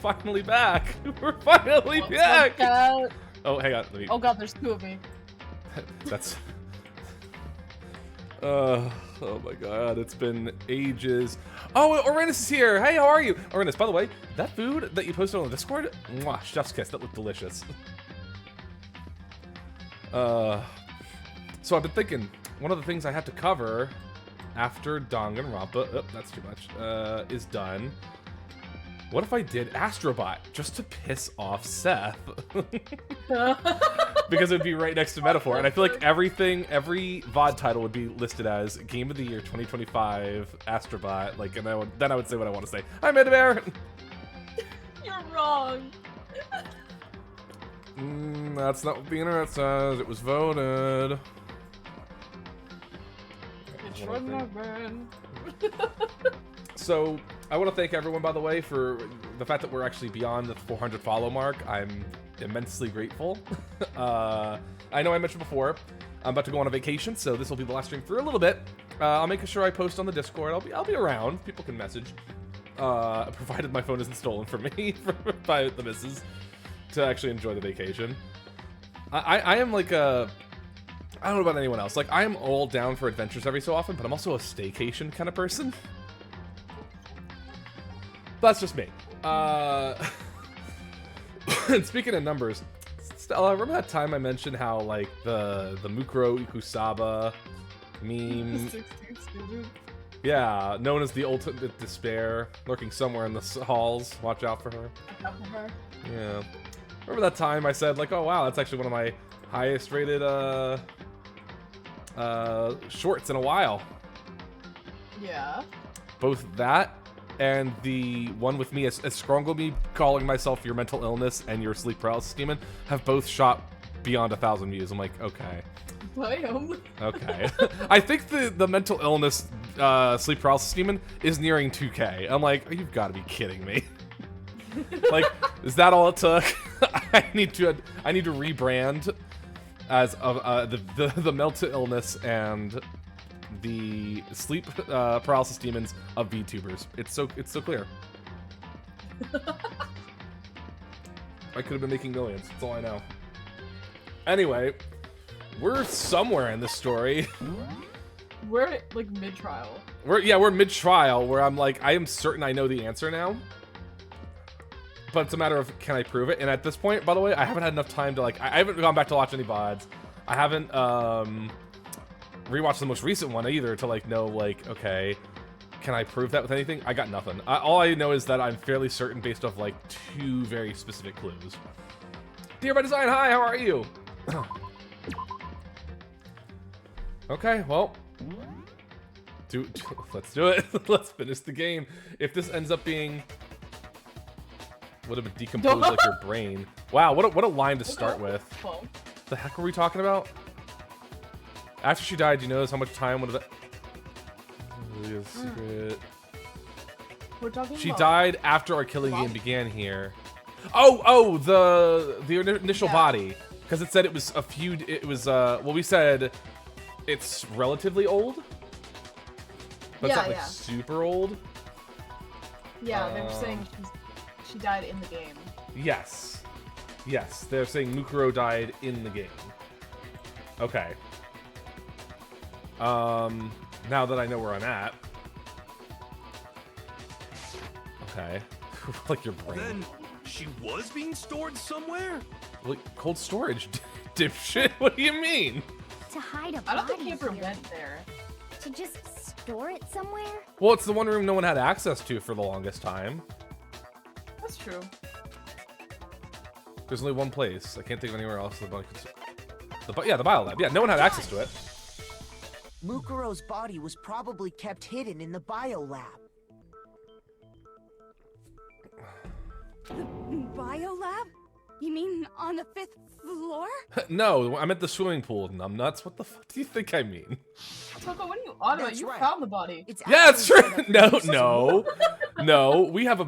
finally back. We're finally back. Oh, hang on. Oh god, there's two of me. That's. Oh my god, it's been ages. Oh, Orinus is here. Hey, how are you? Orinus, by the way, that food that you posted on the Discord, mwah, chef's kiss, that looked delicious. So I've been thinking, one of the things I have to cover after Danganronpa, oh, that's too much, is done. What if I did Astrobot just to piss off Seth? Because it'd be right next to Metaphor, and I feel like every VOD title would be listed as Game of the Year 2025 Astrobot. Like, and then I would say what I want to say. Hi, Metabear. You're wrong. That's not what the internet says. It was voted. It shouldn't have been. So, I want to thank everyone, by the way, for the fact that we're actually beyond the 400 follow mark. I'm immensely grateful. I know I mentioned before, I'm about to go on a vacation, so this will be the last stream for a little bit. I'll make sure I post on the Discord. I'll be around. People can message, provided my phone isn't stolen from me by the missus, to actually enjoy the vacation. I am like a... I don't know about anyone else. Like, I'm all down for adventures every so often, but I'm also a staycation kind of person. That's just me. And speaking of numbers, Stella, remember that time I mentioned how, like, the Mukuro Ikusaba meme... Yeah, known as the ultimate despair, lurking somewhere in the halls. Watch out for her. Yeah. Remember that time I said, like, oh wow, that's actually one of my highest rated, shorts in a while. Yeah. Both that and the one with me as me calling myself your mental illness and your sleep paralysis demon have both shot beyond 1,000 views. I'm like, okay. Damn. Okay. I think the mental illness sleep paralysis demon is nearing 2K. I'm like, oh, you've got to be kidding me. Like, is that all it took? I need to rebrand as the mental illness and the sleep paralysis demons of VTubers. It's so clear. I could have been making millions. That's all I know. Anyway, we're somewhere in this story. We're like mid-trial. We're mid-trial where I'm like, I am certain I know the answer now. But it's a matter of, can I prove it? And at this point, by the way, I haven't had enough time to, like, I haven't gone back to watch any VODs. I haven't rewatched the most recent one either to, like, know, like, okay, can I prove that with anything? I got nothing. All I know is that I'm fairly certain based off, like, 2 very specific clues. Dear by Design, hi, how are you? Okay, well, let's do it. Let's finish the game. If this ends up being... would have decomposed like your brain. Wow, what a line to start with. What the heck were we talking about? After she died, you notice how much time would have... Secret. We're talking She about died after our killing game began here. Oh, the initial body. Because it said it was well, we said it's relatively old. But it's not like super old. Yeah, they were saying she died in the game. Yes. Yes, they're saying Mukuro died in the game. Okay. Now that I know where I'm at. Okay. Like your brain. Then she was being stored somewhere? Like, cold storage, dipshit? What do you mean? To hide a body. I don't think he ever here. went there. To just store it somewhere? Well, it's the one room no one had access to for the longest time. That's true. There's only one place. I can't think of anywhere else. The biolab. Yeah, no one had access to it. Mukuro's body was probably kept hidden in the biolab. Biolab? You mean on the 5th floor? No, I'm at the swimming pool, numbnuts. What the fuck do you think I mean? Toko, what are you on about? You found the body. Yeah, it's true. No. We have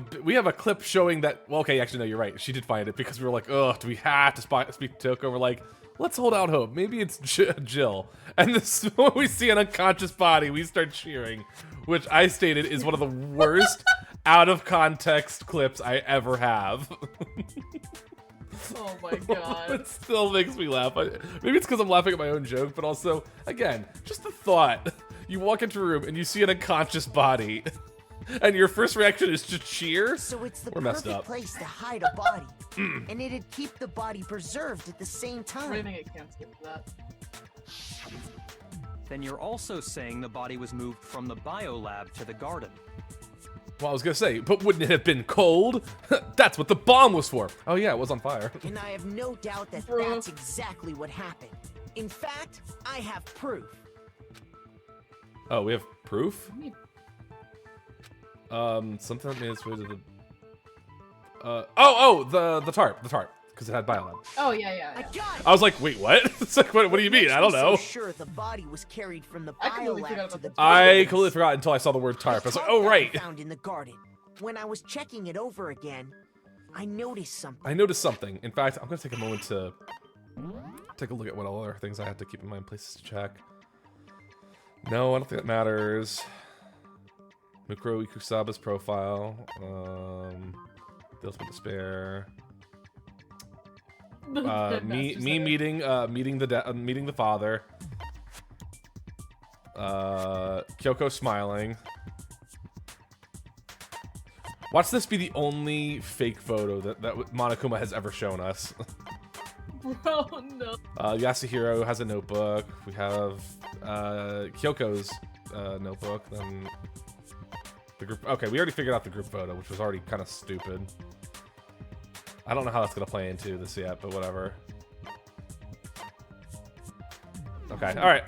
a clip showing that. Well, okay, actually, no, you're right. She did find it because we were like, oh, do we have to speak to Toko? We're like, let's hold out hope. Maybe it's Jill. And this when we see an unconscious body, we start cheering, which I stated is one of the worst out of context clips I ever have. Oh my god. It still makes me laugh. Maybe it's because I'm laughing at my own joke, but also, again, just the thought. You walk into a room and you see an unconscious body, and your first reaction is to cheer? So it's the We're messed perfect up. place to hide a body. And it'd keep the body preserved at the same time. Rating it can't skip that. Then you're also saying the body was moved from the biolab to the garden. Well, I was gonna say, but wouldn't it have been cold? That's what the bomb was for. Oh yeah, it was on fire. And I have no doubt that Bro. that's exactly what happened. In fact, I have proof. Oh, we have proof? Something that made its way to the the tarp, because it had biolab. Oh, yeah. I got it. I was like, wait, what? It's like, what do you mean? I don't know. So sure the body was carried from the I completely forgot biolab about to the the I garden. completely forgot until I saw the word tarp. I was like, The oh tarp right. I found in the garden. When I was checking it over again, I noticed something. I noticed something. In fact, I'm gonna take a moment to take a look at what other things I have to keep in mind, places to check. No, I don't think that matters. Mukuro Ikusaba's profile. The Ultimate Despair. Meeting the father. Kyoko smiling. Watch this be the only fake photo that Monokuma has ever shown us. Bro, no. Yasuhiro has a notebook. We have Kyoko's notebook. Then the group. Okay, we already figured out the group photo, which was already kind of stupid. I don't know how that's gonna play into this yet, but whatever. Okay, all right.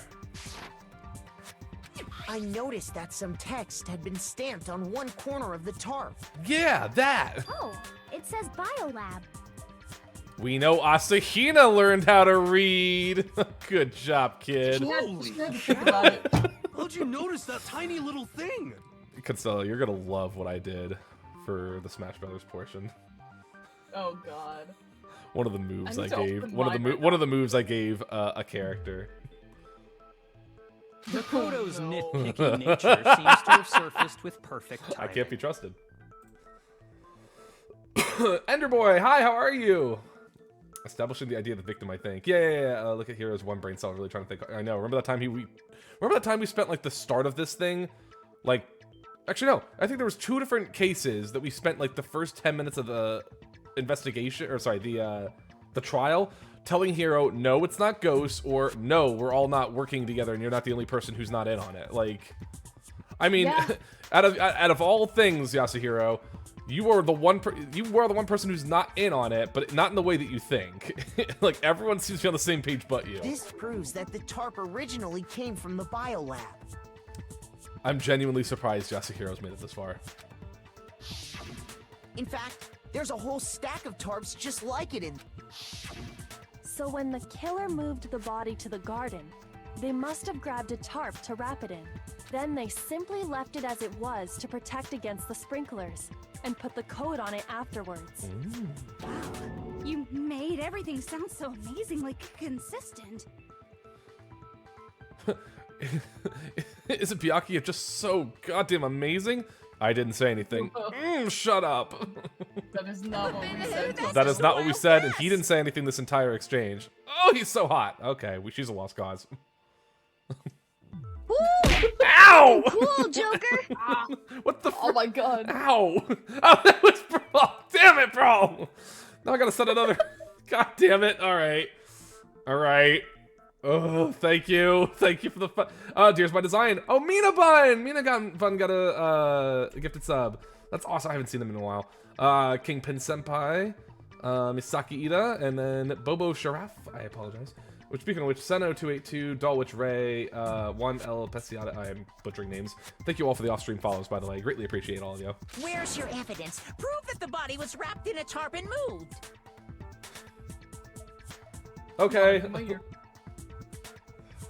I noticed that some text had been stamped on one corner of the tarp. Yeah, that. Oh, it says biolab. We know Asahina learned how to read. Good job, kid. She had Holy to think about it. How'd you notice that tiny little thing? Consuelo, you're gonna love what I did for the Smash Brothers portion. Oh god. One of the moves I I need to gave. open One of the mine right one of the moves I gave a character. Makoto's no. nitpicky nature seems to have surfaced with perfect I timing. can't be trusted. Enderboy, hi, how are you? Establishing the idea of the victim, I think. Yeah. Look at Hero's one brain cell. Really trying to think. I know. Remember that time remember that time we spent like the start of this thing, like. Actually, no. I think there was 2 different cases that we spent like the first 10 minutes of the investigation, or sorry, the trial, telling Hero, no, it's not Ghost, or no, we're all not working together, and you're not the only person who's not in on it. Like, I mean, Yeah. out of all things, Yasuhiro, you are the one person who's not in on it, but not in the way that you think. Like everyone seems to be on the same page but you. This proves that the tarp originally came from the biolab. I'm genuinely surprised Yasuhiro's made it this far. In fact, there's a whole stack of tarps just like it in. So when the killer moved the body to the garden, they must have grabbed a tarp to wrap it in. Then they simply left it as it was to protect against the sprinklers, and put the code on it afterwards. You made everything sound so amazingly consistent. Isn't Byakuya just so goddamn amazing? I didn't say anything. Shut up. That is not what we said. That is not what we said, and he didn't say anything this entire exchange. Oh, he's so hot. Okay, she's a lost cause. Ow! Cool, Joker! What the? Oh my god. Ow! Oh, that was bro. Damn it, bro! Now I gotta set another. God damn it! All right, all right. Oh, thank you for the fun. Oh, here's my design. Oh, Mina Bun got a gifted sub. That's awesome. I haven't seen them in a while. Kingpin Senpai, Misaki Ida, and then Bobo Sharaf. I apologize. Which, speaking of which, Seno282, Dalwich Ray, 1L Pesiata. I am butchering names. Thank you all for the off-stream follows, by the way. Greatly appreciate all of you. Where's your evidence? Prove that the body was wrapped in a tarp and moved. Okay. My ear.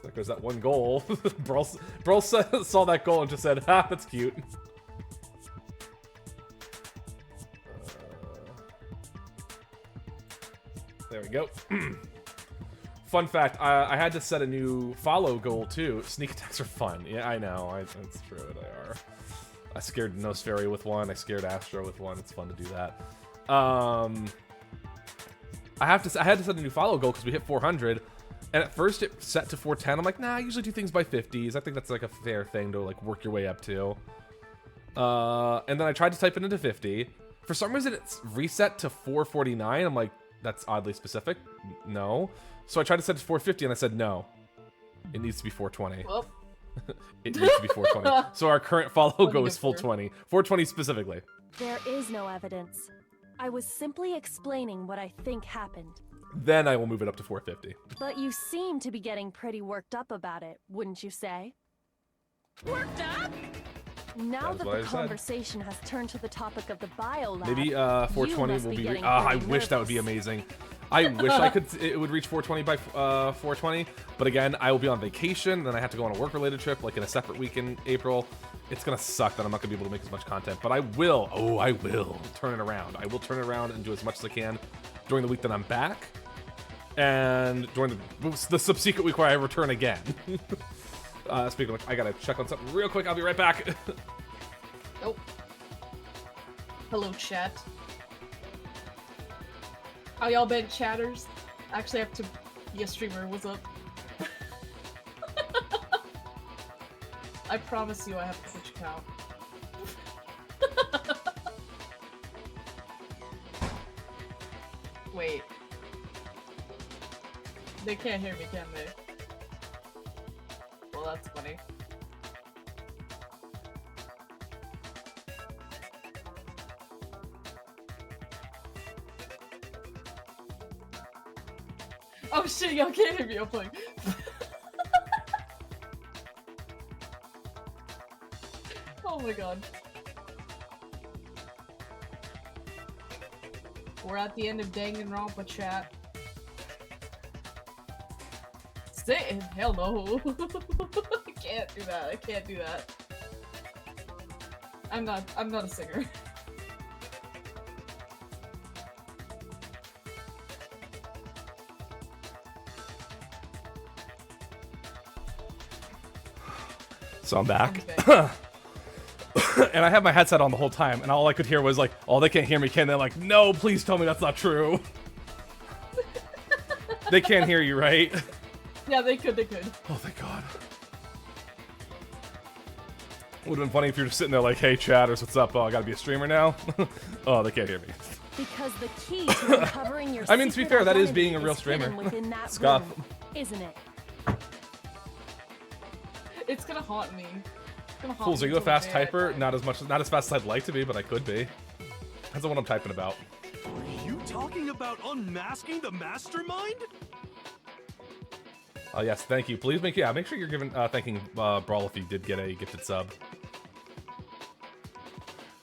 There goes that one goal. Brawl saw that goal and just said, ha, that's cute. There we go. Fun fact, I had to set a new follow goal too. Sneak attacks are fun. Yeah, I know. That's true, they are. I scared Nosferry with one. I scared Astro with one. It's fun to do that. I had to set a new follow goal because we hit 400, and at first it set to 410. I'm like, nah, I usually do things by 50s. I think that's like a fair thing to like work your way up to. And then I tried to type it into 50. For some reason, it's reset to 449. I'm like, that's oddly specific. No. So I tried to set it to 450, and I said no. It needs to be 420. Well. It needs to be 420. So our current follow go is full 20. 420 specifically. There is no evidence. I was simply explaining what I think happened. Then I will move it up to 450. But you seem to be getting pretty worked up about it, wouldn't you say? Worked up? Now That's that what the I said. conversation has turned to the topic of the biolab, Maybe 420 will be. I wish that would be amazing. I wish I could. It would reach 420 by 420. But again, I will be on vacation. Then I have to go on a work-related trip, like in a separate week in April. It's gonna suck that I'm not gonna be able to make as much content. But I will. Oh, I will turn it around. I will turn it around and do as much as I can during the week that I'm back, and during the subsequent week where I return again. Speaking of which, I gotta check on something real quick. I'll be right back. Oh. Hello, chat. How y'all been, chatters? Actually, I have to be a streamer. What's up? I promise you I have a Twitch account. Wait. They can't hear me, can they? Well, that's funny. Oh shit, y'all can't hear me, I'm playing. Oh my god. We're at the end of Danganronpa, chat. Satan, hell no. I can't do that, I can't do that. I'm not a singer. So I'm back. And I had my headset on the whole time, and all I could hear was like, oh, they can't hear me, can they? Like, no, please tell me that's not true. They can't hear you, right? Yeah, they could. Oh, thank God. Would have been funny if you were just sitting there like, hey, chatters, what's up? Oh, I gotta be a streamer now? Oh, they can't hear me. Because the key to uncovering your I mean, to be secret fair, that is identity being a real is hidden streamer. within that Scuff. room, isn't it? It's gonna haunt me. Fools, are you a fast typer? Not as fast as I'd like to be, but I could be. Depends on what I'm typing about. Are you talking about unmasking the mastermind? Oh yes, thank you. Please make sure you're giving thanking Brawl if you did get a gifted sub.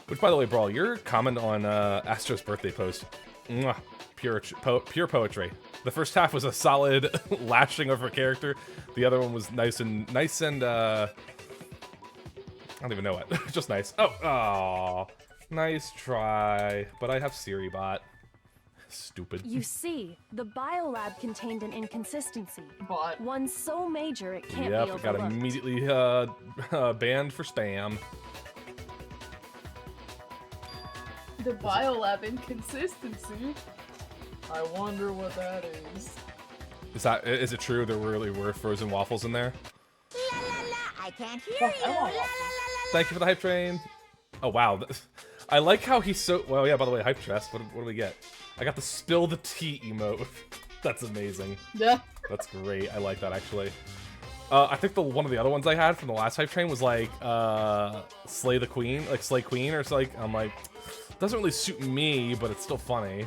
Which, by the way, Brawl, your comment on Astro's birthday post, mwah, pure poetry. The first half was a solid lashing of her character. The other one was nice and I don't even know what. Just nice. Oh, nice try. But I have Siri bot. Stupid. You see, the biolab contained an inconsistency. But One so major it can't be Yep, overlooked. got immediately banned for spam. the biolab inconsistency. I wonder what that is. Is it true there really were frozen waffles in there? La la la, I can't hear Fuck, you. I La la want la waffles. la. Thank you for the hype train. Oh wow, I like how he's so. Well, yeah. By the way, hype chest. What do we get? I got the spill the tea emote. That's amazing. Yeah. That's great. I like that actually. I think one of the other ones I had from the last hype train was like slay the queen, like slay queen or something. I'm like, doesn't really suit me, but it's still funny.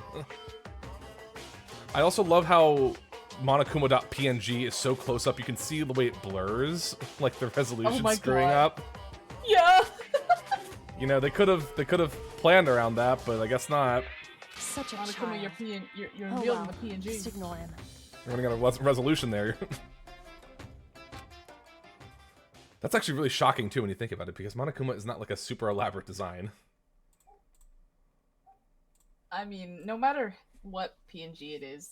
I also love how Monokuma.png is so close up. You can see the way it blurs, like the resolution my screwing God. up. Yeah. You know, they could have planned around that, but I guess not. Such a Monokuma, child. you're Oh revealing well, the PNG. just ignore him. You're running out of resolution there. That's actually really shocking too when you think about it, because Monokuma is not like a super elaborate design. I mean, no matter what PNG it is,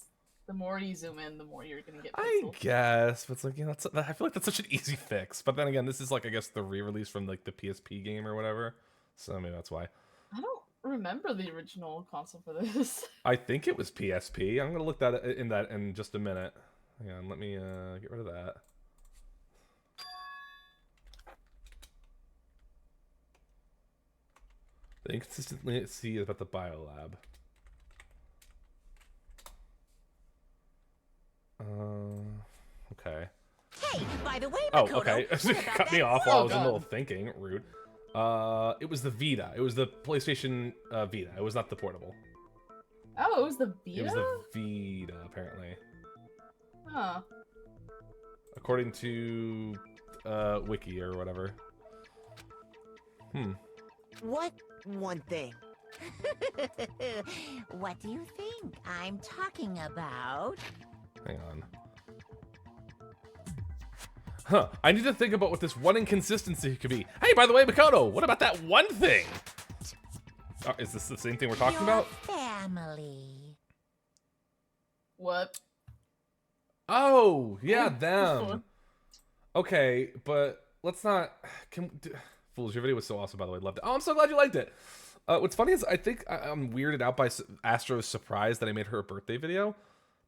The more you zoom in, the more you're gonna get I pixels. guess, but it's like, you know, I feel like that's such an easy fix. But then again, this is like, I guess, the re-release from like the PSP game or whatever. So maybe that's why. I don't remember the original console for this. I think it was PSP. I'm gonna look that in just a minute. Hang on, let me get rid of that. The inconsistency is about the biolab. Okay. Hey, by the way, Oh, Makoto, okay. what about Cut me that off while I was in the God. middle of thinking. Rude. It was the Vita. It was the PlayStation Vita. It was not the portable. Oh, it was the Vita? It was the Vita, apparently. Huh. According to Wiki or whatever. What one thing? What do you think I'm talking about? Hang on. Huh. I need to think about what this one inconsistency could be. Hey, by the way, Makoto, what about that one thing? Is this the same thing we're talking Your about? family. What? Oh, yeah, them. Okay, but let's not. Fools, your video was so awesome, by the way. Loved it. Oh, I'm so glad you liked it. What's funny is I think I'm weirded out by Astro's surprise that I made her a birthday video,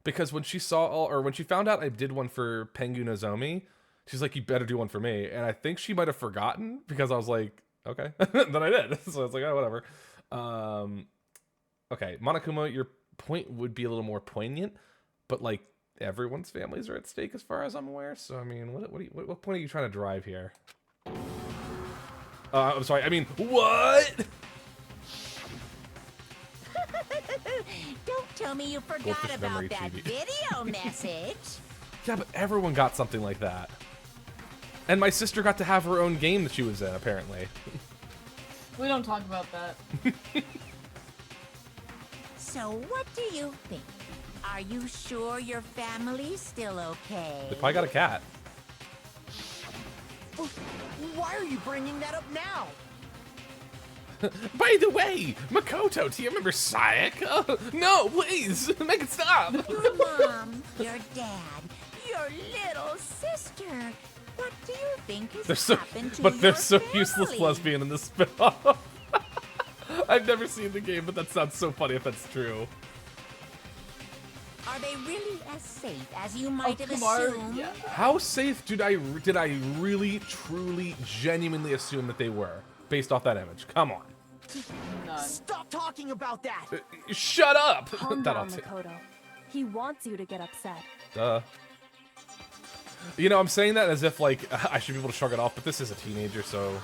because when she when she found out I did one for Pengu Nozomi, she's like, "You better do one for me," and I think she might have forgotten because I was like, "Okay," then I did. So I was like, "Oh, whatever." Okay, Monokuma, your point would be a little more poignant, but like everyone's families are at stake as far as I'm aware. So I mean, what point are you trying to drive here? I'm sorry. I mean, what? Don't tell me you forgot Goldfish about memory that TV. video message. Yeah, but everyone got something like that. And my sister got to have her own game that she was in, apparently. We don't talk about that. So what do you think? Are you sure your family's still okay? They probably got a cat. Why are you bringing that up now? By the way, Makoto, do you remember Sayak? Oh, no, please, make it stop. Your mom, your dad, your little sister. What do you think has happened to They're your so family? useless lesbian in this spin-off. I've never seen the game, but that sounds so funny if that's true. Are they really as safe as you might have Kumar, assumed? yeah. How safe did I really, truly, genuinely assume that they were, based off that image? Come on. None. Stop talking about that! Shut up! Calm That'll down, take. Makoto. He wants you to get upset. Duh. You know, I'm saying that as if, like, I should be able to shrug it off, but this is a teenager, so...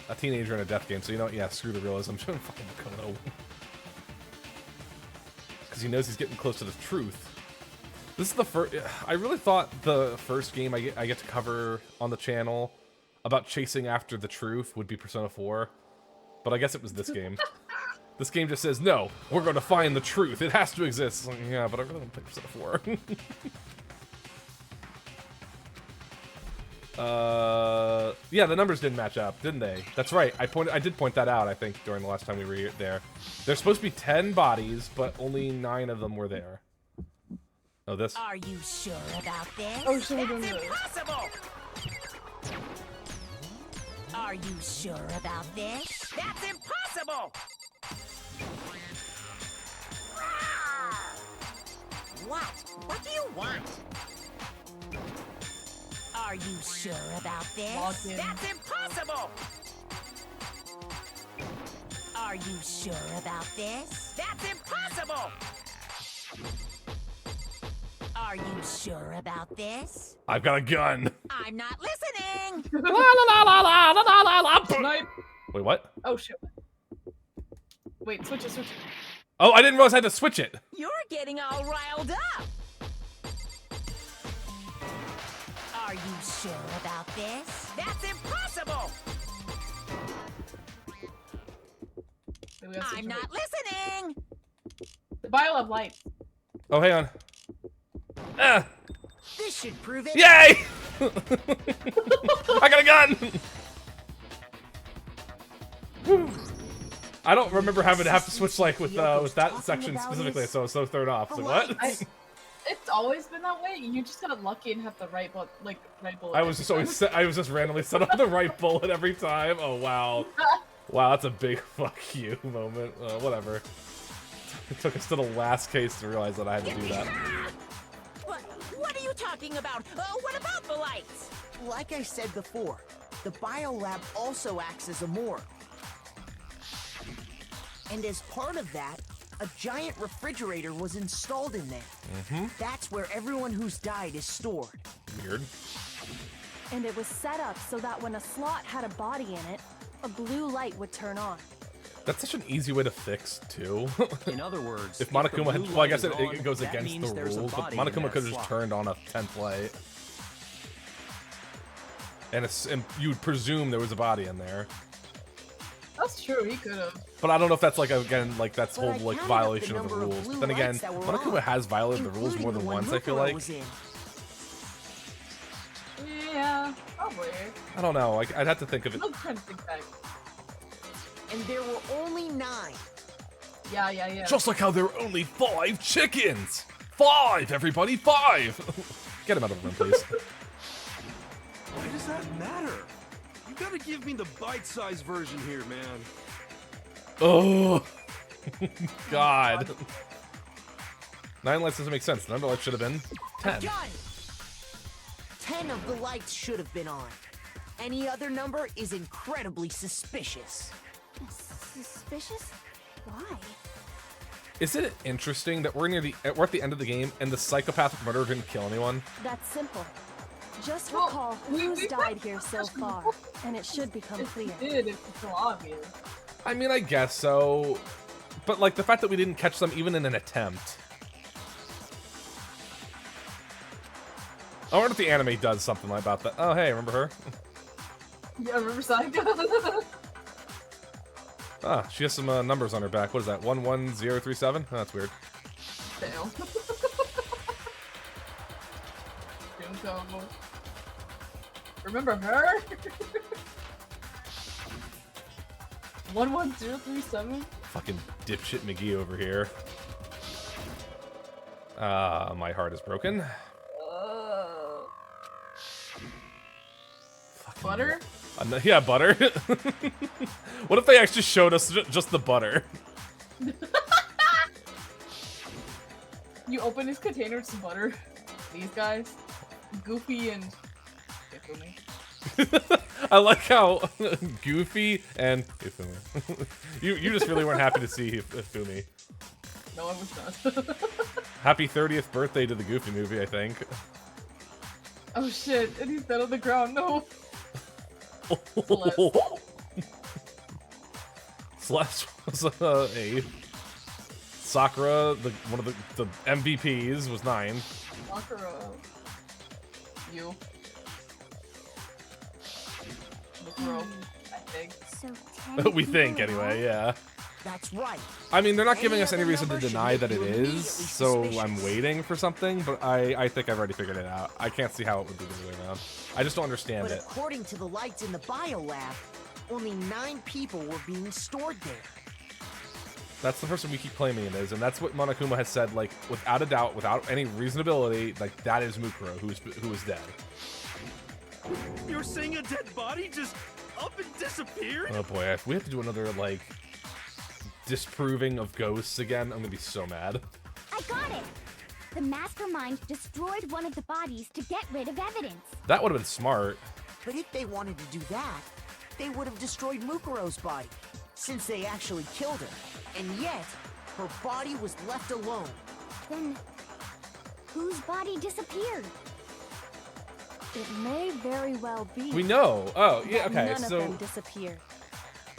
A teenager in a death game, so you know what? Yeah, screw the realism. Fucking Makoto. Because he knows he's getting close to the truth. This is the first... I really thought the first game I get to cover on the channel about chasing after the truth would be Persona 4. But I guess it was this game. This game just says, no, we're going to find the truth. It has to exist. Like, yeah, but I really want to play Persona 4. Yeah, the numbers didn't match up, didn't they? That's right. I did point that out, I think, during the last time we were there. There's supposed to be 10 bodies, but only 9 of them were there. Oh, this? Are you sure about this? Oh, so we're doing That's this. impossible! Are you sure about this? That's impossible! What? What do you want? Are you sure about Lock this? in. That's impossible! Are you sure about this? That's impossible! Are you sure about this? I've got a gun. I'm not listening! La la la la la la la la la. Snipe. Wait, what? Oh shit. Wait, switch it. Oh, I didn't realize I had to switch it. You're getting all riled up! Are you sure about this? That's impossible! Wait, we gotta switch I'm it. not listening! The biolab lights. Oh, hang on. Ah, This should prove it. yay! I got a gun. Whew. I don't remember having to have to switch like with that Talking section about specifically, is so I was so thrown off. I was like, what? It's always been that way. You just got lucky and have the right bullet. I was just always I was just randomly set on the right bullet every time. Oh wow, wow, that's a big fuck you moment. Whatever. It took us to the last case to realize that I had to do that. What are you talking about? What about the lights? Like I said before, the biolab also acts as a morgue. And as part of that, a giant refrigerator was installed in there. That's where everyone who's died is stored. Weird. And it was set up so that when a slot had a body in it, a blue light would turn on. That's such an easy way to fix, too. In other words, If Monokuma had, the blue well, I guess light is it on, goes that against means the there's a rules, but body in Monokuma that could have just slot. turned on a 10th light. And you'd presume there was a body in there. That's true. He could have. But I don't know if that's like, again, like that's But whole I like counted up violation the of the number of rules. blue But then again, lights that were Monokuma on, has violated the rules including more than the one once, I feel Mukuro like. was in. Yeah, probably. I don't know, I'd have to think of it. I'm trying to think back. And there were only 9. Yeah. Just like how there are only 5 chickens! 5, everybody, 5! Get him out of the room, please. Why does that matter? You gotta give me the bite-sized version here, man. Oh, God. 9 lights doesn't make sense. The number lights should have been 10. Done! 10 of the lights should have been on. Any other number is incredibly suspicious. Suspicious? Why? Is it interesting that we're at the end of the game and the psychopathic murderer didn't kill anyone? That's simple. Just Well, recall who's died here so far, and it should become clear. If it did, it's so obvious. I mean, I guess so. But, like, the fact that we didn't catch them even in an attempt. I wonder if the anime does something like about that. Oh, hey, remember her? Yeah, remember Psycho? Ah, she has some numbers on her back. What is that? 11037? Oh, that's weird. Damn. Junko. Remember her? 11037? Fucking dipshit McGee over here. My heart is broken. Butter? Yeah, butter. What if they actually showed us just the butter? You open his container, it's butter. These guys. Goofy and... I like how Goofy and Ifumi. you just really weren't happy to see Ifumi. No, I was not. Happy 30th birthday to the Goofy movie, I think. Oh shit, and he's dead on the ground, no! Celeste was a Sakura, one of the MVPs, was 9. Sakura. You. Mukuro, I think. So 10 We think, people anyway, yeah. That's right. I mean, they're not Any giving us any other reason to number should deny make that it you is, immediately so I'm suspicious. waiting for something, but I think I've already figured it out. I can't see how it would be the other way around. I just don't understand But it. according to the lights in the biolab, only 9 people were being stored there. That's the person we keep claiming it is, and that's what Monokuma has said, like, without a doubt, without any reasonability, like, that is Mukuro, who is dead. You're saying a dead body just up and disappeared? Oh boy, if we have to do another, like, disproving of ghosts again, I'm gonna be so mad. I got it! The mastermind destroyed one of the bodies to get rid of evidence. That would have been smart. But if they wanted to do that, they would have destroyed Mukuro's body, since they actually killed her. And yet, her body was left alone. Then, whose body disappeared? It may very well be. We know. Oh, yeah, that okay, none so... of them disappeared.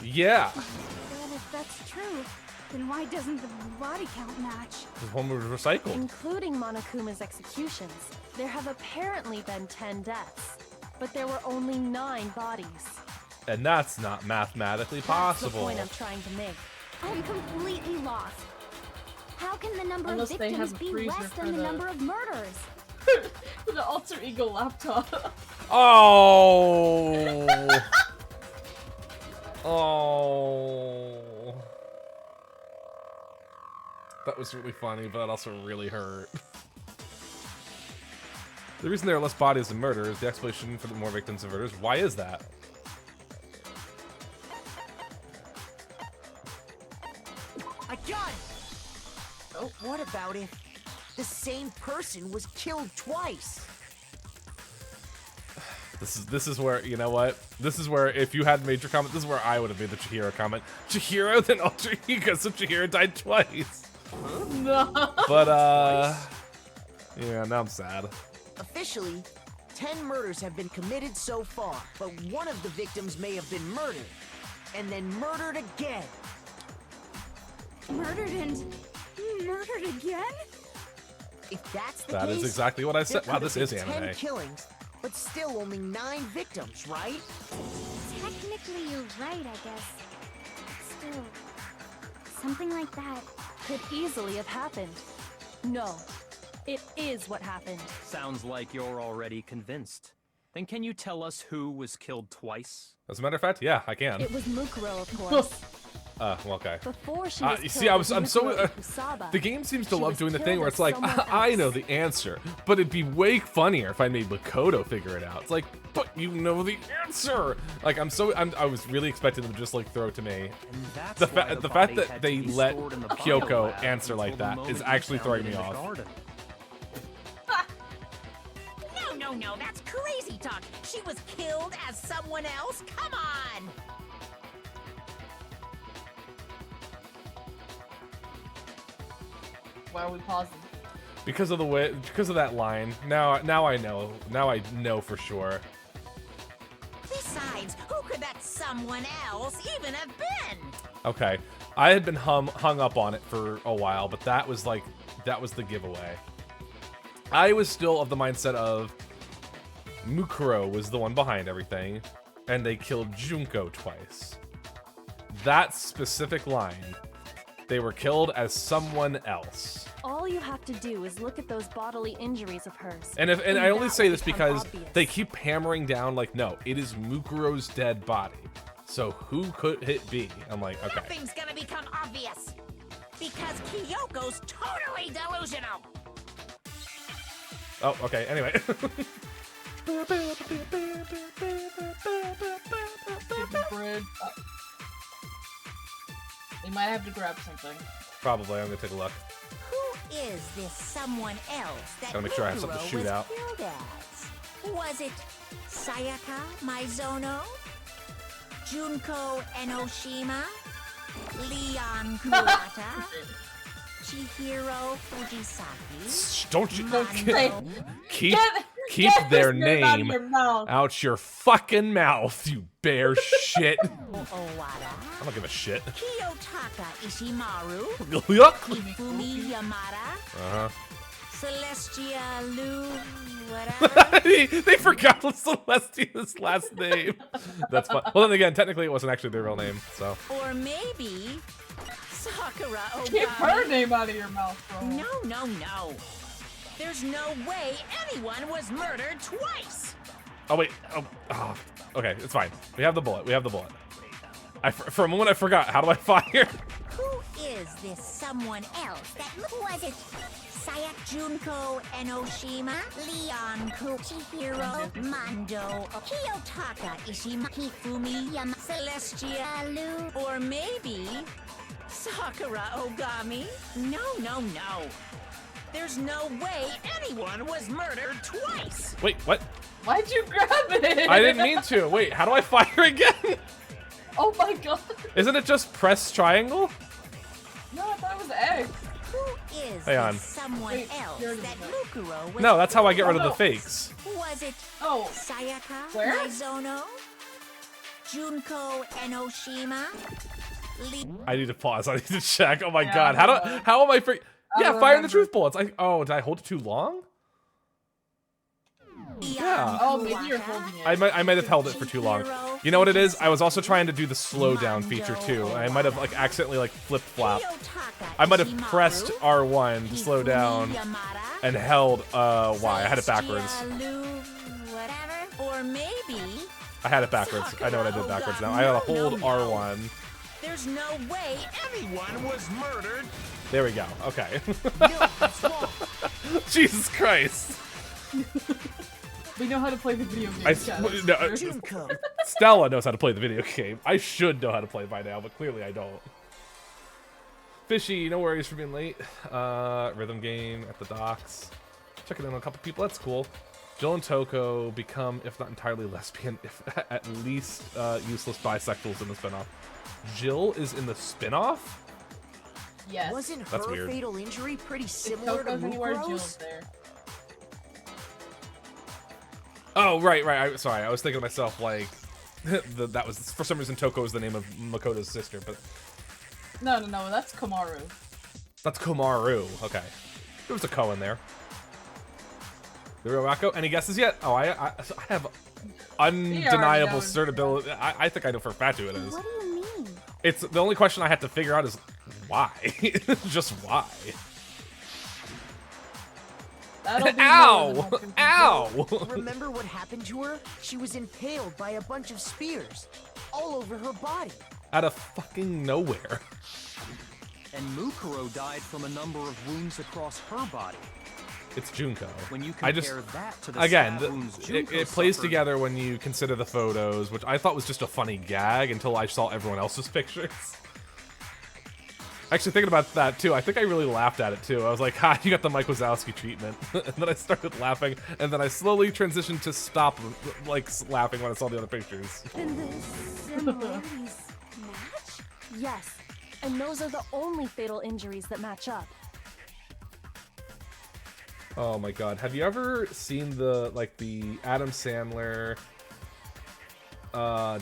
Yeah. Well, if that's true, then why doesn't the body count match? This one was recycled. Including Monokuma's executions, there have apparently been 10 deaths, but there were only 9 bodies. And that's not mathematically That's possible. the point I'm trying to make. I'm completely lost. How can the number Unless of they victims have a be freezer less for than the the- number of murders? The alter ego laptop. Oh. Oh. That was really funny, but it also really hurt. The reason there are less bodies in murder is the explanation for the more victims of murders. Why is that? I got it! Oh, what about if the same person was killed twice? This is where, you know what? This is where, if you had made your comment, this is where I would have made the Chihiro comment. Chihiro, then alter ego, so Chihiro died twice. No. But, yeah, now I'm sad. Officially, 10 murders have been committed so far, but one of the victims may have been murdered, and then murdered again. Murdered and murdered again? If that's the That case, is exactly what I said. there Wow, could this have is been 10 anime. killings, but still only 9 victims, right? Technically, you're right, I guess. Still, something like that. Could easily have happened. No, it is what happened. Sounds like you're already convinced. Then can you tell us who was killed twice? As a matter of fact, yeah, I can. It was Mukuro, of course. Well, okay. Before she was You killed see, I'm so. Mukuro Kusaba. The game seems to She love was doing the killed thing where as it's like, someone I know else. the answer, but it'd be way funnier if I made Makoto figure it out. It's like, but you know the answer. Like, I was really expecting them to just like throw it to me. And that's The why fact body that had to they be let stored in the Kyoko biolab answer until like the that moment is you actually found throwing it me in the off. garden. No, that's crazy talk. She was killed as someone else? Come on! Why are we pausing? Because of the way, because of that line. Now I know. Now I know for sure. Besides, who could that someone else even have been? Okay, I had been hung up on it for a while, but that was the giveaway. I was still of the mindset of Mukuro was the one behind everything, and they killed Junko twice. That specific line, they were killed as someone else. All you have to do is look at those bodily injuries of hers. And I only that say will this become because obvious. they keep hammering down like, no, it is Mukuro's dead body. So who could it be? I'm like, okay. Nothing's gonna become obvious. Because Kyoko's totally delusional. Oh, okay, anyway. Stupid bridge. We might have to grab something. Probably, I'm gonna take a look. Who is this someone else that Gotta make sure I have something to Mukuro shoot was out. killed as? Was it Sayaka Maizono? Junko Enoshima? Leon Kurata? Chihiro Fujisaki? Shh, don't you Say- keep Get their this name out of name your mouth. out your fucking mouth, you bear shit. Owada? I don't give a shit. Kiyotaka Ishimaru? Yuck. Ifumi Yamada? Uh-huh. Celestia Lu? Whatever? They forgot Celestia's last name. That's fun. Well, then again, technically it wasn't actually their real name, so. Or maybe Sakura Keep her Ogami? name out of your mouth, bro. No. There's no way anyone was murdered twice. Oh wait. Oh, okay, it's fine. We have the bullet. For a moment I forgot. How do I fire? Who is this someone else that was it? Sayak Junko Enoshima, Leon Chihiro, Mando, Kiyotaka Ishima, Hifumi Yama, Celestia Lu, or maybe Sakura Ogami? No. There's no way anyone was murdered twice. Wait, what? Why'd you grab it? I didn't mean to. Wait, how do I fire again? Oh my god. Isn't it just press triangle? No, I thought it was X. Who is Hang on. this someone Wait, else you're- that Mukuro was No, that's how I get rid of Oh, the no. fakes. Was it Oh, Sayaka Where? Maizono? Junko Enoshima? I need to pause. I need to check. Oh my Yeah, god. How am I free? I Yeah, don't firing the remember. truth bullets. Did I hold it too long? Yeah. Oh, maybe you're holding it. I might have held it for too long. You know what it is? I was also trying to do the slow down feature too. I might have like accidentally like flip flop. I might have pressed R1 to slow down and held Y. I had it backwards. Or maybe I had it backwards. I know what I did backwards now. I gotta hold R1. There's no way Anyone was murdered. There we go. Okay. No, that's wrong. Jesus Christ. We know how to play the video game. I, Shadows. no, Junko. Stella knows how to play the video game. I should know how to play it by now, but clearly I don't. Fishy, no worries for being late. Rhythm game at the docks. Checking in on a couple people, that's cool. Jill and Toko become, if not entirely lesbian, if at least useless bisexuals in the spinoff. Jill is in the spinoff? Yes. Wasn't That's her weird. fatal injury pretty If similar to Toko's anywhere, Jill's Mukuro's? there. Oh, right. Sorry, I was thinking to myself, like, that was, for some reason, Toko is the name of Makoto's sister, but No, that's Komaru. that's Komaru. Okay. There was a Ko in there. The real Rocco? Any guesses yet? Oh, I have undeniable know. certainty. I think I know for a fact who it is. What do you mean? It's the only question I have to figure out is why. Just why. That'll be Ow! more than one Ow! Remember what happened to her? She was impaled by a bunch of spears all over her body. Out of fucking nowhere. And Mukuro died from a number of wounds across her body. It's Junko. When you I compare just, that to the again, stab wounds it Junko plays suffered, together when you consider the photos, which I thought was just a funny gag until I saw everyone else's pictures. Actually, thinking about that too, I think I really laughed at it too. I was like, "Ha, you got the Mike Wazowski treatment," and then I started laughing, and then I slowly transitioned to stop, like, laughing when I saw the other pictures. Then the similarities match? Yes, and those are the only fatal injuries that match up. Oh my god, have you ever seen the Adam Sandler,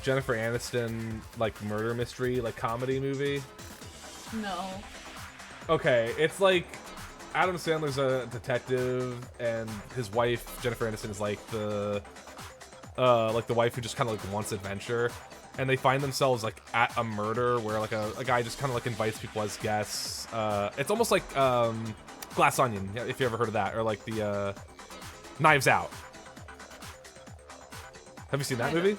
Jennifer Aniston, like, murder mystery, like, comedy movie? No. Okay, it's like Adam Sandler's a detective, and his wife Jennifer Aniston is like the wife who just kind of like wants adventure, and they find themselves like at a murder where like a guy just kind of like invites people as guests. It's almost like Glass Onion, if you ever heard of that, or like the Knives Out. Have you seen that movie?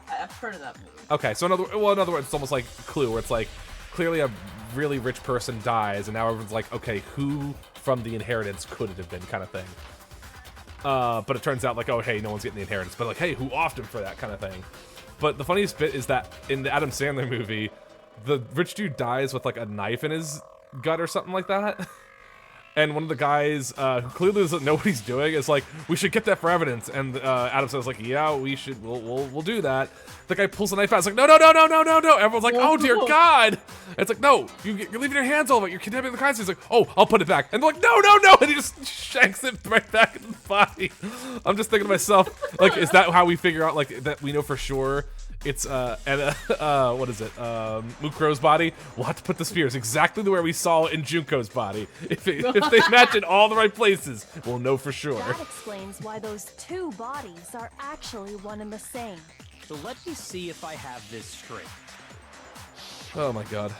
I've heard of that movie. Okay, so in other words, it's almost like Clue, where it's like clearly a really rich person dies, and now everyone's like, okay, who from the inheritance could it have been, kind of thing. But it turns out like, oh, hey, no one's getting the inheritance, but like, hey, who offered for that kind of thing. But the funniest bit is that in the Adam Sandler movie, the rich dude dies with like a knife in his gut or something like that. And one of the guys who clearly doesn't know what he's doing is like, we should get that for evidence. And Adam says like, yeah, we should, we'll do that. The guy pulls the knife out. It's like, no. Everyone's like, oh dear God. And it's like, no, you're leaving your hands all of it. You're kidnapping the guys. He's like, oh, I'll put it back. And they're like, no. And he just shanks it right back in the body. I'm just thinking to myself, like, is that how we figure out like that we know for sure it's what is it? Mukuro's body. We'll have to put the spears exactly where we saw in Junko's body. If they match in all the right places, we'll know for sure. That explains why those two bodies are actually one and the same. So let me see if I have this straight. Oh my God.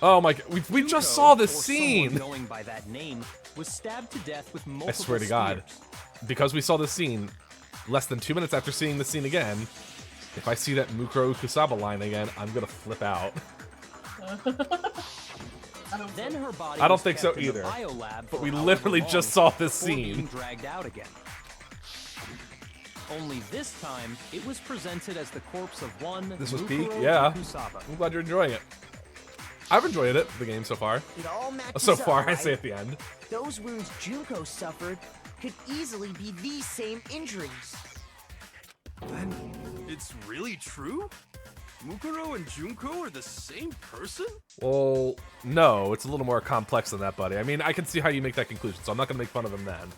Oh my God. We just Junko, saw this or scene. someone going by that name, was stabbed to death with multiple I swear to God. spears. Because we saw this scene, less than 2 minutes after seeing the scene again, if I see that Mukuro Kusaba line again, I'm gonna flip out. Then her body I don't was think kept so in the either. biolab But for we however literally long just saw this before scene. being dragged out again. Only this time, it was presented as the corpse of one This was Mukuro peak? Yeah. Kusaba. I'm glad you're enjoying it. I've enjoyed it, the game so far. It all matches So up, far, I right? say at the end. Those wounds Junko suffered could easily be these same injuries. Then it's really true? Mukuro and Junko are the same person? Well, no, it's a little more complex than that, buddy. I mean, I can see how you make that conclusion, so I'm not gonna make fun of him then.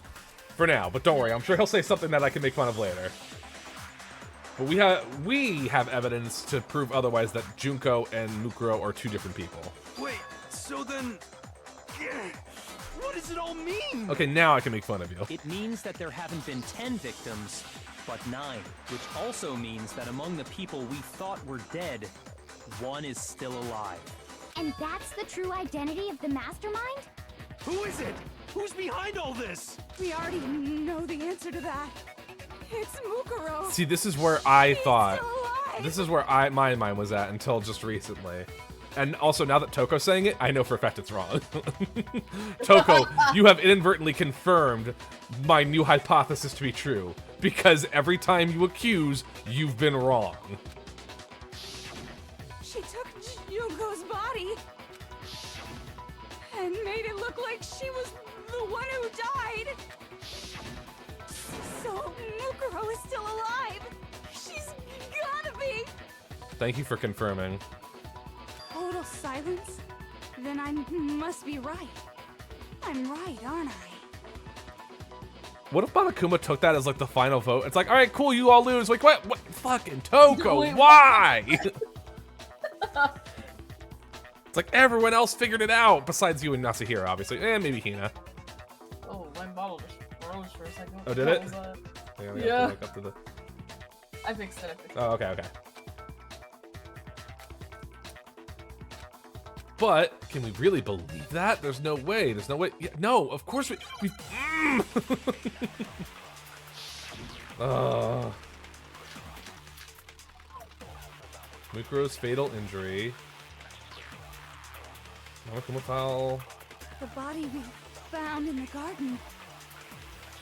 For now, but don't worry, I'm sure he'll say something that I can make fun of later. But we have evidence to prove otherwise that Junko and Mukuro are two different people. Wait, so then... What does it all mean? Okay, now I can make fun of you. It means that there haven't been 10 victims, but 9, which also means that among the people we thought were dead, one is still alive. And that's the true identity of the mastermind? Who is it? Who's behind all this? We already know the answer to that. It's Mukuro. See, this is where I thought... Still This is where my mind was at until just recently. And also, now that Toko's saying it, I know for a fact it's wrong. Toko, you have inadvertently confirmed my new hypothesis to be true. Because every time you accuse, you've been wrong. She took Junko's body and made it look like she was the one who died. So Mukuro is still alive. She's gotta be. Thank you for confirming. Total silence? Then I must be right. I'm right, aren't I? What if Monokuma took that as like the final vote? It's like, all right, cool, you all lose. Like, what? What? Fucking Toko, Wait, why? It's like everyone else figured it out besides you and Nasuhira, obviously, and maybe Hina. Oh, my bottle just froze for a second. Oh, did What it? was that? Hang on, we Yeah. have to look up to the... I fixed it. Oh, okay, okay. But can we really believe that? There's no way. There's no way. Yeah, no, of course we. Mukuro's fatal injury. Monokuma file. The body we found in the garden.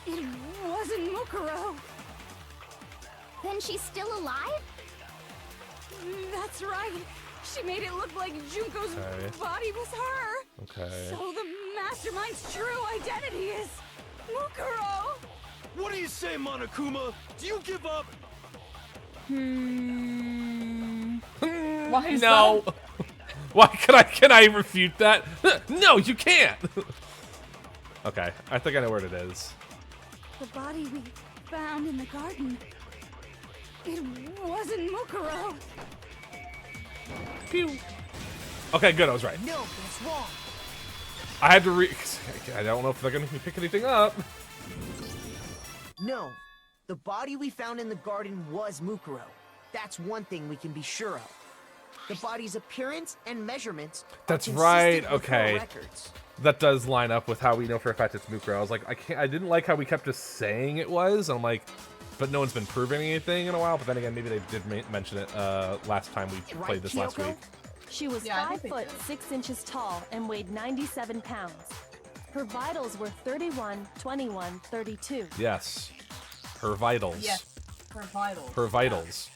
It wasn't Mukuro. Then she's still alive? That's right. She made it look like Junko's Okay. body was her. Okay. So the mastermind's true identity is Mukuro. What do you say, Monokuma? Do you give up? Why is No. Why can I refute that? No, you can't. Okay, I think I know where it is. The body we found in the garden. It wasn't Mukuro. Pew. Okay, good. I was right. No, that's wrong. I had to I don't know if they're gonna make me pick anything up. No, the body we found in the garden was Mukuro. That's one thing we can be sure of. The body's appearance and measurements are That's consistent right, with her okay. records. That does line up with how we know for a fact it's Mukuro. I was like, I didn't like how we kept just saying it was. I'm like, but no one's been proving anything in a while. But then again, maybe they did mention it last time we Right, played this last Kyoko? week. She was Yeah, I 5 think foot so. 6 inches tall and weighed 97 pounds. Her vitals were 31, 21, 32. Yes, her vitals. Yes, her vitals. Her vitals.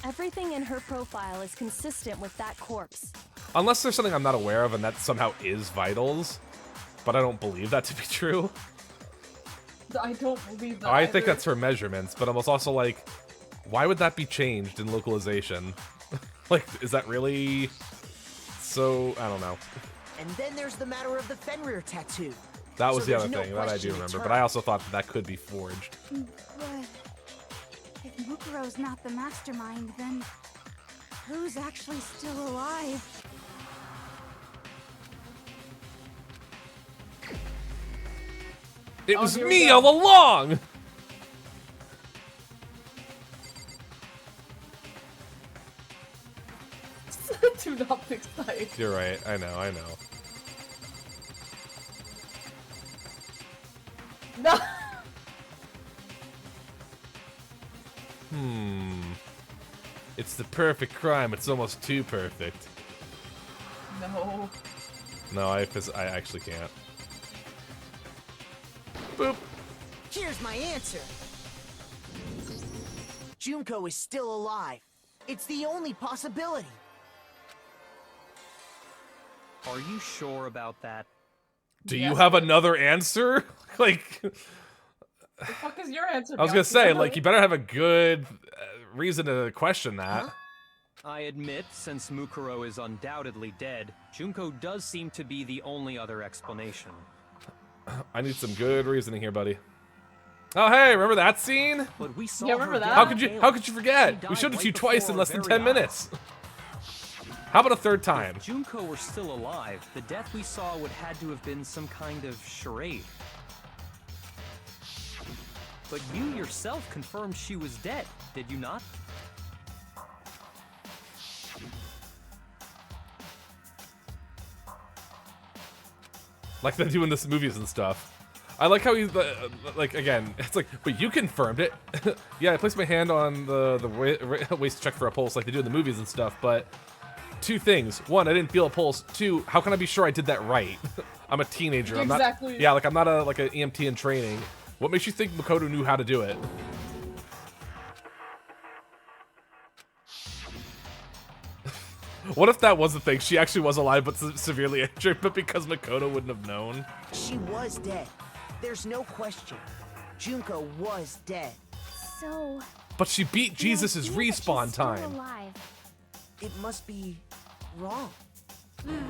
Everything in her profile is consistent with that corpse. Unless there's something I'm not aware of, and that somehow is vitals, but I don't believe that to be true. I don't believe that. I think either. that's her measurements, but I'm also like, why would that be changed in localization? Like, is that really so? I don't know. And then there's the matter of the Fenrir tattoo. That was So the there's other no thing that I do question remember, it's but her. I also thought that could be forged. But if Mukuro's not the mastermind, then who's actually still alive? It Oh, was here we me go. all along! Do not fix that. You're right, I know, I know. No. It's the perfect crime, it's almost too perfect. No. No, I actually can't. Boop. Here's my answer. Junko is still alive. It's the only possibility. Are you sure about that? Do Yes. you have another answer? Like, The fuck is your answer? I was gonna Bianchi? say, like, you better have a good reason to question that. Huh? I admit, since Mukuro is undoubtedly dead, Junko does seem to be the only other explanation. I need some good reasoning here, buddy. Oh, hey, remember that scene? But we saw Yeah, remember her that? get How on could you? Taylor. How could you forget? She We showed it died to you right twice in before less our than very 10 minutes. How about a third time? If Junko were still alive, the death we saw would had to have been some kind of charade. But you yourself confirmed she was dead, did you not? Like they do in this movies and stuff. I like how he's like again. It's like, but you confirmed it. Yeah, I placed my hand on the waist to check for a pulse, like they do in the movies and stuff. But two things: one, I didn't feel a pulse. Two, how can I be sure I did that right? I'm a teenager. I'm not. Yeah, like I'm not a an EMT in training. What makes you think Makoto knew how to do it? What if that was the thing? She actually was alive but severely injured, but because Makoto wouldn't have known. She was dead. There's no question. Junko was dead. So. But she beat Jesus' the idea that respawn she's still time. alive. It must be wrong.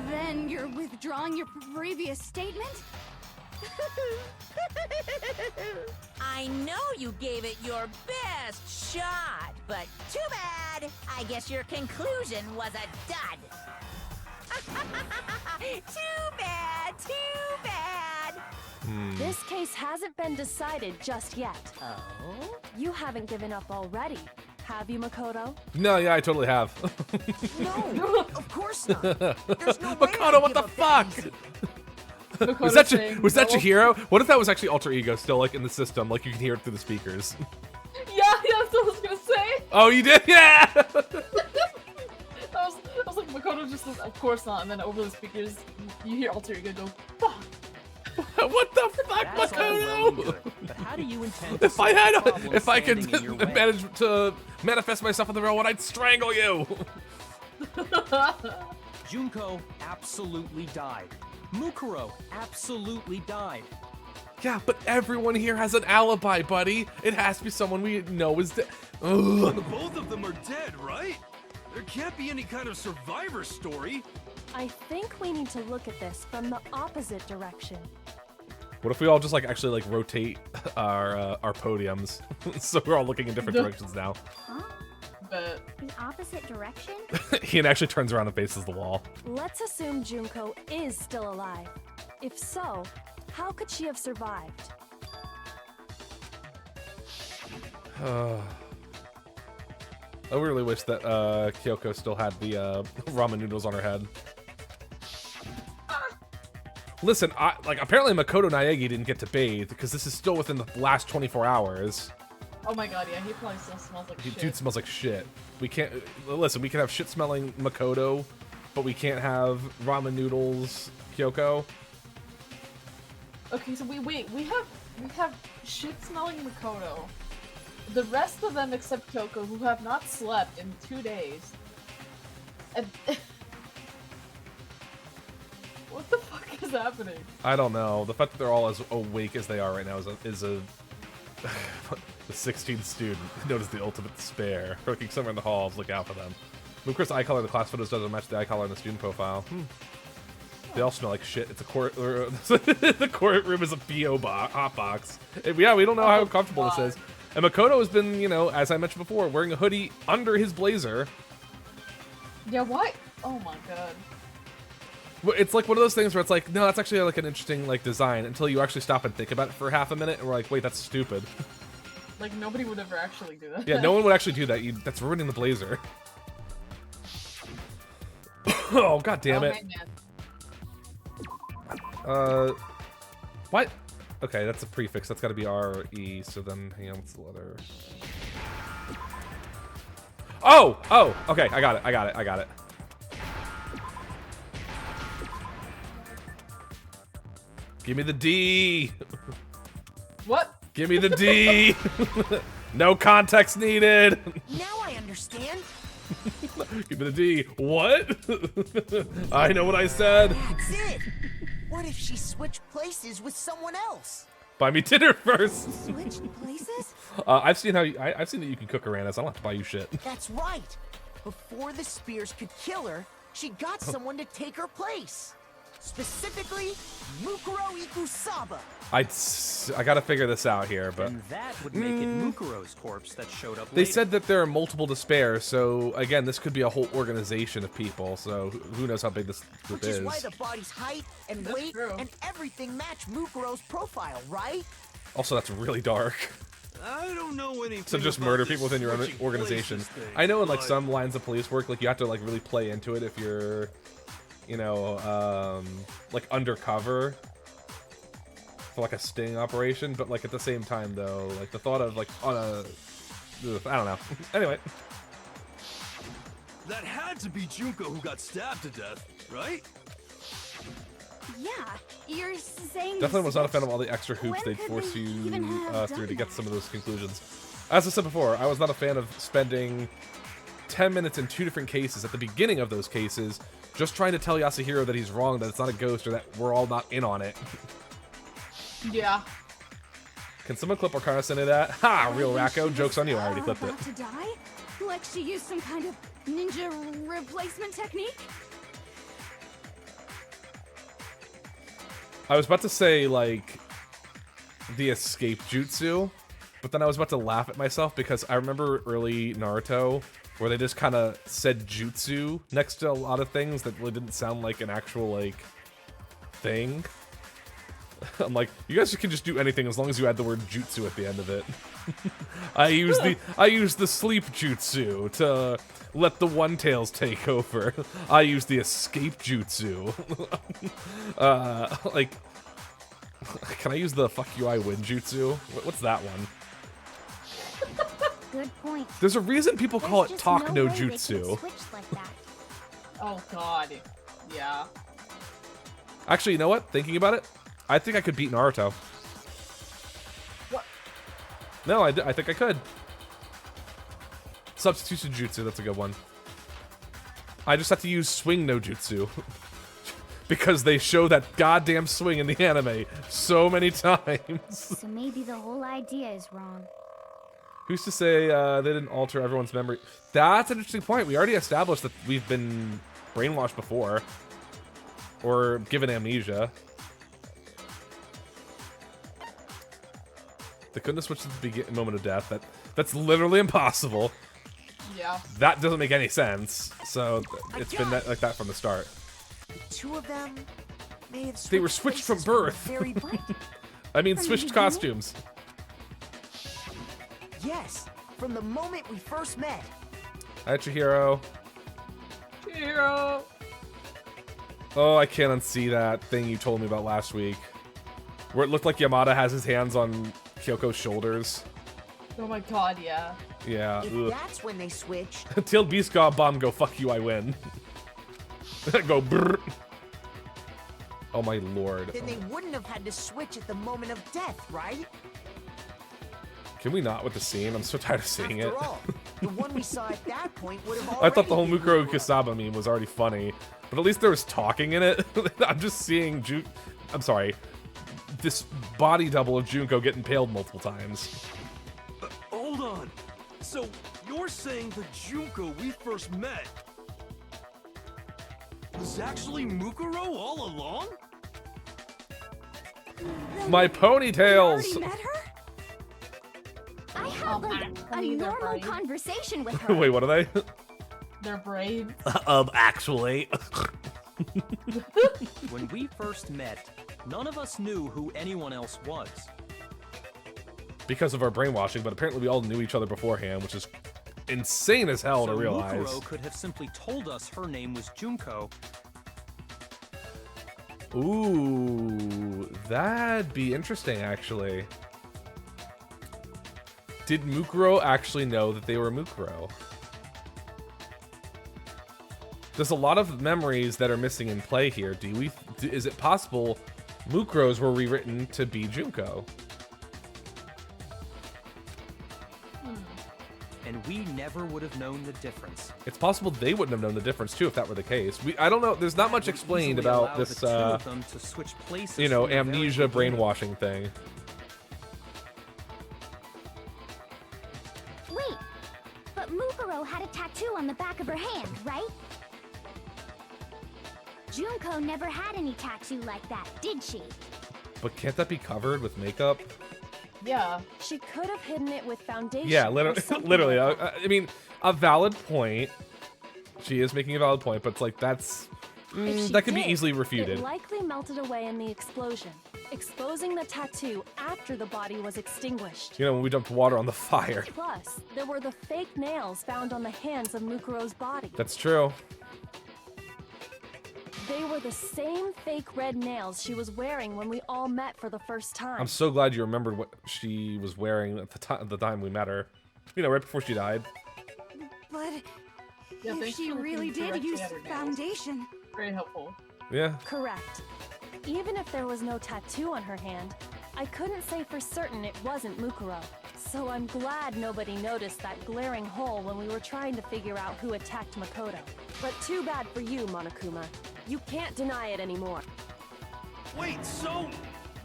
Then you're withdrawing your previous statement? I know you gave it your best shot, but too bad. I guess your conclusion was a dud. Too bad, too bad. This case hasn't been decided just yet. Oh? You haven't given up already, have you, Makoto? No, yeah, I totally have. No, of course not. There's no way Makoto, I'd what give the up that fuck? easy. Was that Chihiro? What if that was actually alter ego still like in the system, like you can hear it through the speakers? Yeah, that's what I was gonna say. Oh, you did? Yeah! I was like, Makoto just says, of course not, and then over the speakers, you hear alter ego go, fuck. What the fuck, That's all well and Makoto? good, but how do you intend to If I solve had, problems if I could standing in your way? manage to manifest myself in the real world, I'd strangle you. Junko absolutely died. Mukuro absolutely died. Yeah, but everyone here has an alibi, buddy. It has to be someone we know is dead. Both of them are dead, right? There can't be any kind of survivor story. I think we need to look at this from the opposite direction. What if we all just like actually like rotate our podiums, so we're all looking in different directions now? Huh? But The opposite direction? Ian actually turns around and faces the wall. Let's assume Junko is still alive. If so, how could she have survived? I really wish that Kyoko still had the ramen noodles on her head. Listen, apparently Makoto Naegi didn't get to bathe because this is still within the last 24 hours. oh my god, yeah, he probably still smells like shit. Dude smells like shit. We can't listen. We can have shit-smelling Makoto, but we can't have ramen noodles Kyoko. Okay, so we have shit-smelling Makoto. The rest of them, except Kyoko, who have not slept in 2 days. And what the fuck is happening? I don't know. The fact that they're all as awake as they are right now is a the 16th student known as the ultimate despair. Lurking somewhere in the halls, look out for them. Of course, the eye color in the class photos doesn't match the eye color in the student profile. They all smell like shit. It's a court. The courtroom is a PO hot box. Yeah, we don't know how comfortable this is. And Makoto has been, you know, as I mentioned before, wearing a hoodie under his blazer. Yeah, why? Oh my god. It's like one of those things where it's like, no, that's actually like an interesting like design until you actually stop and think about it for half a minute, and we're like, wait, that's stupid. Like, nobody would ever actually do that. Yeah, no one would actually do that. That's ruining the blazer. Oh, god damn it. Man. What? Okay, that's a prefix. That's got to be R-E, so then, hang on, what's the letter? Oh! Oh! Okay, I got it. Give me the D! What? Give me the D! No context needed! Now I understand. Give me the D. What? I know what I said. That's it. What if she switched places with someone else? Buy me dinner first. Switched places? I've seen how I've seen that you can cook Uranus. I don't have to buy you shit. That's right. Before the spears could kill her, she got someone to take her place. Specifically, Mukuro Ikusaba. I gotta figure this out here, but And that would make it Mukuro's corpse that showed up they later. said that there are multiple despair. So again, this could be a whole organization of people. So who knows how big this group Which is is? why the body's height and That's weight true. and everything match Mukuro's profile, right? Also, that's really dark. I don't know anything. So just about murder this people within your own switching organization. places thing, I know in like but- some lines of police work, like you have to like really play into it if you're, you know, like undercover. for like a sting operation, but like at the same time though, like the thought of like on a, I don't know. Anyway. That had to be Junko who got stabbed to death, right? Yeah, you're saying. Definitely was not a fan of all the extra hoops When they'd could force they you even have through to done get that? some of those conclusions. As I said before, I was not a fan of spending 10 minutes in 2 different cases at the beginning of those cases just trying to tell Yasuhiro that he's wrong, that it's not a ghost, or that we're all not in on it. Yeah. Can someone clip Arcanis into that? Ha! Real Maybe Racco. she Joke's was, on you, I already clipped it. about to die? Like she used some kind of ninja replacement technique? I was about to say, like, the escape jutsu, but then I was about to laugh at myself because I remember early Naruto where they just kind of said jutsu next to a lot of things that really didn't sound like an actual, like, thing. I'm like, you guys can just do anything as long as you add the word jutsu at the end of it. I use the sleep jutsu to let the one tails take over. I use the escape jutsu. Like, can I use the fuck you I win jutsu? What's that one? Good point. There's a reason people call it There's just talk no way they could jutsu. switch like that. Oh god. Yeah. Actually, you know what? Thinking about it, I think I could beat Naruto. What? No, I think I could. Substitution jutsu, that's a good one. I just have to use swing no jutsu. Because they show that goddamn swing in the anime so many times. So maybe the whole idea is wrong. Who's to say they didn't alter everyone's memory? That's an interesting point. We already established that we've been brainwashed before. Or given amnesia. They couldn't have switched at the moment of death. That's literally impossible. Yeah. That doesn't make any sense. So it's been like that from the start. The 2 of them may have They were switched from places birth. Very bright. I mean, From the switched beginning? costumes. Yes, from the moment we first met. Hi, Chihiro. Hero. Oh, I can't unsee that thing you told me about last week. Where it looked like Yamada has his hands on Kyoko's shoulders. Oh my god, yeah. Yeah. If Ugh. that's when they switched, Till Beast God Bomb go, fuck you, I win. Go brrr. Oh my lord. then they wouldn't have had to switch at the moment of death, right? Can we not with the scene? I'm so tired of seeing it. After all, the one we saw at that point would have I thought the whole already been Mukuro Kusaba meme was already funny, but at least there was talking in it. I'm just seeing I'm sorry, this body double of Junko get impaled multiple times. Hold on. So you're saying the Junko we first met was actually Mukuro all along? My You ponytails! already met her? I had like a actually, they're normal right. conversation with her. Wait, what are they? Their braids. Actually. When we first met, none of us knew who anyone else was. Because of our brainwashing, but apparently we all knew each other beforehand, which is insane as hell to So realize. Mukuro could have simply told us her name was Junko. Ooh, that'd be interesting, actually. Did Mukuro actually know that they were Mukuro? There's a lot of memories that are missing in play here. Is it possible Mukuros were rewritten to be Junko? And we never would have known the difference. It's possible they wouldn't have known the difference too if that were the case. I don't know. There's not much Would explained easily about allow this, the two of them to switch places you know, from the very amnesia beginning. brainwashing thing. Wait, but Mukuro had a tattoo on the back of her hand, right? Junko never had any tattoo like that, did she? But can't that be covered with makeup? Yeah. She could have hidden it with foundation. Yeah, or literally. something Literally. like that. I mean, a valid point. She is making a valid point, but it's like that's If she that can be did, easily refuted. It likely melted away in the explosion, exposing the tattoo after the body was extinguished. You know, when we dumped water on the fire. Plus, there were the fake nails found on the hands of Mukuro's body. That's true. They were the same fake red nails she was wearing when we all met for the first time. I'm so glad you remembered what she was wearing at the time we met her. You know, right before she died. But Yeah, if thanks she for looking really did directly use at her nails. foundation, Very helpful. Yeah. Correct. Even if there was no tattoo on her hand, I couldn't say for certain it wasn't Mukuro. So I'm glad nobody noticed that glaring hole when we were trying to figure out who attacked Makoto. But too bad for you, Monokuma. You can't deny it anymore. Wait, so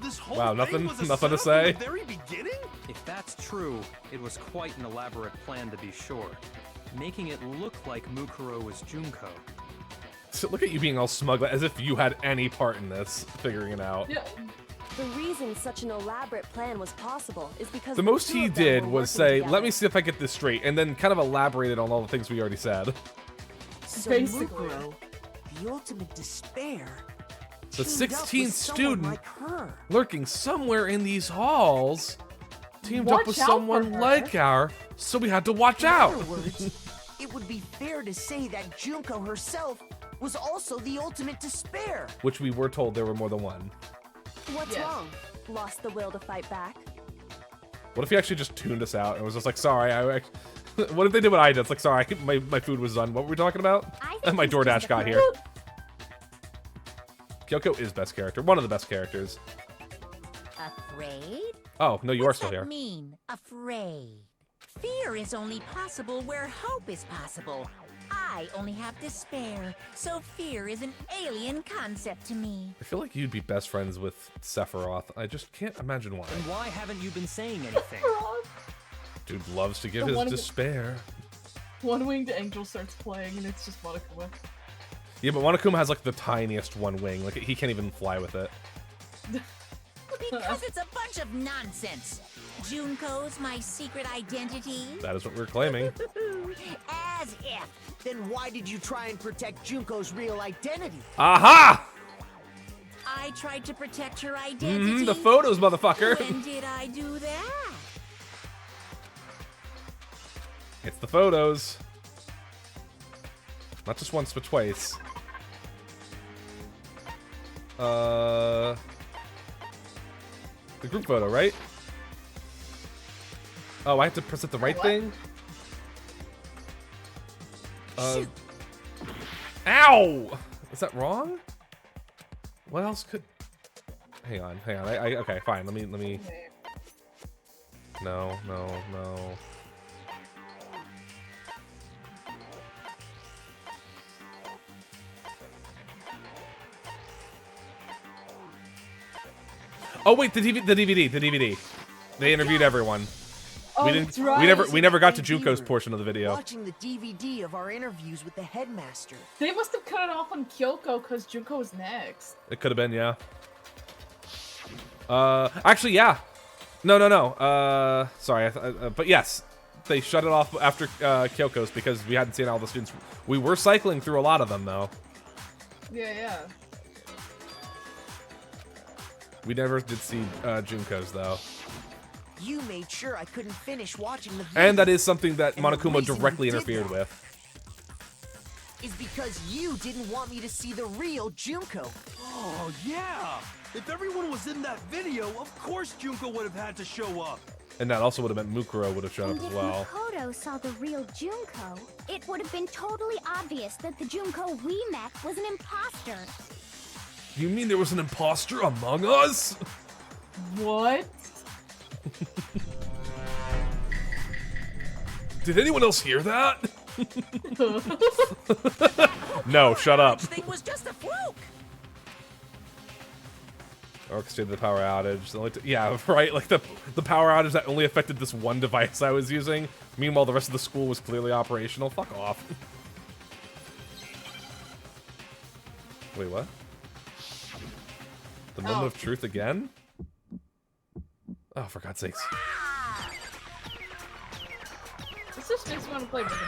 this whole Wow, thing nothing- was a nothing to setup say? from the very beginning? If that's true, it was quite an elaborate plan to be sure, making it look like Mukuro was Junko. So look at you being all smug, as if you had any part in this, figuring it out. Yeah. The reason such an elaborate plan was possible is because The most two he of them did were was working say, together. let me see if I get this straight, and then kind of elaborated on all the things we already said. So Basically. Mukuro, the ultimate despair, The teamed up 16th with someone student like her. lurking somewhere in these halls teamed Watch up with out for someone her. like our, so we had to watch In out. other words, it would be fair to say that Junko herself was also the ultimate despair. Which we were told there were more than one. What's Yes. wrong? Lost the will to fight back? What if he actually just tuned us out and was just like, sorry, what if they did what I did? It's like, sorry, my food was done. What were we talking about? I And my think he's DoorDash just got a here. Kyoko is best character. One of the best characters. Afraid? Oh, no, you are What's still that here. mean, afraid? Fear is only possible where hope is possible. I only have despair, so fear is an alien concept to me. I feel like you'd be best friends with Sephiroth. I just can't imagine why. And why haven't you been saying anything? Dude loves to give The his one- despair. One-winged angel starts playing, and it's just Monokuma. Yeah, but Monokuma has like the tiniest one wing. Like he can't even fly with it. Because it's a bunch of nonsense. Junko's my secret identity? That is what we're claiming. As if. Then why did you try and protect Junko's real identity? Aha! I tried to protect her identity. The photos, motherfucker. When did I do that? It's the photos. Not just once, but twice. The group photo, right? Oh, I have to press it the right What? thing? Shoot. Ow! Is that wrong? What else could... Hang on. Okay, fine. Let me... No. Oh wait, the DVD. They interviewed everyone. Oh, we didn't. that's right. We never got to Thank you Junko's for portion of the video. Watching the DVD of our interviews with the headmaster. They must have cut it off on Kyoko because Junko was next. It could have been, yeah. Actually, yeah. No. Sorry, but yes, they shut it off after Kyoko's because we hadn't seen all the students. We were cycling through a lot of them though. Yeah. We never did see Junko's though. You made sure I couldn't finish watching the video. And that is something that And the Monokuma reason you directly did interfered that with. is because you didn't want me to see the real Junko. Oh, yeah! If everyone was in that video, of course Junko would have had to show up. And that also would have meant Mukuro would have shown And up as if well. Makoto saw the real Junko, it would have been totally obvious that the Junko we met was an imposter. You mean there was an imposter among us? What? Did anyone else hear that? No, shut up. This thing was just a fluke. Orchestrated the power outage. The only yeah, right. Like the power outage that only affected this one device I was using. Meanwhile, the rest of the school was clearly operational. Fuck off. Wait, what? The moment of truth again? Oh, for God's sakes! This just makes me want to play with him.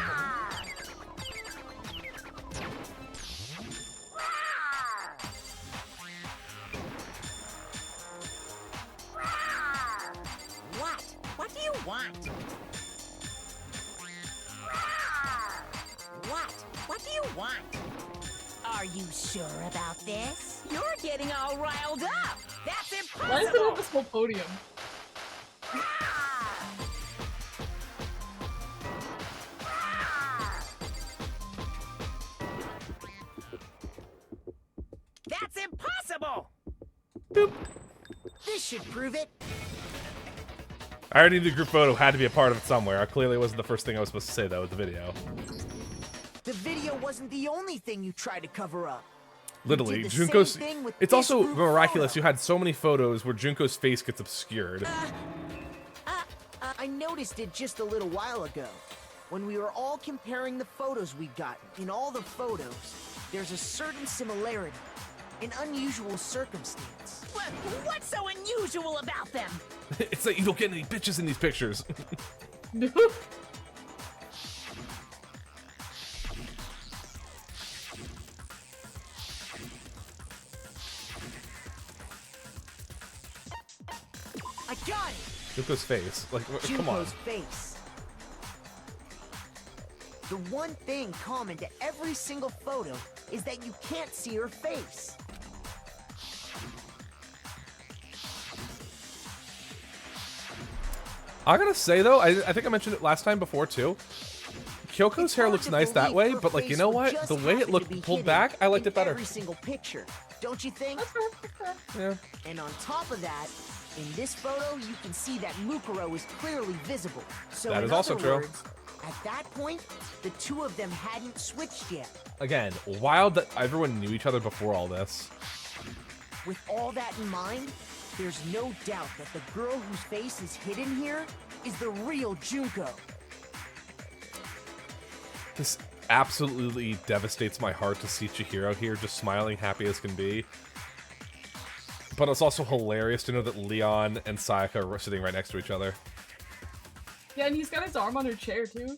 What? What do you want? What? What do you want? Are you sure about this? You're getting all riled up. That's Why is it impossible. on this whole podium? Ah! Ah! That's impossible. This should prove it. I already knew the group photo had to be a part of it somewhere. Clearly it wasn't the first thing I was supposed to say, though, with the video. The video wasn't the only thing you tried to cover up. You Literally, did the same Junko's... thing with It's this also group miraculous photo. you had so many photos where Junko's face gets obscured. I noticed it just a little while ago. When we were all comparing the photos we'd gotten, in all the photos, there's a certain similarity, an unusual circumstance. What's so unusual about them? It's like you don't get any bitches in these pictures. I got it! Junko's face. Like, come on. Junko's face. The one thing common to every single photo is that you can't see her face. I gotta say, though, I think I mentioned it last time before, too. Kyoko's It's hair hard looks to nice that believe way, her but, like, you face know would what? just The way it happen to looked be pulled hidden back, I liked in it better. Every single picture, don't you think? Yeah. And on top of that, in this photo, you can see that Mukuro is clearly visible. So That in is also other true. words, at that point, the two of them hadn't switched yet. Again, wild that everyone knew each other before all this. With all that in mind, there's no doubt that the girl whose face is hidden here is the real Junko. This absolutely devastates my heart to see Chihiro here just smiling, happy as can be. But it's also hilarious to know that Leon and Sayaka are sitting right next to each other. Yeah, and he's got his arm on her chair, too.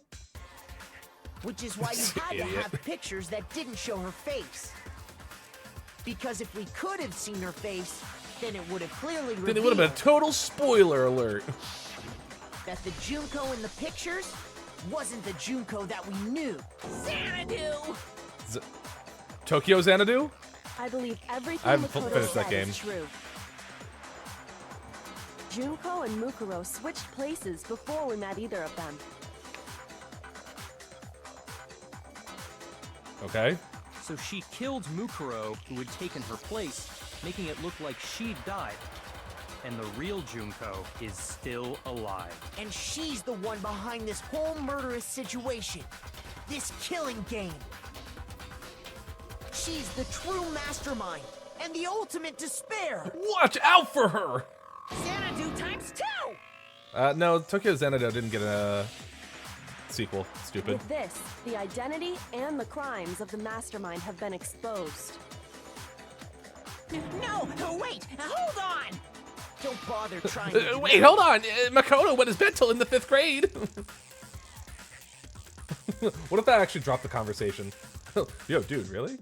Which is why you had to Idiot. have pictures that didn't show her face. Because if we could have seen her face, then it would have clearly Then it would have been a revealed total spoiler alert. that the Junko in the pictures wasn't the Junko that we knew. Xanadu! Tokyo Xanadu? I believe everything I haven't Makoto finished that said game. is true. Junko and Mukuro switched places before we met either of them. Okay. So she killed Mukuro, who had taken her place, making it look like she'd died. And the real Junko is still alive. And she's the one behind this whole murderous situation. This killing game. She's the true mastermind and the ultimate despair. Watch out for her! Xanadu times 2! No, Tokyo Xanadu didn't get a sequel. Stupid. With this, the identity and the crimes of the mastermind have been exposed. No, wait, hold on! Don't bother trying to Wait, hold on! Makoto went his bed till in the 5th grade! What if that actually dropped the conversation? Yo, dude, really?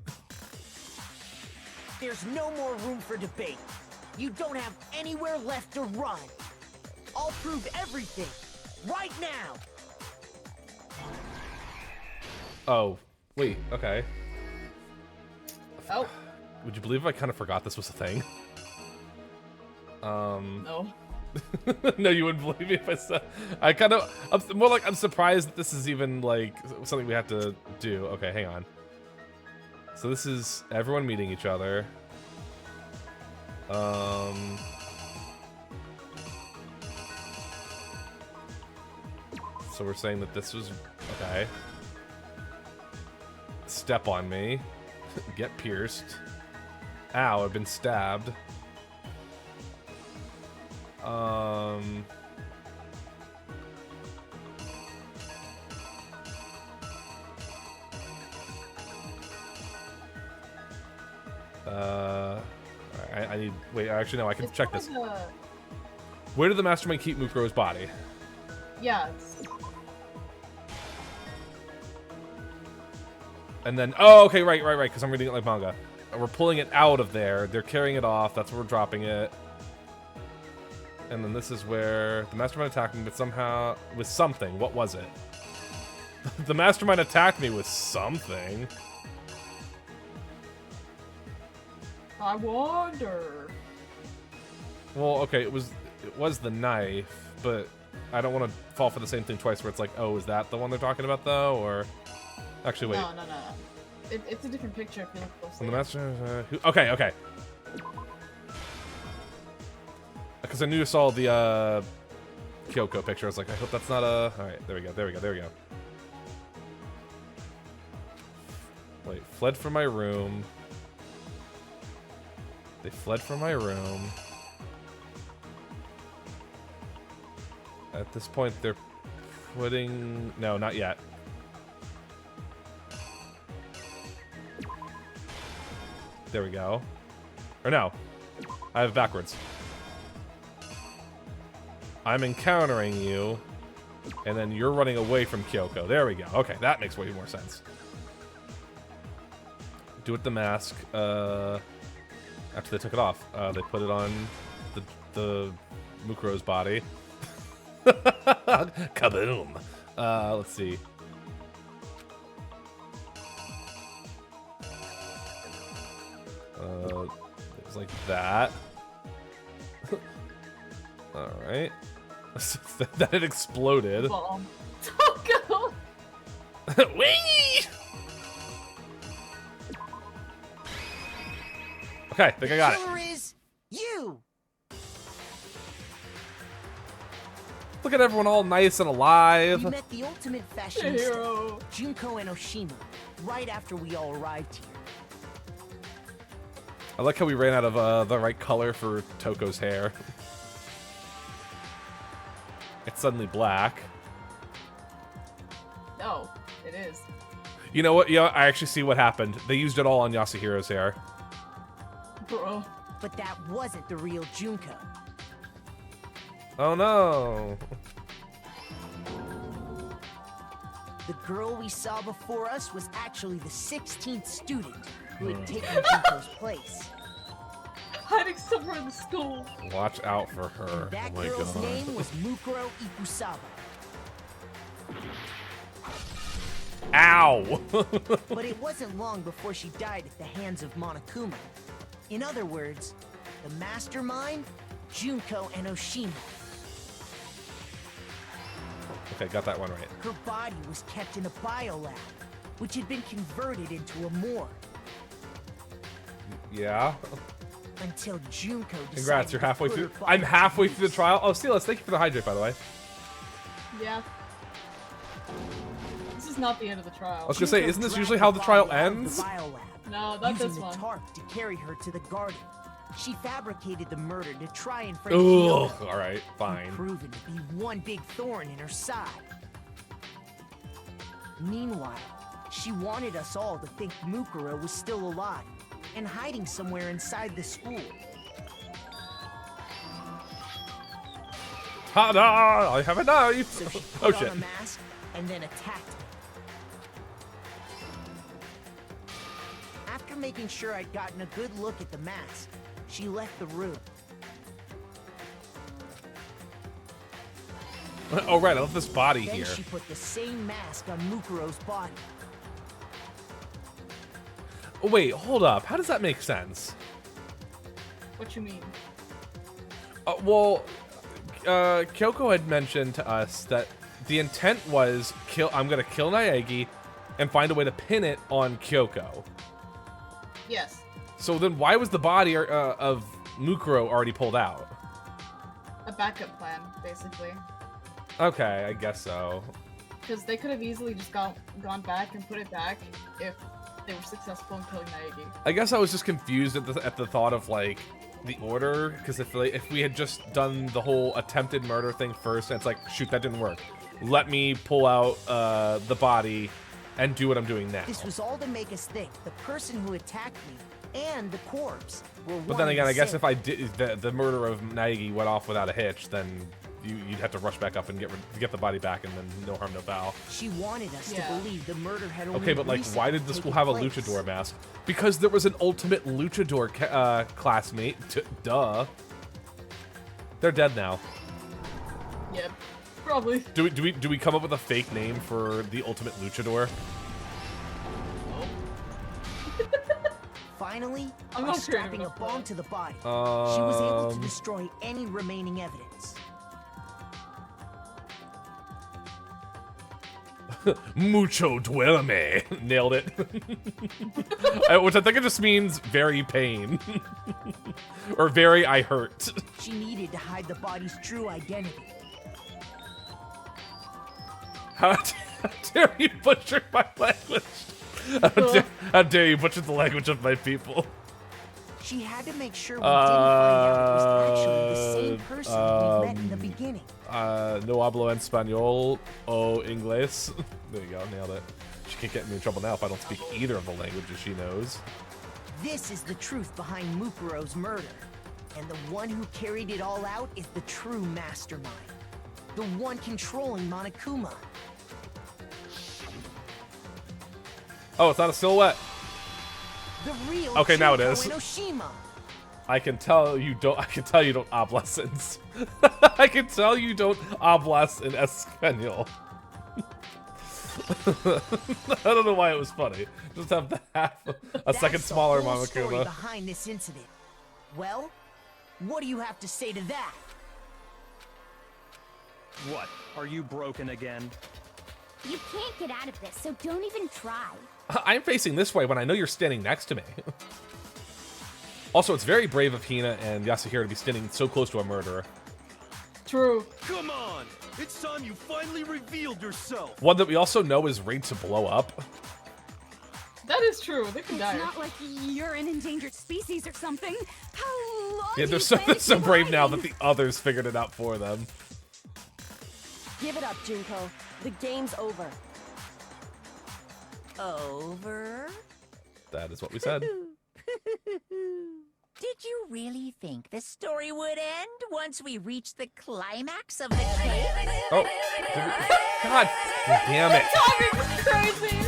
There's no more room for debate. You don't have anywhere left to run. I'll prove everything right now. Oh, wait, okay. Oh, Would you believe I kind of forgot this was a thing? no. No, you wouldn't believe me if I said. I'm surprised that this is even like something we have to do. Okay, hang on. So this is everyone meeting each other. So we're saying that this was okay. Step on me. Get pierced. Ow, I've been stabbed. I need. Wait, actually, no, I can It's check kind this. of, Where did the mastermind keep Mukuro's body? yeah, it's, And then, oh, okay, right, because I'm reading it like manga. We're pulling it out of there. They're carrying it off. That's where we're dropping it. And then this is where the mastermind attacked me, but somehow with something. What was it? The mastermind attacked me with something. I wonder. Well, okay, it was the knife, but I don't want to fall for the same thing twice where it's like, oh, is that the one they're talking about though? Or actually, wait. No. It's a different picture if you look closely. On the master, okay. Because I knew I saw the Kyoko picture. I was like, I hope that's not a. All right, there we go. Wait, fled from my room. They fled from my room. At this point, they're putting... No, not yet. There we go. Or no. I have backwards. I'm encountering you, and then you're running away from Kyoko. There we go. Okay, that makes way more sense. Do it the mask. After they took it off, they put it on the Mukuro's body. Kaboom! Let's see. It was like that. All right. That it exploded. Bomb. Toko! Wee! Okay, I think I got it. Killer is you. Look at everyone all nice and alive. We met the ultimate fashionista, Junko Enoshima, right after we all arrived here. I like how we ran out of the right color for Toko's hair. It's suddenly black. No, it is. You know what? Yeah, I actually see what happened. They used it all on Yasuhiro's hair. Bro. But that wasn't the real Junko. Oh no. The girl we saw before us was actually the 16th student who had taken Junko's place. Hiding somewhere in the school. Watch out for her. And that Oh my girl's God. name was Mukuro Ikusaba. Ow! But it wasn't long before she died at the hands of Monokuma. In other words, the mastermind, Junko Enoshima. Okay, got that one right. Her body was kept in a biolab, which had been converted into a morgue. Yeah. Until Junko decided Congrats, you're to halfway put through. her body I'm halfway to through the use. trial. Oh, Steelers, thank you for the hydrate, by the way. Yeah. This is not the end of the trial. I was gonna say, Junko isn't this dragged usually her how the trial body out of ends? the biolab, No, not using this the one. tarp to carry her to the garden. She fabricated the murder to try and frame Ugh. Kyoko, All right, fine. proven to be one big thorn in her side. Meanwhile, she wanted us all to think Mukuro was still alive and hiding somewhere inside the school. Ta-da! I have a knife. So she Oh put shit. on a mask and then attacked me. After making sure I'd gotten a good look at the mask, she left the room. Oh right, I left this body Then here. she put the same mask on Mukuro's body. Oh, wait, hold up. How does that make sense? What you mean? Well, Kyoko had mentioned to us that the intent was I'm gonna kill Naegi and find a way to pin it on Kyoko. Yes. So then why was the body of Mukuro already pulled out? A backup plan, basically. Okay, I guess so. Because they could have easily just gone back and put it back if they were successful in killing Naegi. I guess I was just confused at the thought of like the order, because if we had just done the whole attempted murder thing first, and it's like, shoot, that didn't work. Let me pull out the body and do what I'm doing now. This was all to make us think the person who attacked me and the corpse were one But then and again, the I guess same. if I did the murder of Naegi went off without a hitch, then you'd have to rush back up and get the body back, and then no harm, no foul. She wanted us Yeah. to believe the murder had only Okay, but like, why did the school have a luchador mask? Because there was an ultimate luchador classmate. Duh. They're dead now. Yep. Probably. Do we come up with a fake name for the ultimate luchador? Finally, I'm by not strapping a creative bomb about to the body, she was able to Um, destroy any remaining evidence. Mucho duerme. Nailed it. Which I think it just means very pain. Or very I hurt. She needed to hide the body's true identity. How dare you butcher my language? How dare you butcher the language of my people? She had to make sure we didn't find out it was actually the same person we met in the beginning. No hablo en español o inglés. There you go, nailed it. She can't get me in trouble now if I don't speak either of the languages she knows. This is the truth behind Mukuro's murder. And the one who carried it all out is the true mastermind. The one controlling Monokuma. Oh, it's not a silhouette. The real Okay, now it Junko is. Enoshima. I can tell you don't hablas in I can tell you don't hablas in español. I don't know why it was funny. Just have to have a second That's the smaller whole story Monokuma. behind this incident. Well, what do you have to say to that? What? Are you broken again? You can't get out of this, so don't even try. I'm facing this way when I know you're standing next to me. Also, it's very brave of Hina and Yasuhiro to be standing so close to a murderer. True. Come on! It's time you finally revealed yourself! One that we also know is ready to blow up. That is true. They can It's die. not like you're an endangered species or something. How long Yeah, do they're you so, plan they're to so keep brave now that hiding? the others figured it out for them. Give it up, Junko. The game's over. Over? That is what we said. Did you really think the story would end once we reached the climax of the cave? Oh, God damn it! Timing was crazy.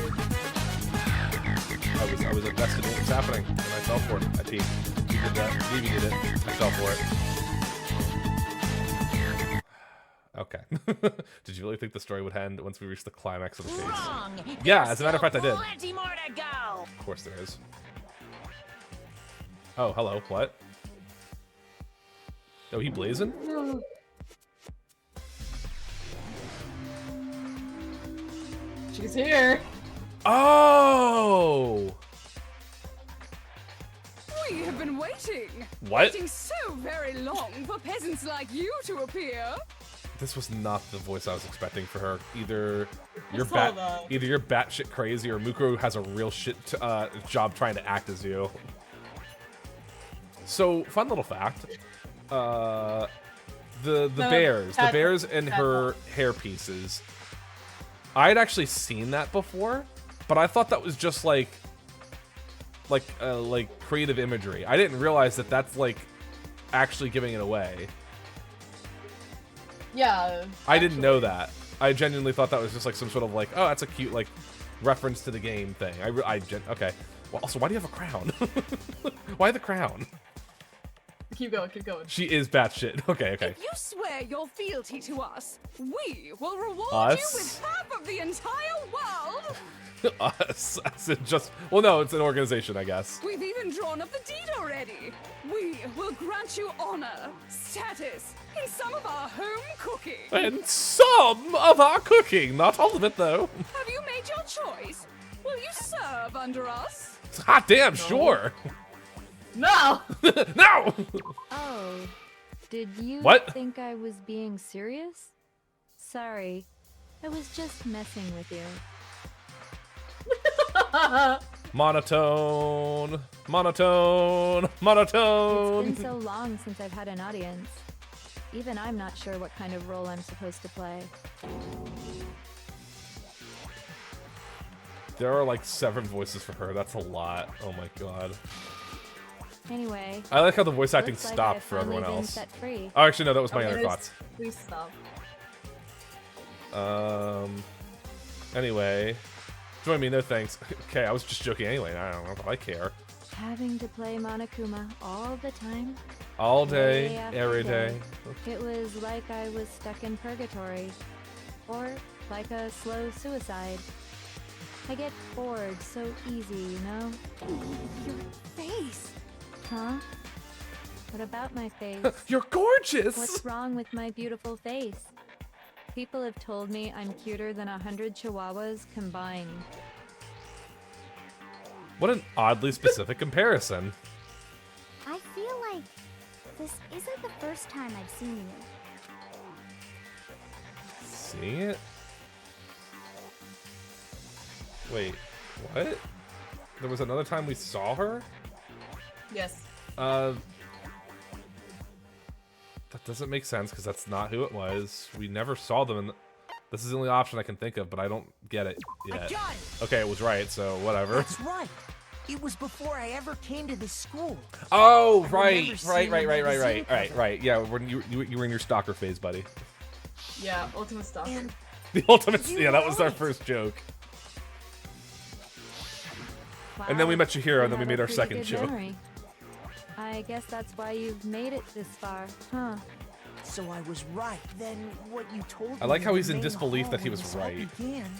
I was invested in what was happening, and I fell for it. I peeked. You did that. Stevie did it. I fell for it. Okay. Did you really think the story would end once we reached the climax of the chase? Wrong! Yeah, There's as a matter of fact, I still did. Plenty more to go! Of course there is. Oh, hello. What? Oh, he blazing? She's here. Oh! We have been waiting. What? Waiting so very long for peasants like you to appear. This was not the voice I was expecting for her. Either you're saw that. either you're batshit crazy, or Mukuro has a real shit job trying to act as you. So, fun little fact: the bears and her hair pieces. I had actually seen that before, but I thought that was just like creative imagery. I didn't realize that that's like actually giving it away. Yeah. I didn't know that. I genuinely thought that was just like some sort of like, oh, that's a cute like reference to the game thing. Okay. Well, also, why do you have a crown? Why the crown? Keep going, keep going. She is batshit. Okay. If you swear your fealty to us, we will reward Us? you with half of the entire world. Us. As in just, well, no, it's an organization, I guess. We've even drawn up the deed already. We will grant you honor, status, in some of our home cooking. And some of our cooking, not all of it though. Have you made your choice? Will you serve under us? Hot damn, sure. No! No! Oh, did you What? think I was being serious? Sorry, I was just messing with you. Monotone. It's been so Monotone. long since I've had an audience. Even I'm not sure what kind of role I'm supposed to play. There are like 7 voices for her. That's a lot. Oh my god. Anyway, I like how the voice acting looks like stopped I've for finally everyone been else. set free. Oh, actually, no, that was my Okay, other thoughts. Please stop. Anyway. Join me, no thanks. Okay, I was just joking anyway. I don't know if I care. Having to play Monokuma all the time, All day, day after every day. day. It was like I was stuck in purgatory. Or like a slow suicide. I get bored so easy, you know? Your face. Huh? What about my face? You're gorgeous! What's wrong with my beautiful face? People have told me I'm cuter than 100 chihuahuas combined. What an oddly specific comparison. I feel like this isn't the first time I've seen you. See it? Wait, what? There was another time we saw her? Yes. That doesn't make sense because that's not who it was. We never saw them, and this is the only option I can think of, but I don't get it yet. I got it! Okay, it was right, so whatever. That's right. It was before I ever came to this school. Oh, I right. remember seeing the magazine cover. Right. Yeah, when you were in your stalker phase, buddy. Yeah, Ultimate Stalker. And The ultimate, You yeah, that was know our it. first joke. Wow, And then we met Chihiro, and then we you made our have a second pretty good joke. memory. I guess that's why you've made it this far, huh? so I was right. Then what you told me. I like how he's in main disbelief hall that he when was this all right. began.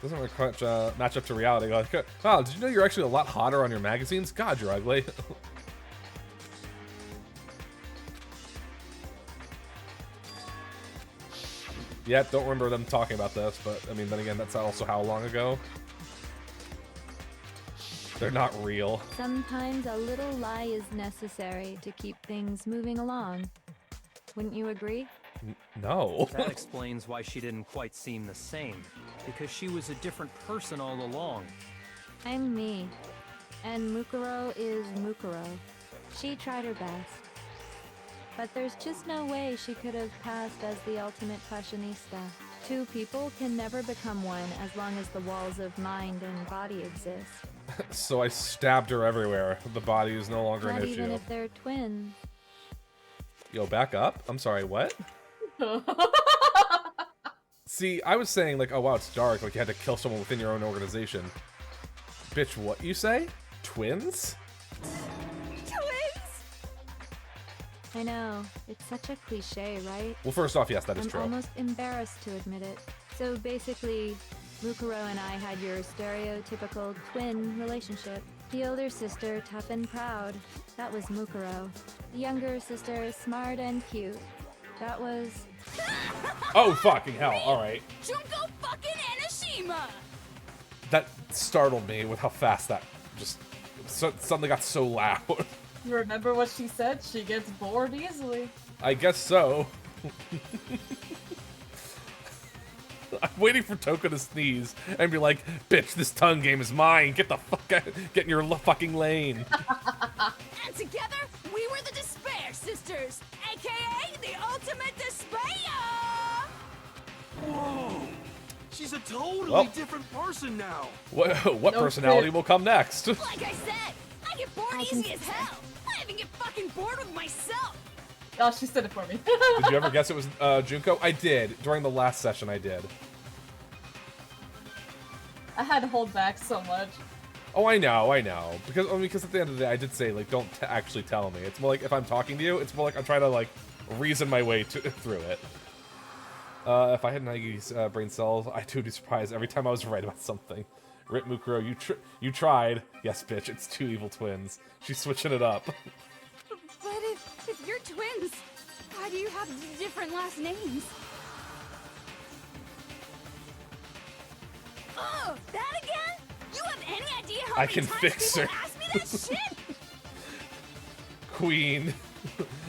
Doesn't really quite match up to reality. Like, wow, did you know you're actually a lot hotter on your magazines? God, you're ugly. Yeah, don't remember them talking about this, but I mean, then again, that's also how long ago? They're not real. Sometimes a little lie is necessary to keep things moving along. Wouldn't you agree? No. That explains why she didn't quite seem the same, because she was a different person all along. I'm me. And Mukuro is Mukuro. She tried her best. But there's just no way she could have passed as the ultimate fashionista. Two people can never become one as long as the walls of mind and body exist. So I stabbed her everywhere. The body is no longer Not an even issue. if they're twins. Yo, back up. I'm sorry, what? See, I was saying, like, oh wow, it's dark, like you had to kill someone within your own organization. Bitch, what you say? Twins? I know, it's such a cliche, right? Well, first off, yes, that is I'm true. almost embarrassed to admit it. So basically, Mukuro and I had your stereotypical twin relationship. The older sister, tough and proud. That was Mukuro. The younger sister, smart and cute. That was... Oh, fucking hell, alright. Junko fucking Enoshima! That startled me with how fast that just suddenly got so loud. You remember what she said? She gets bored easily. I guess so. I'm waiting for Toko to sneeze and be like, bitch, this tongue game is mine. Get the fuck out. Get in your fucking lane. And together, we were the Despair Sisters, aka the Ultimate Despair! Whoa! She's a totally Well. different person now. What No personality shit. will come next? Like I said, I get bored I can easy as hell. I even get fucking bored with myself. Oh, she said it for me. Did you ever guess it was Junko? I did. During the last session, I did. I had to hold back so much. Oh, I know. Because at the end of the day, I did say, like, don't actually tell me. It's more like, if I'm talking to you, it's more like I'm trying to, like, reason my way through it. If I had Nagi's brain cells, I too would be surprised every time I was right about something. Rip Mukuro, you tried. Yes, bitch, it's two evil twins. She's switching it up. But if you're twins, why do you have different last names? Oh, that again? You have any idea how I many can times fix people her. ask me that shit? Queen.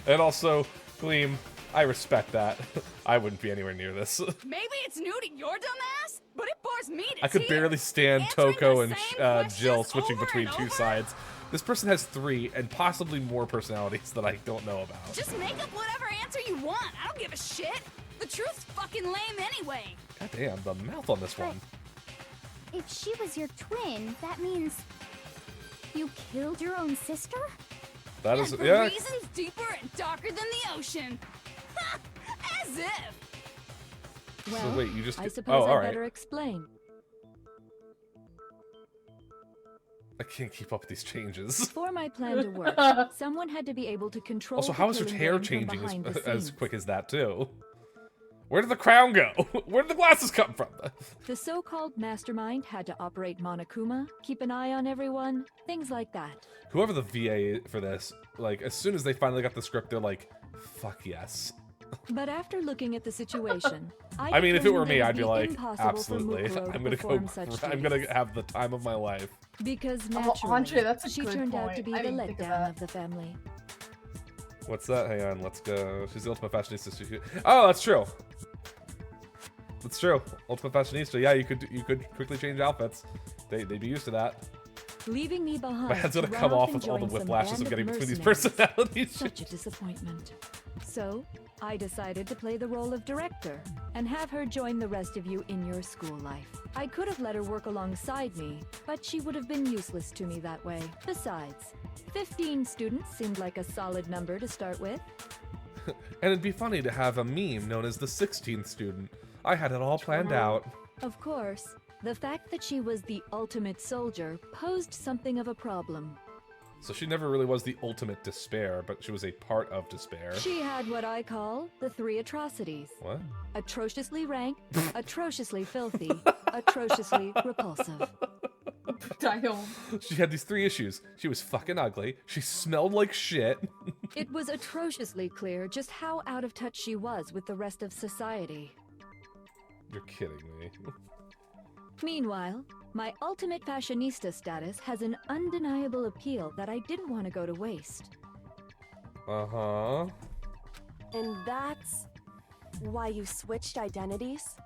And also, Gleam, I respect that. I wouldn't be anywhere near this. Maybe it's new to your dumb ass, but it bores me to I could tears. barely stand Answering Toko the and same questions Jill switching over between and two over? sides. This person has 3 and possibly more personalities that I don't know about. Just make up whatever answer you want. I don't give a shit. The truth's fucking lame anyway. God damn, the mouth on this one. If she was your twin, that means you killed your own sister? That is, And for yeah. reasons deeper and darker than the ocean. As if. Well, So wait, you just... I Oh, suppose I alright. better explain. I can't keep up with these changes. For my plan to work, someone had to be able to control Also, the how is her killing hair brain from changing behind the as scenes. quick as that, too? Where did the crown go? Where did the glasses come from? The so-called mastermind had to operate Monokuma, keep an eye on everyone, things like that. Whoever the VA for this, like, as soon as they finally got the script, they're like, fuck yes. But after looking at the situation, I mean, if it were me, I'd be like, impossible absolutely. for Mukuro to I'm gonna perform such I'm gonna feats. have the time of my life. Because Oh, naturally, Andre, that's a she good turned out point. to be I the didn't think of letdown that. of the family. What's that? Hang on, let's go. She's the ultimate fashionista. Oh, that's true. That's true. Ultimate fashionista. Yeah, you could quickly change outfits. They'd be used to that. Leaving me behind. My head's gonna to run come off and with all the join some whiplashes band of getting between these mercenaries. personalities. Such a disappointment. So, I decided to play the role of director and have her join the rest of you in your school life. I could have let her work alongside me, but she would have been useless to me that way. Besides, 15 students seemed like a solid number to start with. And it'd be funny to have a meme known as the 16th student. I had it all planned out. Of course, the fact that she was the ultimate soldier posed something of a problem. So she never really was the ultimate despair, but she was a part of despair. She had what I call the 3 atrocities. What? Atrociously rank, atrociously filthy, atrociously repulsive. Damn. She had these 3 issues. She was fucking ugly. She smelled like shit. It was atrociously clear just how out of touch she was with the rest of society. You're kidding me. Meanwhile, my ultimate fashionista status has an undeniable appeal that I didn't want to go to waste. Uh-huh. And that's why you switched identities?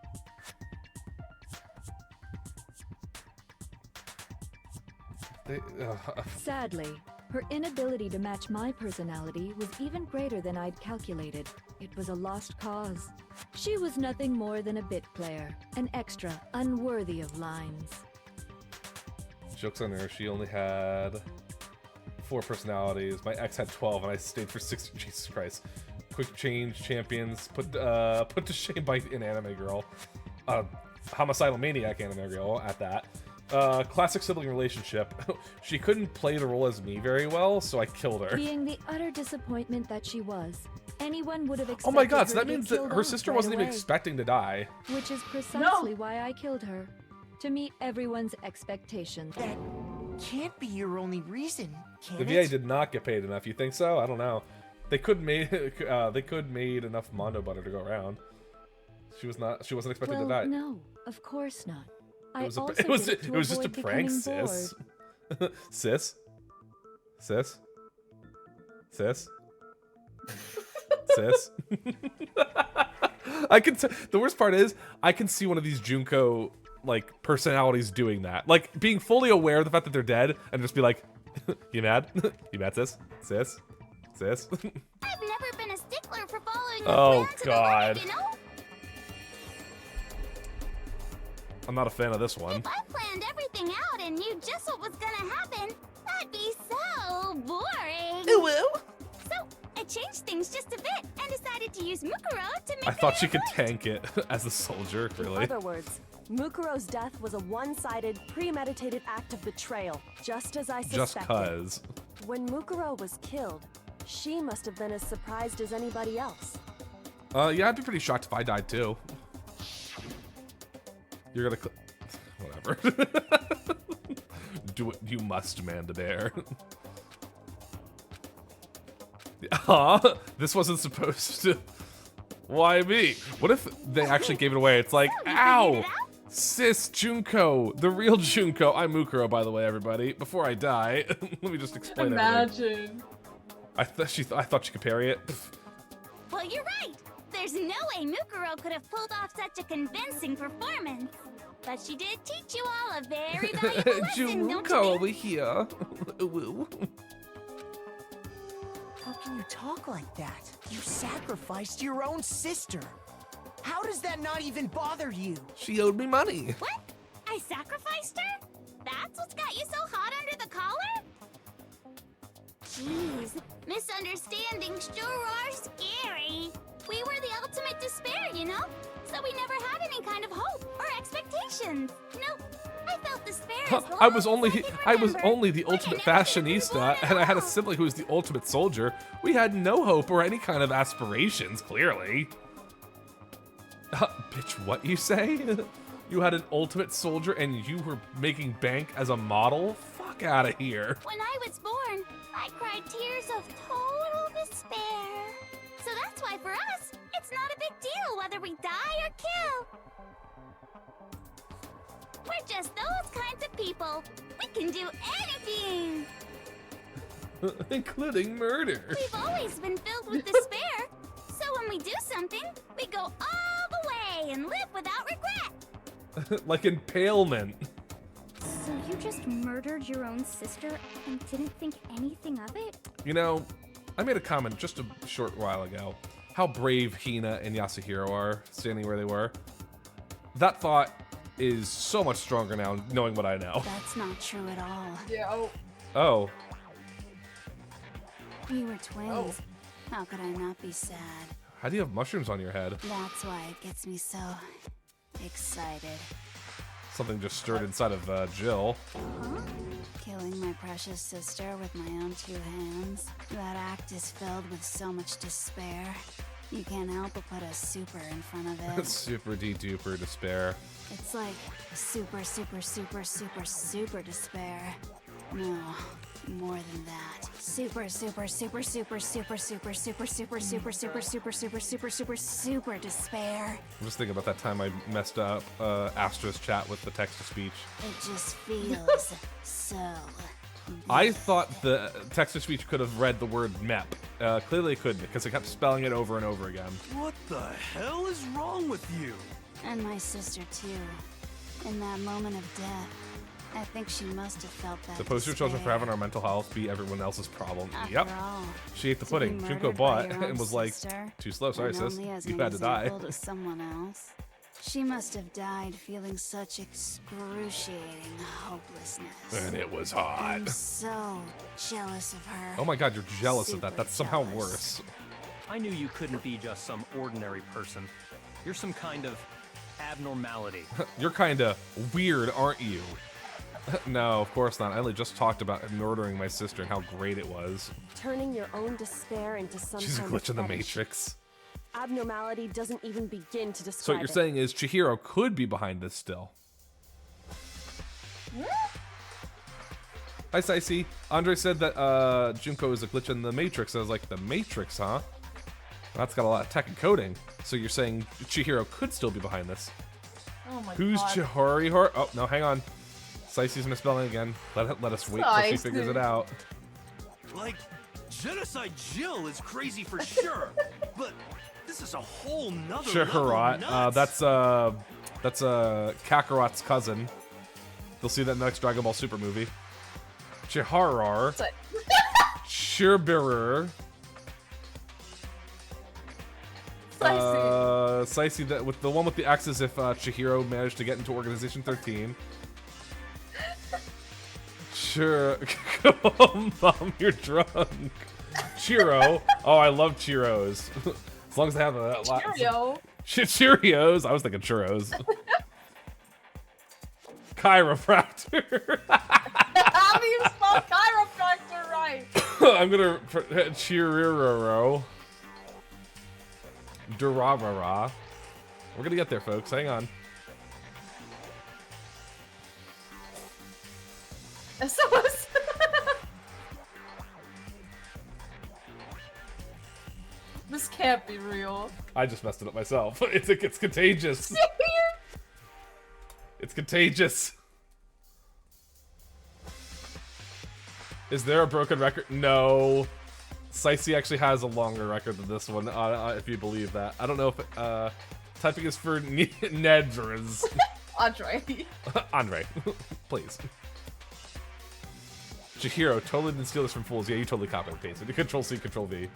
Sadly, her inability to match my personality was even greater than I'd calculated. It was a lost cause. She was nothing more than a bit player, an extra unworthy of lines. Joke's on her. She only had 4 personalities. My ex had 12, and I stayed for 60. Jesus Christ. Quick change champions. Put to shame by an anime girl. Homicidal maniac anime girl at that. Classic sibling relationship. She couldn't play the role as me very well, so I killed her. Being the utter disappointment that she was, anyone would have expected Oh my god, so her that to get means that killed her off sister right wasn't even away. expecting to die. Which is precisely why I killed her. To meet everyone's expectations. That can't be your only reason, can The it? VA did not get paid enough. You think so? I don't know. They could made enough Mondo butter to go around. She wasn't expecting to die. No, of course not. It was just a prank, sis. Sis? Sis? Sis? Sis? I can the worst part is I can see one of these Junko like personalities doing that. Like being fully aware of the fact that they're dead and just be like, you mad? You mad, sis? Sis? Sis? I've never been a stickler for following the Oh, plan to God. the limit, you know? I'm not a fan of this one. If I planned everything out and knew just what was gonna happen, that'd be so boring. Ooh. So I changed things just a bit and decided to use Mukuro to make I thought she it could tank it as a soldier, In really. other words, Mukuro's death was a one-sided, premeditated act of betrayal, just as I Just suspected. cuz. When Mukuro was killed, she must have been as surprised as anybody else. Yeah, I'd be pretty shocked if I died too. You're gonna whatever. Do what you must, man, to bear. This wasn't supposed to. Why me? What if they actually gave it away? It's like, ow! Sis Junko, the real Junko. I'm Mukuro, by the way, everybody. Before I die, let me just explain everything. Imagine. I thought she could parry it. Well, you're right. There's no way Mukuro could have pulled off such a convincing performance. But she did teach you all a very valuable lesson, don't Junko you over here. Woo. How can you talk like that? You sacrificed your own sister. How does that not even bother you? She owed me money. What? I sacrificed her? That's what's got you so hot under the collar? Jeez, misunderstandings sure are scary. We were the ultimate despair, you know? So we never had any kind of hope or expectations. Nope. I felt despair as long I was as only I can remember. the ultimate fashionista, and I had a sibling who was the ultimate soldier. We had no hope or any kind of aspirations, clearly. Bitch, what you say? You had an ultimate soldier and you were making bank as a model? Fuck out of here. When I was born, I cried tears of total despair. So that's why for us, it's not a big deal whether we die or kill. We're just those kinds of people. We can do anything. Including murder. We've always been filled with despair. So when we do something, we go all the way and live without regret. Like impalement. So you just murdered your own sister and didn't think anything of it? You know, I made a comment just a short while ago. How brave Hina and Yasuhiro are, standing where they were. That thought is so much stronger now, knowing what I know. That's not true at all. Yeah. Oh. We were twins. How could I not be sad? How do you have mushrooms on your head? That's why it gets me so excited. Something just stirred inside of Jill. Huh? Killing my precious sister with my own 2 hands. That act is filled with so much despair. You can't help but put a super in front of it. Super de-duper despair. It's like super, super, super, super, super despair. No, more than that. Super, super, super, super, super, super, super, super, super, super, super, super, super, super, super despair. I'm just thinking about that time I messed up Astra's chat with the text-to-speech. It just feels so. I thought the text-to-speech could have read the word MEP. Clearly it couldn't, because it kept spelling it over and over again. What the hell is wrong with you? And my sister too. In that moment of death, I think she must have felt that. The poster children for having our mental health be everyone else's problem. After Yep. all, She ate the pudding. Junko bought and was like, too slow, sorry sis. You had to die. To someone else. She must have died feeling such excruciating hopelessness. And it was hot. I'm so jealous of her. Oh my god, you're jealous of that. Super That's somehow jealous. worse. I knew you couldn't be just some ordinary person. You're some kind of abnormality. You're kinda weird, aren't you? No, of course not. I only just talked about murdering my sister and how great it was. Turning your own despair into some She's a kind glitch in of the fetish. Matrix. Abnormality doesn't even begin to So describe what you're it. saying is Chihiro could be behind this still. Hi, Saisi. Andre said that Junko is a glitch in the Matrix. I was like, the Matrix, huh? That's got a lot of tech and coding. So you're saying Chihiro could still be behind this. Oh my Who's god. Chihori? Oh, no, hang on. Saisi's misspelling again. Let us wait till she figures it out. Like, Genocide Jill is crazy for sure, but this is a whole nother level of nuts. That's Kakarot's cousin. You'll see that in the next Dragon Ball Super movie. Chiharar. Shirbirer. Saisi, that with the one with the X is if Chihiro managed to get into Organization 13. Sure. Mom, you're drunk. Chiro. Oh, I love Chiros. As long as they have a lot. Cheerio. Cheerios. I was thinking churros. Chiropractor. How do you spell chiropractor right? I'm gonna Chiriro. Durarara. We're gonna get there, folks. Hang on. SOS. This can't be real. I just messed it up myself. It's contagious. It's contagious. Is there a broken record? No. Saisi actually has a longer record than this one, if you believe that. I don't know if typing is for Nedras. Andre. Andre, please. Chihiro totally didn't steal this from Fools. Yeah, you totally copy and pasted. Control C, Control V.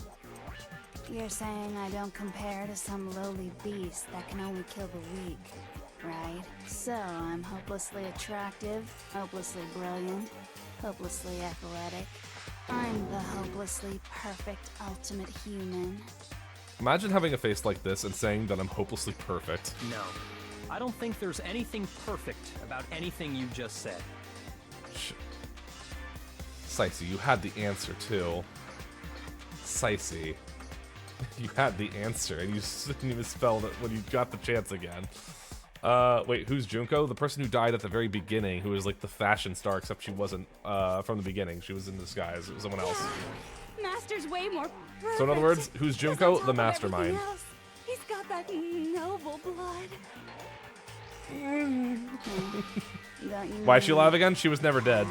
You're saying I don't compare to some lowly beast that can only kill the weak, right? So I'm hopelessly attractive, hopelessly brilliant, hopelessly athletic. I'm the hopelessly perfect ultimate human. Imagine having a face like this and saying that I'm hopelessly perfect. No. I don't think there's anything perfect about anything you just said. Saisi, you had the answer too. Saisi. You had the answer, and you misspelled it when you got the chance again. Wait, who's Junko? The person who died at the very beginning, who was like the fashion star, except she wasn't from the beginning. She was in disguise. It was someone else. Master's way more perfect. So in other words, who's Junko? The mastermind. He's got that noble blood. Why is she alive again? She was never dead.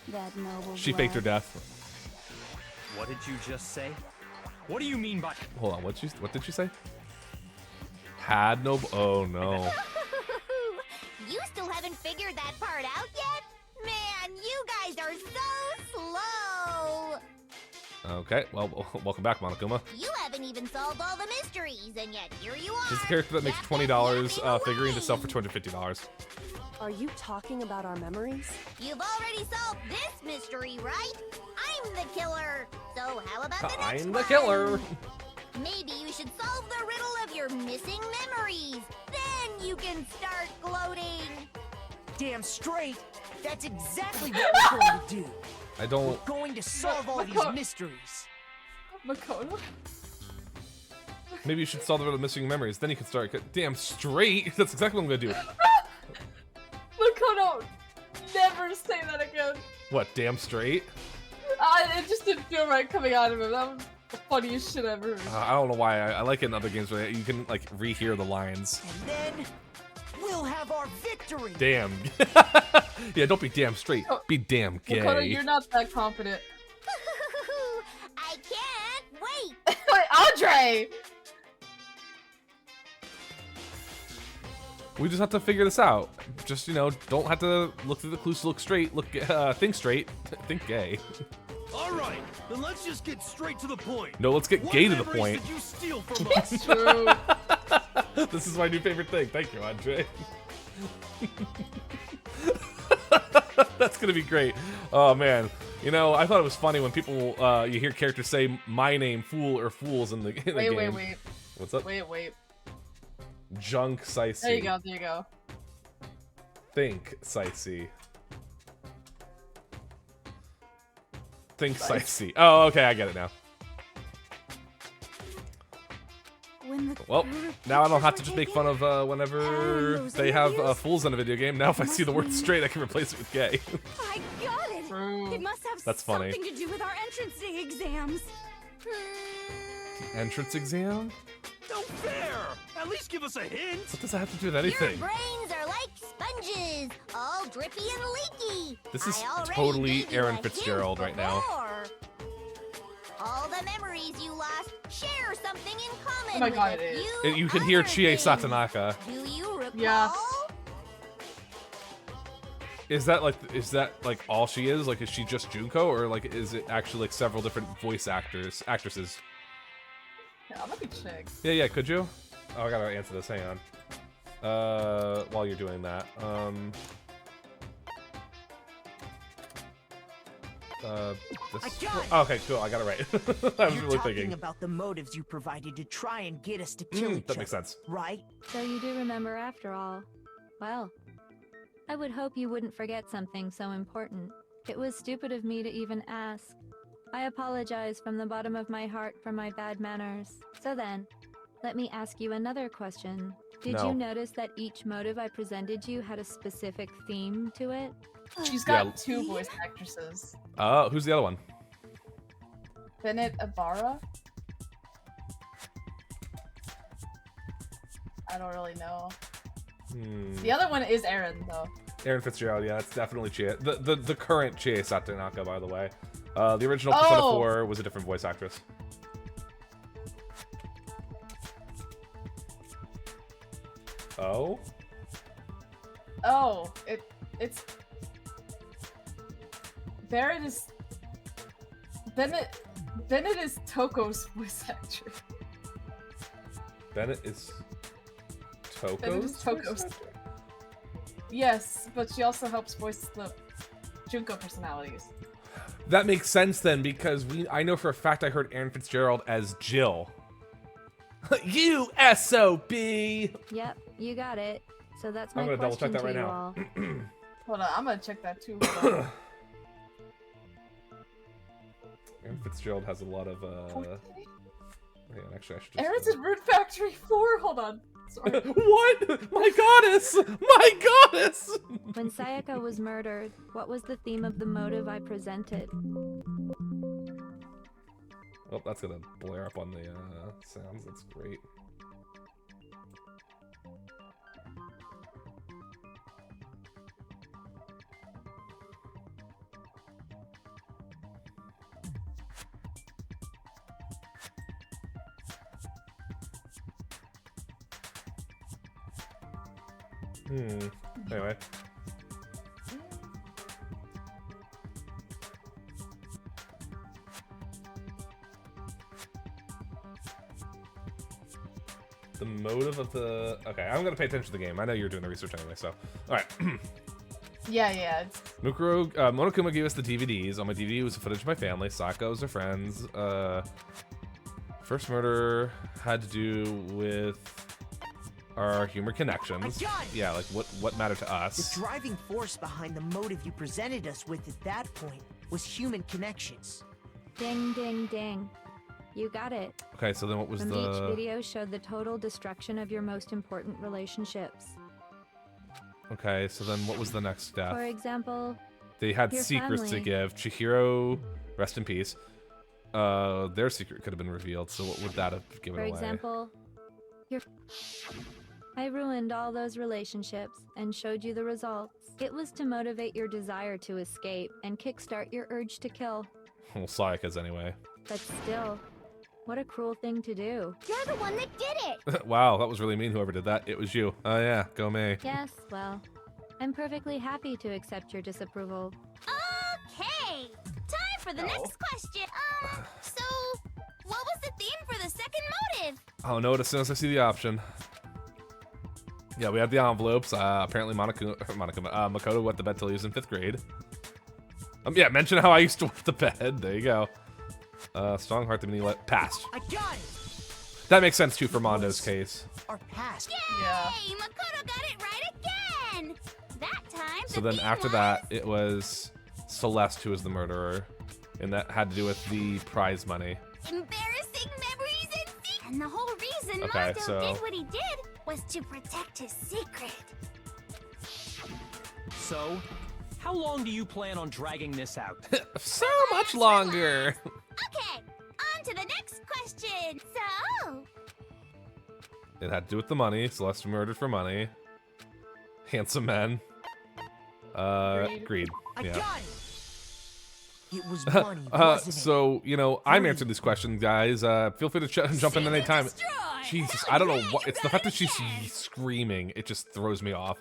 That noble She faked her death. What did you just say? What do you mean by... Hold on, what did she say? Had no... Oh, no. You still haven't figured that part out yet? Man, you guys are so slow! Okay, well, welcome back, Monokuma. You haven't even solved all the mysteries, and yet here you are! She's the character that makes $20 figurine to sell for $250. Are you talking about our memories? You've already solved this mystery, right? I'm the killer! So how about the next I'm one? the killer! Maybe you should solve the riddle of your missing memories. Then you can start gloating. Damn straight. That's exactly what we're going to do. I don't... We're going to solve all these mysteries. Makoto? Maybe you should solve the riddle of missing memories. Then you can start... Damn straight! That's exactly what I'm gonna do. Makoto! Never say that again. What, damn straight? It just didn't feel right coming out of him. That was the funniest shit I've ever heard. I don't know why. I like it in other games where you can, like, rehear the lines. And then we'll have our victory. Damn. Yeah, don't be damn straight. Be damn gay. Makoto, you're not that confident. I can't wait. Wait, Andre! We just have to figure this out. Just, you know, don't have to look through the clues to look straight. Think straight. Think gay. All right, then let's just get straight to the point. No, let's get What gay to the memories point. Did you steal from us? It's true. This is my new favorite thing. Thank you, Andre. That's gonna be great. Oh man, you know, I thought it was funny when people you hear characters say my name, fool or fools in the game. Wait. What's up? Wait. Junk Sightsee. There you go. Think Sightsee. Think Sightsee. Oh, okay, I get it now. Well, now I don't have to just make fun of whenever they have fools in a video game. Now if I see the word straight, I can replace it with gay. I got it! It must have That's funny. something to do with our entrance exams. Entrance exam? No fair! At least give us a hint! What does that have to do with anything? Your brains are like sponges, all drippy and leaky. This is I already totally gave you Aaron a Fitzgerald hint right now. before. All the memories you lost share something in common Oh my with God, a it is. few You can hear other Chie things. Satonaka. Do you recall? Yeah. Is that like all she is? Like, is she just Junko, or like is it actually like several different voice actresses? Yeah, let me check. Yeah, could you? Oh, I gotta answer this. Hang on. While you're doing that, okay, cool. I got it right. I was You're really talking thinking. about the motives you provided to try and get us to kill each That other, makes sense. right? So you do remember after all. Well, I would hope you wouldn't forget something so important. It was stupid of me to even ask. I apologize from the bottom of my heart for my bad manners. So then, let me ask you another question. Did No. you notice that each motive I presented you had a specific theme to it? She's got Yeah. 2 voice actresses. Who's the other one? Bennett Ibarra? I don't really know. The other one is Aaron, though. Aaron Fitzgerald. Yeah, that's definitely Chie. The current Chie Satonaka, by the way. The original Persona 4 was a different voice actress. Oh? Oh, it's Barrett is Bennett is Toko's voice actor. Bennett is Toko's? Bennett is Toko's. Yes, but she also helps voice the Junko personalities. That makes sense then, because I know for a fact I heard Aaron Fitzgerald as Jill. You SOB! Yep, you got it. So that's my I'm gonna double check question that to right you now. all. Hold on, I'm gonna check that too. Aaron Fitzgerald has a lot of Hang on, actually, I should just... Aaron's in Root Factory 4. Hold on. Sorry. What? My goddess! My goddess! When Sayaka was murdered, what was the theme of the motive I presented? Oh, that's gonna blare up on the sounds. That's great. Anyway. The motive of the... Okay, I'm gonna pay attention to the game. I know you're doing the research anyway, so... Alright. Yeah. Mukuro, Monokuma gave us the DVDs. On my DVD was the footage of my family. Sako was her friends. First murder had to do with our humor connections. Yeah, like what mattered to us. The driving force behind the motive you presented us with at that point was human connections. Ding, ding, ding. You got it. Okay, so then what was From the... each video showed the total destruction of your most important relationships. Okay, so then what was the next step? For example, they had your secrets family. to give. Chihiro, rest in peace. Their secret could have been revealed, so what would that have given away? For example, I ruined all those relationships and showed you the results. It was to motivate your desire to escape and kickstart your urge to kill. Well, Sayaka's anyway. But still, what a cruel thing to do. You're the one that did it! Wow, that was really mean, whoever did that. It was you. Oh yeah, go me. Yes, well, I'm perfectly happy to accept your disapproval. Okay! Time for the next question. So, what was the theme for the second motive? I'll know it as soon as I see the option. Yeah, we have the envelopes. Apparently Makoto wet the bed till he was in 5th grade. Yeah, mention how I used to wet the bed. There you go. Strong heart, the mini let passed. I got it! That makes sense too for Mondo's case. Our past. Yay! Yeah. Makoto got it right again! That time, So the then theme after was... that, it was Celeste who was the murderer. And that had to do with the prize money. Embarrassing memories and secrets. And the whole reason Okay, Mondo so- did what he did was to protect his secret. So, how long do you plan on dragging this out? So much longer! Okay, on to the next question. So, It had to do with the money. Celeste murdered for money. Handsome men. Greed. I Yeah. got it! It was money, wasn't it? So, you know, I'm answering these questions, guys. Feel free to jump in anytime. Jesus, I don't know what. It's the fact that she's screaming. It just throws me off.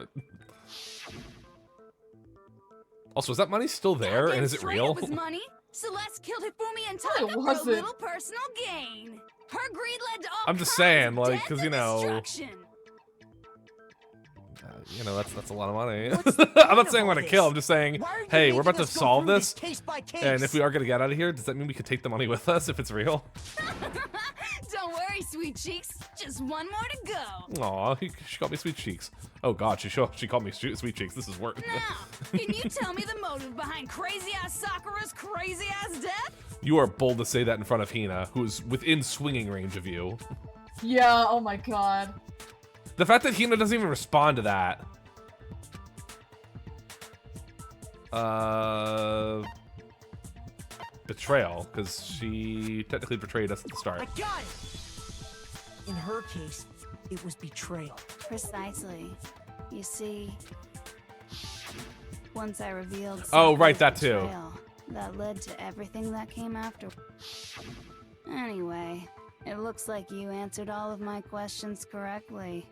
Also, is that money still there, and is it real? It was money. Celeste killed Hifumi and No, it Taka for a wasn't. little personal gain. Her greed led to all I'm just kinds saying, of like, death 'cause, you and know, destruction. You know, that's a lot of money. What's the I'm point not of saying all we're gonna this? kill. I'm just saying, Why are you hey, we're making about to us go solve through this. case by case? And if we are gonna get out of here, does that mean we could take the money with us if it's real? Don't worry, sweet cheeks. Just one more to go. Aw, she called me sweet cheeks. Oh God, she called me sweet cheeks. This is work. Now, can you tell me the motive behind crazy-ass Sakura's crazy-ass death? You are bold to say that in front of Hina, who is within swinging range of you. Yeah, oh my god. The fact that Hina doesn't even respond to that. Betrayal, because she technically betrayed us at the start. I got it! In her case, it was betrayal. Precisely. You see, once I revealed Oh, right, Sakura's that too. betrayal, that led to everything that came after. Anyway, it looks like you answered all of my questions correctly.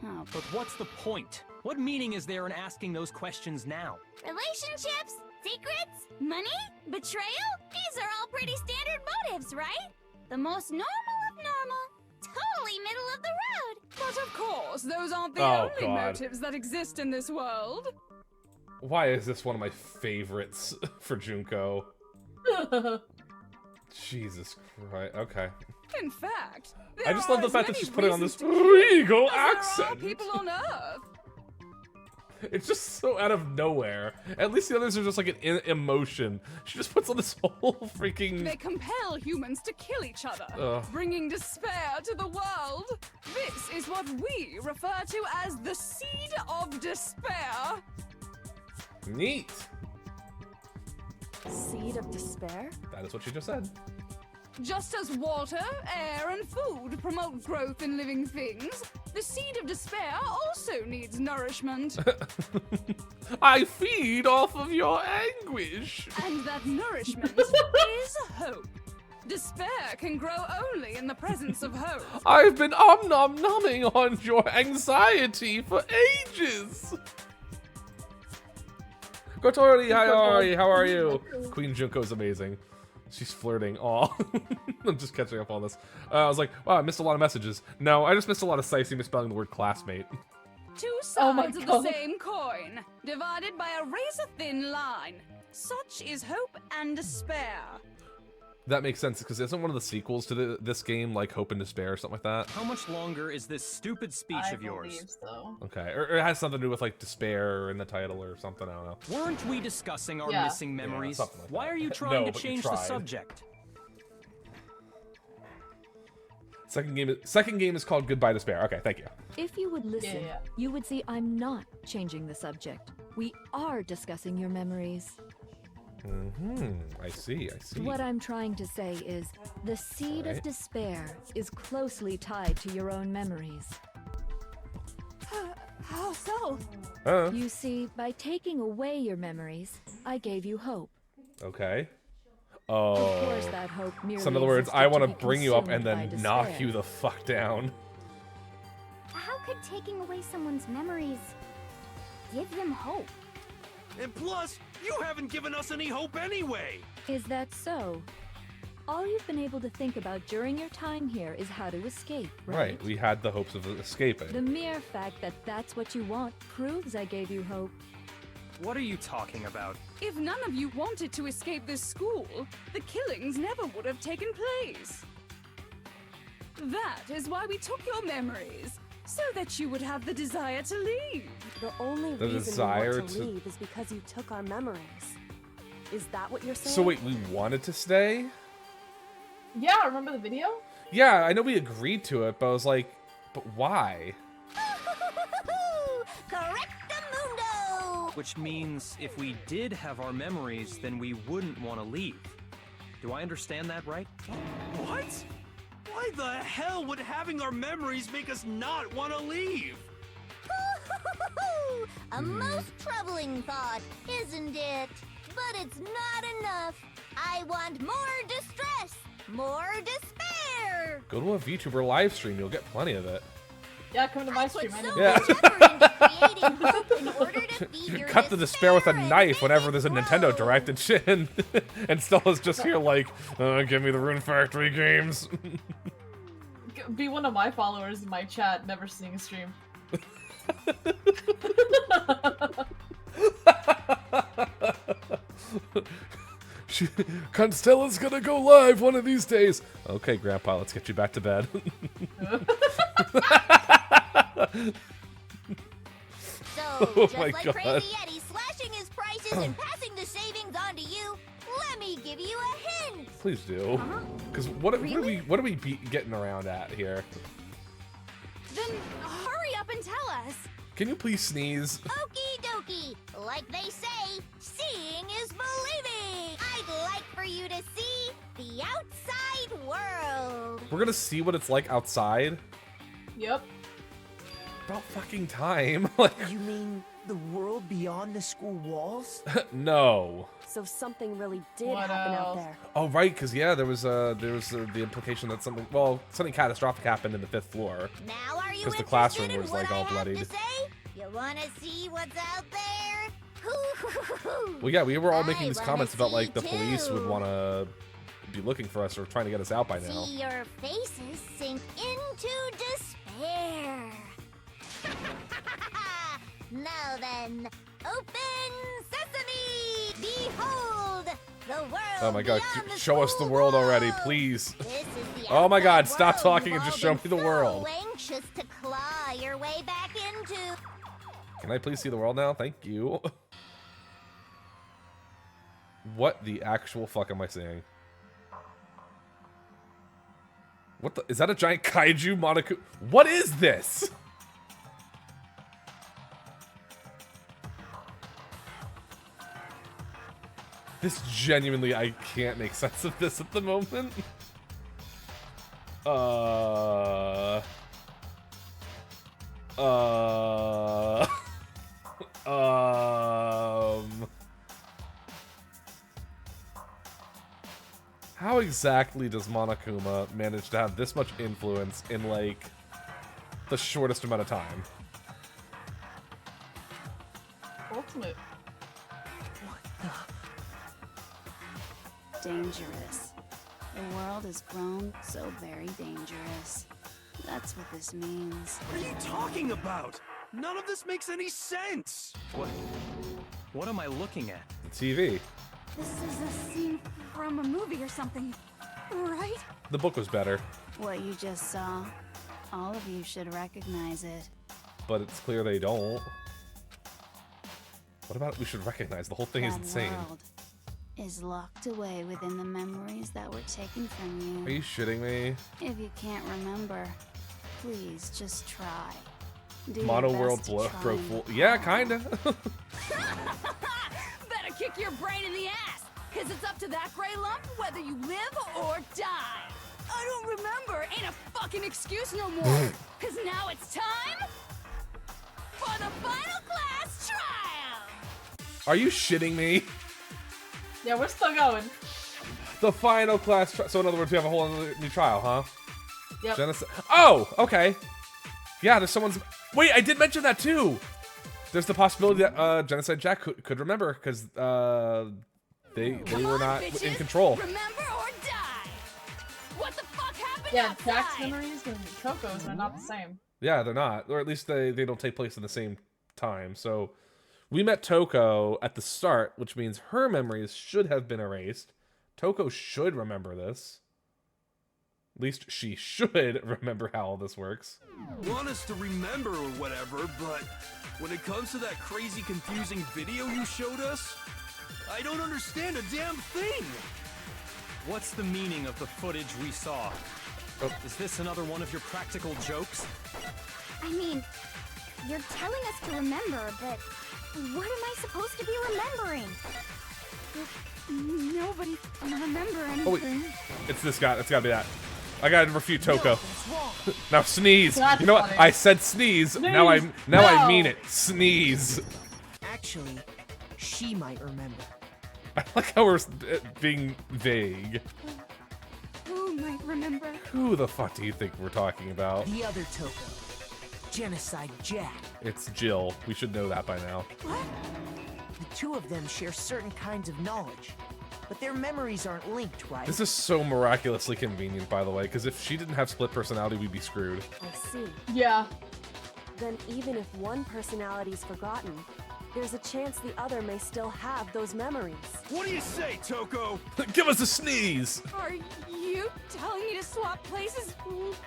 Oh, But what's the point? What meaning is there in asking those questions now? relationships, secrets, money, betrayal? These are all pretty standard motives, right? The most normal of normal. Totally middle of the road. But of course, those aren't the Oh, only God. motives that exist in this world. Why is this one of my favorites for Junko? Jesus Christ. Okay. In fact, I just love the fact that she's putting on this regal regal accent. accent. People on Earth. It's just so out of nowhere. At least the others are just like an emotion. She just puts on this whole freaking... They compel humans to kill each other, bringing despair to the world. This is what we refer to as the seed of despair. Neat. Seed of despair? That is what she just said. Just as water, air, and food promote growth in living things, the seed of despair also needs nourishment. I feed off of your anguish. And that nourishment is hope. Despair can grow only in the presence of hope. I've been om-nom-nomming on your anxiety for ages. Kotori, hi, how are you? Queen Junko's amazing. She's flirting. Aw. I'm just catching up on this. I was like, wow, I missed a lot of messages. No, I just missed a lot of Sicey misspelling the word classmate. Two sides of the same coin, divided by a razor-thin line. Such is hope and despair. That makes sense, because isn't one of the sequels to this game like Hope and Despair or something like that? How much longer is this stupid speech of yours? I believe so. Okay, or it has something to do with like despair in the title or something, I don't know. Weren't we discussing our missing memories? Yeah, like Why that. are you trying No, to change the subject? Second game is called Goodbye Despair. Okay, thank you. If you would listen, you would see I'm not changing the subject. We are discussing your memories. I see. What I'm trying to say is, the seed of despair is closely tied to your own memories. How so? You see, by taking away your memories, I gave you hope. Okay. Of course, that hope merely So in other words, I existed want to to bring you up and consumed then by knock despair. you the fuck down. How could taking away someone's memories give them hope? And plus, you haven't given us any hope anyway. Is that so? All you've been able to think about during your time here is how to escape, right? Right, we had the hopes of escaping. The mere fact that that's what you want proves I gave you hope. What are you talking about? If none of you wanted to escape this school, the killings never would have taken place. That is why we took your memories, so that you would have the desire to leave. The only The reason desire we want to to- leave is because you took our memories. Is that what you're saying? So wait, we wanted to stay? Yeah, remember the video? Yeah, I know we agreed to it, but I was like, but why? Correctamundo! Which means if we did have our memories, then we wouldn't want to leave. Do I understand that right? What? Why the hell would having our memories make us not want to leave? A most troubling thought, isn't it? But it's not enough. I want more distress, more despair. Go to a VTuber live stream, you'll get plenty of it. Yeah, come to my stream. I know. Yeah. Creating hope in order to feed You your cut the despair with a knife whenever there's a Nintendo Direct and shit, and Stella's just here like, give me the Rune Factory games. Be one of my followers in my chat, never seeing a stream. Constella's gonna go live one of these days. Okay, Grandpa, let's get you back to bed. So, Oh just my like God. Crazy Eddie slashing his prices and passing the savings on to you, let me give you a hint. Please do. Because what are we getting around at here? Then hurry up and tell us. Can you please sneeze? Okie dokie. Like they say, seeing is believing. I'd like for you to see the outside world. We're gonna see what it's like outside? Yep. About fucking time. Like, You mean the world beyond the school walls? no. So something really did What happen out else? there. Oh right, because yeah, there was the implication that something catastrophic happened in the 5th floor. Now are you 'Cause the interested classroom in was, what like, I all have bloodied. to say? You wanna see what's out there? Well, yeah, we were all making I these wanna comments about like see the police would too. want to be looking for us or trying to get us out by now. See your faces sink into despair. Now then, open sesame! Behold, the world Oh my God, beyond the show us the school world already, walls. please. This is the Oh my God, outside stop world talking you've and just all show me been the world. So anxious to claw your way back into. Can I please see the world now? Thank you. What the actual fuck am I seeing? What the? Is that a giant kaiju Monokuma? What is this? This genuinely, I can't make sense of this at the moment. How exactly does Monokuma manage to have this much influence in, like, the shortest amount of time? Ultimate. Dangerous. The world has grown so very dangerous. That's what this means. What are you talking about? None of this makes any sense! What am I looking at? The TV. This is a scene from a movie or something, right? The book was better, What you just saw, all of you should recognize it. but it's clear they don't. What about we should recognize? The whole thing is That insane. world is locked away within the memories that were taken from you. Are you shitting me? If you can't remember, please just try. Do your Mono best World to broke try full. and Yeah, recall. kinda. Better kick your brain in the ass, cause it's up to that gray lump whether you live or die. I don't remember ain't a fucking excuse no more, cause now it's time for the final class trial. Are you shitting me? Yeah, we're still going. The final class. So in other words, we have a whole other new trial, huh? Yep. Genocide. Oh, okay. Yeah, there's someone's. Wait, I did mention that too. There's the possibility that Genocide Jack could remember because they were not in control. Remember or die. What the fuck happened Yeah, outside? Jack's memories and Coco's are not the same. Yeah, they're not, or at least they don't take place in the same time. So we met Toko at the start, which means her memories should have been erased. Toko should remember this. At least she should remember how all this works. Want us to remember or whatever, but when it comes to that crazy confusing video you showed us, I don't understand a damn thing! What's the meaning of the footage we saw? Oh. Is this another one of your practical jokes? I mean, you're telling us to remember, but what am I supposed to be remembering? Nobody remember anything. Oh wait, it's this guy. It's gotta be that. I gotta refute Toko. Now sneeze. That's you know what? funny. I said sneeze. Now I No. mean it. Sneeze. Actually, she might remember. I like how we're being vague. Who might remember? Who the fuck do you think we're talking about? The other Toko, Genocide Jack. It's Jill. We should know that by now. The two of them share certain kinds of knowledge, but their memories aren't linked, right? This is so miraculously convenient, by the way, because if she didn't have split personality, we'd be screwed. I see. Yeah. Then even if one personality's forgotten, there's a chance the other may still have those memories. What do you say, Toko? Give us a sneeze! Are you telling me to swap places with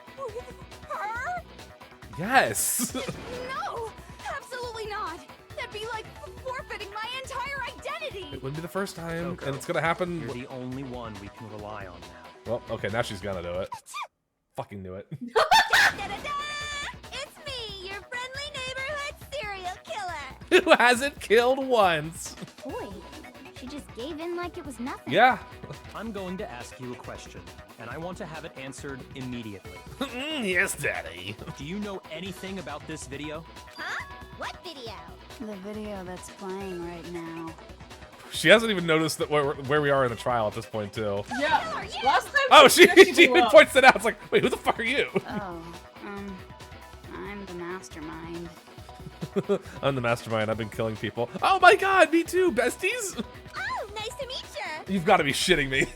her? Yes! No, absolutely not. That'd be like forfeiting my entire identity. It wouldn't be the first time, Toko, and it's gonna happen. You're the only one we can rely on now. Well, okay, now she's gonna do it. Fucking knew it. Da-da-da! It's me, your friendly neighborhood serial killer. Who hasn't killed once? Boy, she just gave in like it was nothing. Yeah. I'm going to ask you a question, and I want to have it answered immediately. Yes, Daddy. Do you know anything about this video? Huh? What video? The video that's playing right now. She hasn't even noticed that where we are in the trial at this point, too. Yeah. Last time. Oh, she blew even up. points it out. It's like, wait, who the fuck are you? Oh, I'm the mastermind. I'm the mastermind. I've been killing people. Oh my god, me too, besties. Oh, nice to meet you. You've got to be shitting me.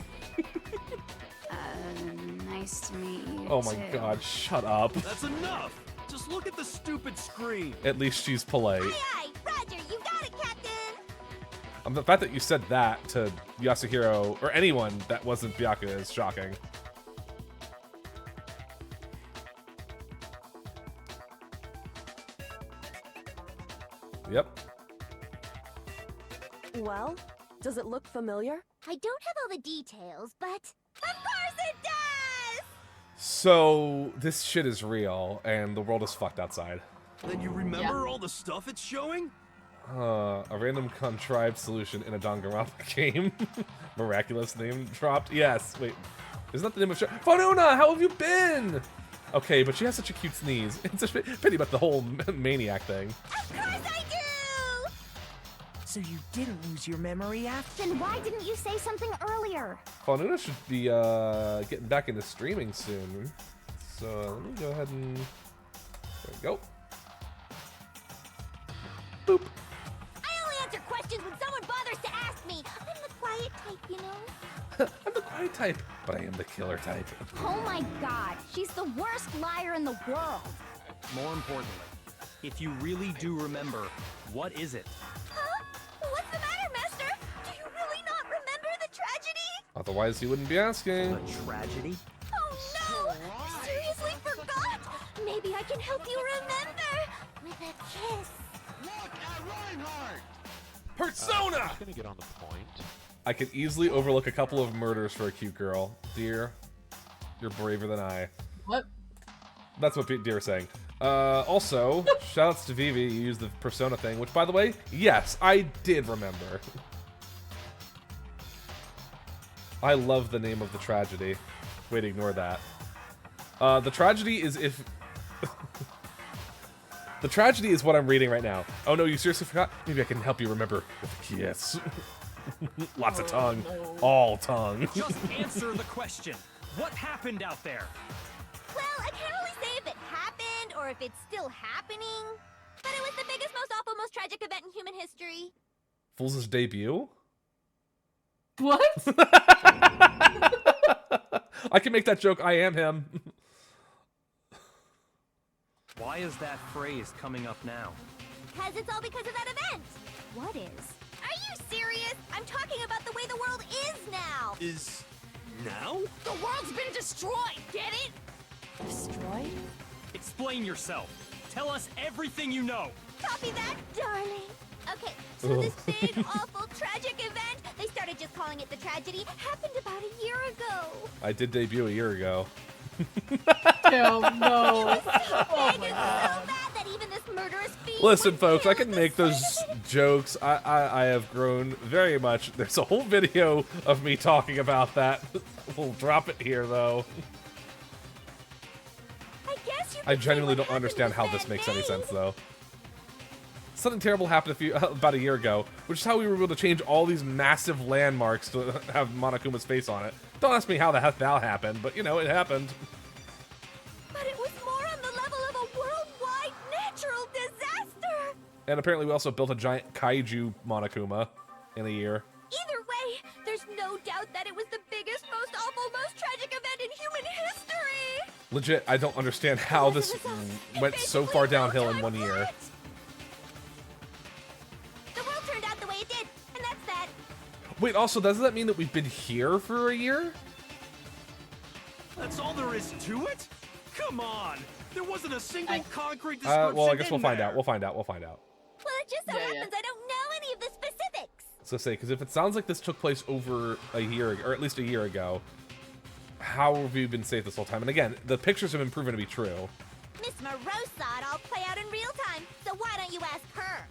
Nice to meet you. Oh my too. god, shut up. That's enough! Just look at the stupid screen! At least she's polite. Aye, Roger, you got it, Captain. The fact that you said that to Yasuhiro, or anyone that wasn't Byakuya, is shocking. Yep. Well, does it look familiar? I don't have all the details, but of course it does! So this shit is real, and the world is fucked outside. Then you remember all the stuff it's showing? A random contrived solution in a Danganronpa game. Miraculous name dropped. Yes. Wait. Isn't that the name of the show? Fonuna, how have you been? Okay, but she has such a cute sneeze. It's a pity about the whole maniac thing. Of course I do! So you didn't lose your memory after? Then why didn't you say something earlier? Fonuna should be getting back into streaming soon. So let me go ahead and there we go. Boop. I only answer questions when someone bothers to ask me. I'm the quiet type, you know? I'm the quiet type, but I am the killer type. Oh my god, she's the worst liar in the world. More importantly, if you really do remember, what is it? Huh? What's the matter, Master? Do you really not remember the tragedy? Otherwise, he wouldn't be asking. A tragedy? Oh no! You seriously forgot? Maybe I can help you remember with a kiss. Look at Reinhardt! Persona! I'm gonna get on the point. I could easily overlook a couple of murders for a cute girl. Dear, you're braver than I. What? That's what Dear is saying. Also, shoutouts to Vivi, you used the Persona thing, which, by the way, yes, I did remember. I love the name of the tragedy. Wait, ignore that. The tragedy is if... The tragedy is what I'm reading right now. Oh no, you seriously forgot? Maybe I can help you remember with a kiss. Lots of tongue. No. All tongue. Just answer the question. What happened out there? Well, I can't really say if it happened or if it's still happening, but it was the biggest, most awful, most tragic event in human history. Fool's debut? What? I can make that joke. I am him. Why is that phrase coming up now? Because it's all because of that event. What is? Are you serious? I'm talking about the way the world is now. Is now? The world's been destroyed, get it? Destroyed? Explain yourself. Tell us everything you know. Copy that, darling. Okay, so this big, awful, tragic event, they started just calling it the tragedy, happened about a year ago. I did debut a year ago. Hell no. So bad that even this murderous fiend Listen, would folks, I kill can the make those son jokes. I have grown very much. There's a whole video of me talking about that. We'll drop it here, though. I guess you I could say genuinely what don't understand how happened this was makes that any day. sense, though. Something terrible happened about a year ago, which is how we were able to change all these massive landmarks to have Monokuma's face on it. Don't ask me how the heck that happened, but you know, it happened. But it was more on the level of a worldwide natural disaster. And apparently we also built a giant kaiju Monokuma in a year. Either way, there's no doubt that it was the biggest, most awful, most tragic event in human history. Legit, I don't understand how this went so far downhill in 1 year. The world turned out the way it did, and that's that. Wait, also, doesn't that mean that we've been here for a year? That's all there is to it? Come on! There wasn't a single concrete description Well, I guess we'll in find there. out. We'll find out. We'll find out. Well, it just so happens I don't know any of the specifics. So say, because if it sounds like this took place over a year, or at least a year ago, how have we been safe this whole time? And again, the pictures have been proven to be true. Miss Moreau saw it all play out in real time, so why don't you ask her?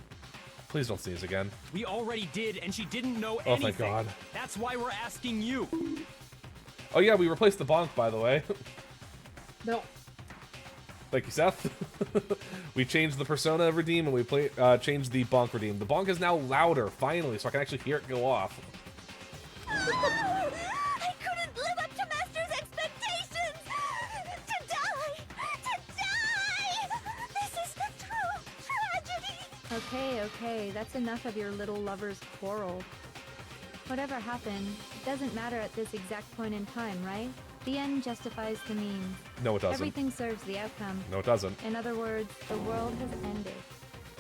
Please don't sneeze again. We already did, and she didn't know Oh, anything. thank God. That's why we're asking you. Oh yeah, we replaced the bonk, by the way. No. Thank you, Seth. We changed the Persona redeem, and we changed the bonk redeem. The bonk is now louder, finally, so I can actually hear it go off. I couldn't live up to Master's expectations! To die! To die! This is the true tragedy! Okay, that's enough of your little lover's quarrel. Whatever happened, it doesn't matter at this exact point in time, right? The end justifies the means. No, it doesn't. Everything serves the outcome. No, it doesn't. In other words, the world has ended.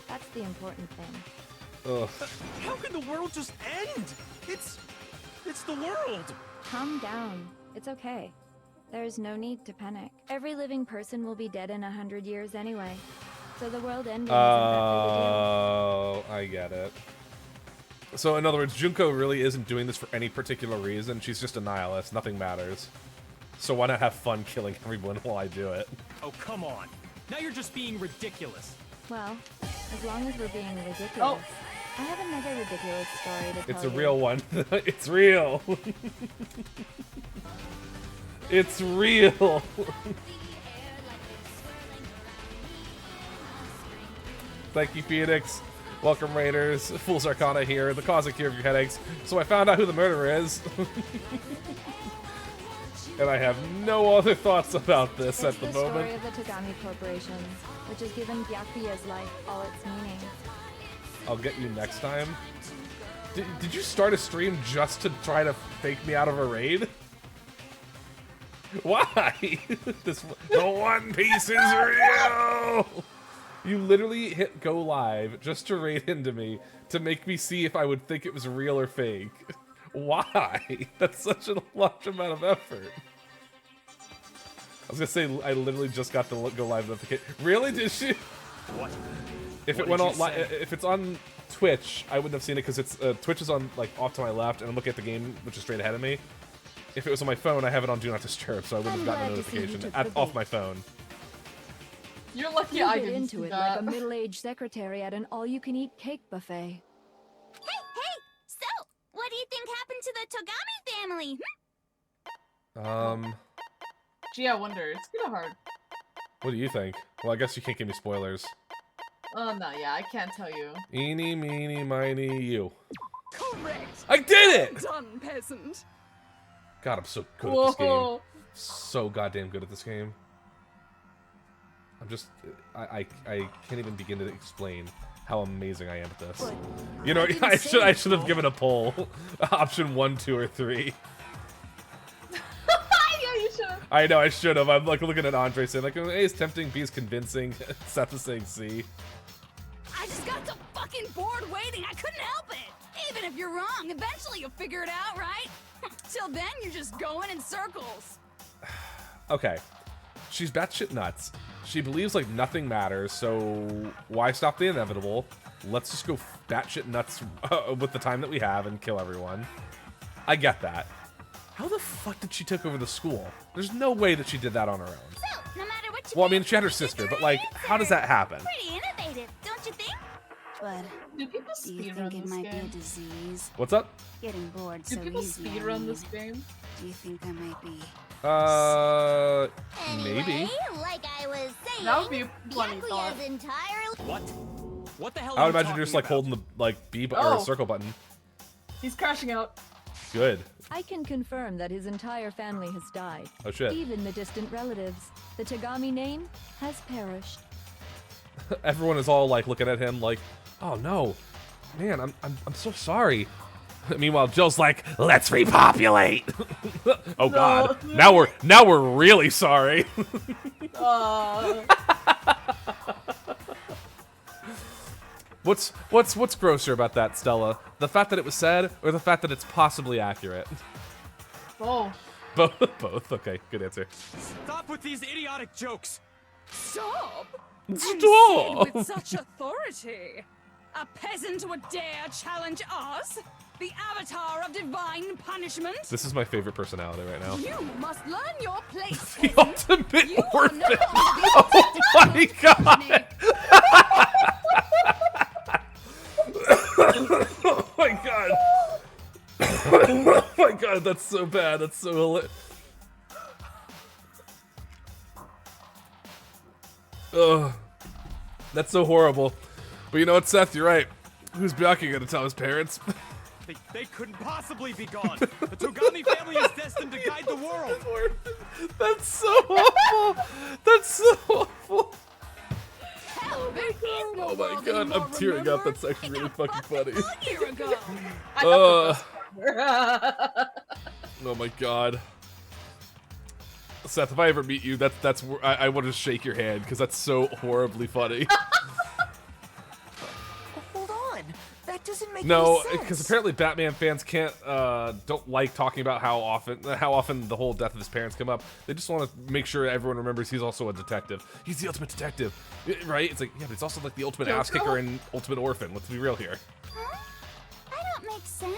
That's the important thing. Ugh. How can the world just end? It's the world. Calm down. It's okay. There's no need to panic. Every living person will be dead in 100 years anyway. So the world ending isn't that big a deal. Oh, I get it. So in other words, Junko really isn't doing this for any particular reason. She's just a nihilist. Nothing matters. So why not have fun killing everyone while I do it? Oh, come on. Now you're just being ridiculous. Well, as long as we're being ridiculous. Oh. I have another ridiculous story to tell you. It's a real one. It's real. It's real. Thank you, Phoenix. Welcome, Raiders. Fool's Arcana here, the cause and cure of your headaches. So I found out who the murderer is. And I have no other thoughts about this at the moment. It's the story of the Tagami Corporation, which has given Byakuya's life all its meaning. I'll get you next time. Did you start a stream just to try to fake me out of a raid? Why? The One Piece is real! You literally hit go live just to raid into me to make me see if I would think it was real or fake. Why? That's such a large amount of effort. I was gonna say I literally just got the go live notification. Really? Did she? What? If it went on, if it's on Twitch, I wouldn't have seen it because it's Twitch is on like off to my left, and I'm looking at the game, which is straight ahead of me. If it was on my phone, I have it on Do Not Disturb, so I wouldn't have gotten a notification off my phone. You're lucky You I get didn't into see it that. like a middle-aged secretary at an all-you-can-eat cake buffet. Hey, so, what do you think happened to the Togami family? Gee, I wonder. It's kinda hard. What do you think? Well, I guess you can't give me spoilers. Oh, no, yeah, I can't tell you. Eeny, meeny, miny, you. Correct. I did it! Done, peasant. God, I'm so good at this game. So goddamn good at this game. I'm just, I can't even begin to explain how amazing I am at this. You know, I should have given a poll. Option 1, 2, or 3. Yeah, you should. I know, I should have. I'm like looking at Andre saying like, A is tempting, B is convincing. Seth is saying C. I just got so fucking bored waiting, I couldn't help it! Even if you're wrong, eventually you'll figure it out, right? Till then, you're just going in circles. Okay. She's batshit nuts. She believes like nothing matters, so why stop the inevitable? Let's just go batshit nuts with the time that we have and kill everyone. I get that. How the fuck did she take over the school? There's no way that she did that on her own. So, no matter what you Well, I mean, she had her sister, but like, how does that happen? pretty innovative, don't you think? But Do people do you speedrun think it this might be a game? disease? What's up? Getting bored Do so people easy. I speedrun mean. this game? Do you think I might be? Maybe. Anyway, like I was saying, That would be a funny thought. Byakuya's entirely... What? What the hell I are would you imagine you're just like talking holding the like B or Oh. circle button. He's crashing out. Good. I can confirm that his entire family has died. Oh shit. Even the distant relatives. The Tagami name has perished. Everyone is all like looking at him like, oh no, man, I'm so sorry. Meanwhile, Jill's like, let's repopulate. Oh god, now we're really sorry. What's grosser about that, Stella? The fact that it was said, or the fact that it's possibly accurate? Oh. Both. Okay, good answer. Stop with these idiotic jokes. Stop! Stop! And said with such authority. A peasant would dare challenge us? The avatar of divine punishment? This is my favorite personality right now. You must learn your place. The ultimate You are orphan. now Oh my god. Oh my god. Oh my god, that's so bad. That's so hilarious. Ugh. That's so horrible. But you know what, Seth? You're right. Who's Byakuya gonna tell his parents? They couldn't possibly be gone. The Togami family is destined to guide the world. That's so awful. That's so awful. Hell, there is no Oh my world god, anymore, I'm tearing up. remember? That's actually really fucking funny. A year ago. Oh my god. Seth, if I ever meet you, that's I want to shake your hand because that's so horribly funny. Hold on. That doesn't make No, any sense. because apparently Batman fans don't like talking about how often the whole death of his parents come up. They just want to make sure everyone remembers he's also a detective. He's the ultimate detective, right? It's like, yeah, but it's also like the ultimate ass kicker and ultimate orphan. Let's be real here. Huh? That don't make sense.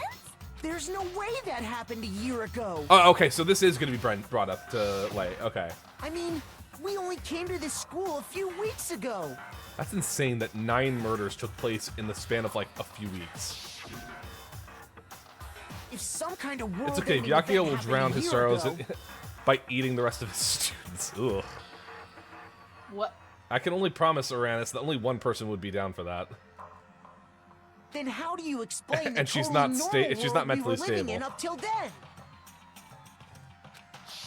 There's no way that happened a year ago. Okay, so this is going to be brought up to light. Okay. I mean, we only came to this school a few weeks ago. That's insane that 9 murders took place in the span of like a few weeks. If some kind of world It's okay, ending Byakuya event will happened drown a his year sorrows ago, by eating the rest of his students. Ugh. What? I can only promise Uranus that only one person would be down for that. then how do you explain the And she's totally not normal she's not world we mentally were living stable. in up till then?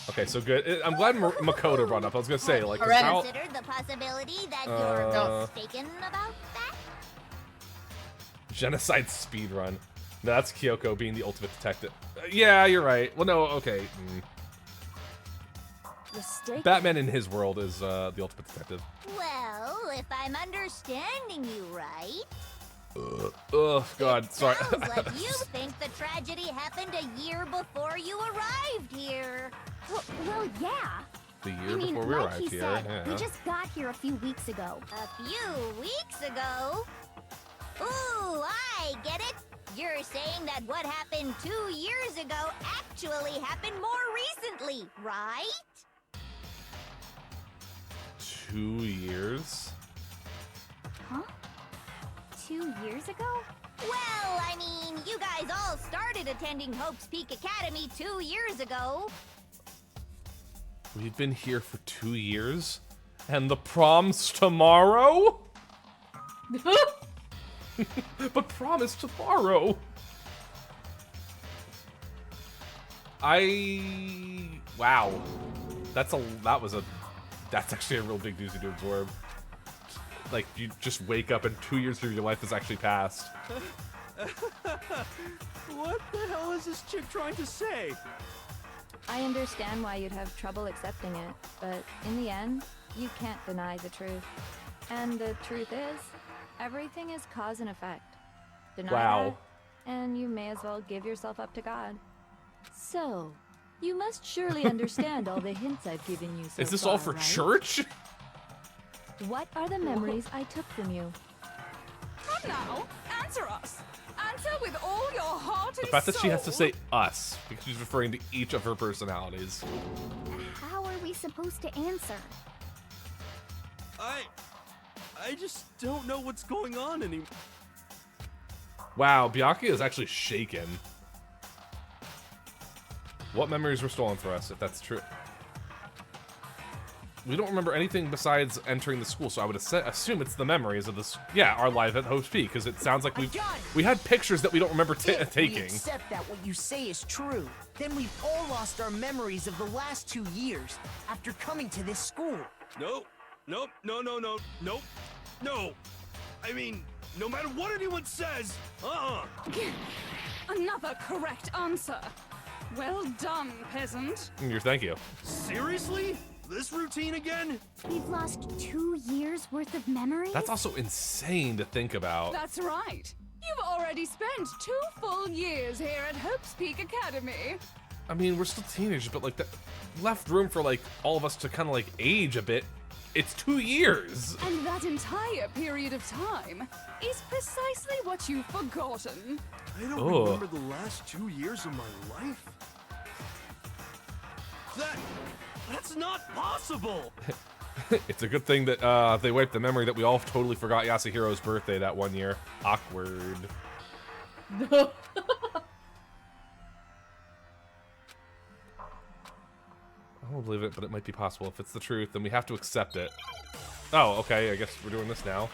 Okay, so good. I'm glad Makoto brought it up. I was gonna say, like, 'cause how... Considered the possibility that you're mistaken about that? Genocide speedrun. No, that's Kyoko being the ultimate detective. Yeah, you're right. Well, no, okay. Mistake? Batman in his world is the ultimate detective. Well, if I'm understanding you right, Oh, God, sorry. sounds like you think the tragedy happened a year before you arrived here. Well, yeah. The I year mean, before we like arrived he here. said, Yeah. we just got here a few weeks ago. A few weeks ago? Ooh, I get it. You're saying that what happened 2 years ago actually happened more recently, right? 2 years? Huh? 2 years ago? Well, I mean, you guys all started attending Hope's Peak Academy 2 years ago. We've been here for 2 years? And the prom's tomorrow? But prom is tomorrow. Wow. That's actually a real big doozy to absorb. Like, you just wake up and 2 years of your life has actually passed. What the hell is this chick trying to say? I understand why you'd have trouble accepting it, but in the end, you can't deny the truth. And the truth is, everything is cause and effect. Deny Wow. that, and you may as well give yourself up to God. So, you must surely understand all the hints I've given you so Is this far, all for right? church? What are the memories I took from you? Come now, answer us. Answer with all your heart The and fact that she has to soul. say us, because she's referring to each of her personalities. How are we supposed to answer? I just don't know what's going on anymore. Wow, Byakuya is actually shaken. What memories were stolen for us, if that's true? We don't remember anything besides entering the school, so I would assume it's the memories of this. Yeah, our life at Hope's Peak, because it sounds like we had pictures that we don't remember If we taking. accept that what you say is true, then we've all lost our memories of the last 2 years after coming to this school. Nope. No. I mean, no matter what anyone says, Another correct answer. Well done, peasant. Thank you. Seriously? This routine again? We've lost 2 years worth of memories? That's also insane to think about. That's right. You've already spent 2 full years here at Hope's Peak Academy. I mean, we're still teenagers, but like that left room for like all of us to kind of like age a bit. It's 2 years. And that entire period of time is precisely what you've forgotten. I don't Ugh. remember the last 2 years of my life. That's not possible! It's a good thing that they wiped the memory that we all totally forgot Yasuhiro's birthday that one year. Awkward. I don't believe it, but it might be possible. If it's the truth, then we have to accept it. Oh, okay, I guess we're doing this now.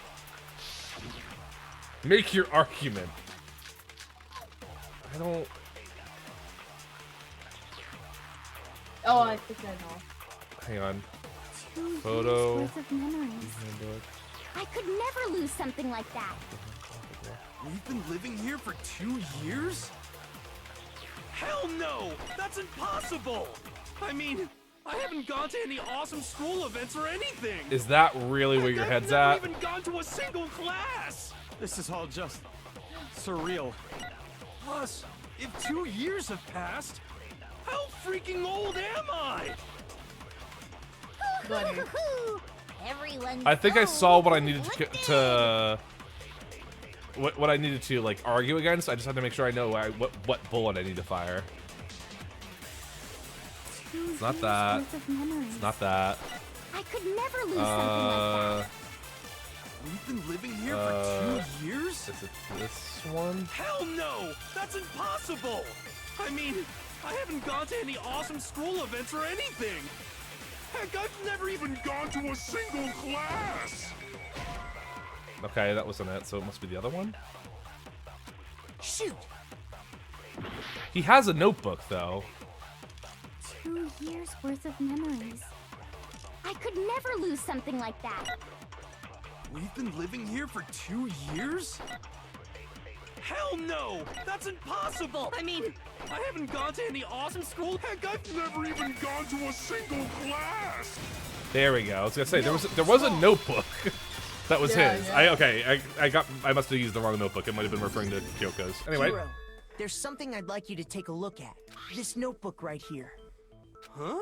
Make your argument. I don't... Oh, I think I know. Hang on. 2 Photo. years worth of memories. I could never lose something like that. We've been living here for 2 years? Hell no! That's impossible! I mean, I haven't gone to any awesome school events or anything! Is that really where your head's I've at? never even gone to a single class! This is all just surreal. Plus, if 2 years have passed, how freaking old am I? Everyone's I think I old. saw what I needed to what I needed to like argue against. I just had to make sure I know what bullet I need to fire. It's not that. It's not that. I could never lose something like that. We've been living here for 2 years? Is it this one? Hell no! That's impossible! I mean, I haven't gone to any awesome school events or anything! Heck, I've never even gone to a single class! Okay, that wasn't it, so it must be the other one? Shoot! He has a notebook, though. 2 years worth of memories. I could never lose something like that. We've been living here for 2 years? Hell no! That's impossible! I mean, I haven't gone to any awesome school. Heck, I've never even gone to a single class! There we go. I was gonna say there was a notebook that was his. Yeah. I must have used the wrong notebook. It might have been referring to Kyoko's. Anyway. Hero, there's something I'd like you to take a look at. This notebook right here. Huh?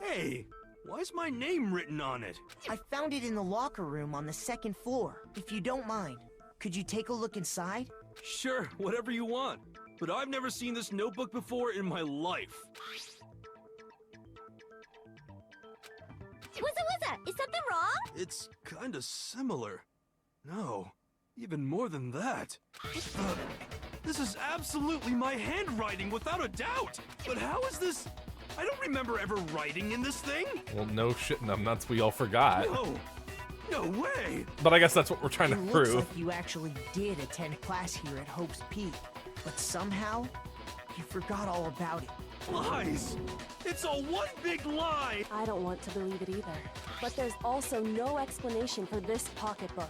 Hey, why's my name written on it? I found it in the locker room on the 2nd floor. If you don't mind, could you take a look inside? Sure, whatever you want. But I've never seen this notebook before in my life. Wizza, is something wrong? It's kinda similar. No, even more than that. This is absolutely my handwriting, without a doubt! But how is this? I don't remember ever writing in this thing! Well, no shit, nuts. We all forgot. No way! But I guess that's what we're trying to It prove. looks like you actually did attend class here at Hope's Peak, but somehow you forgot all about it. Lies! It's all one big lie! I don't want to believe it either. But there's also no explanation for this pocketbook.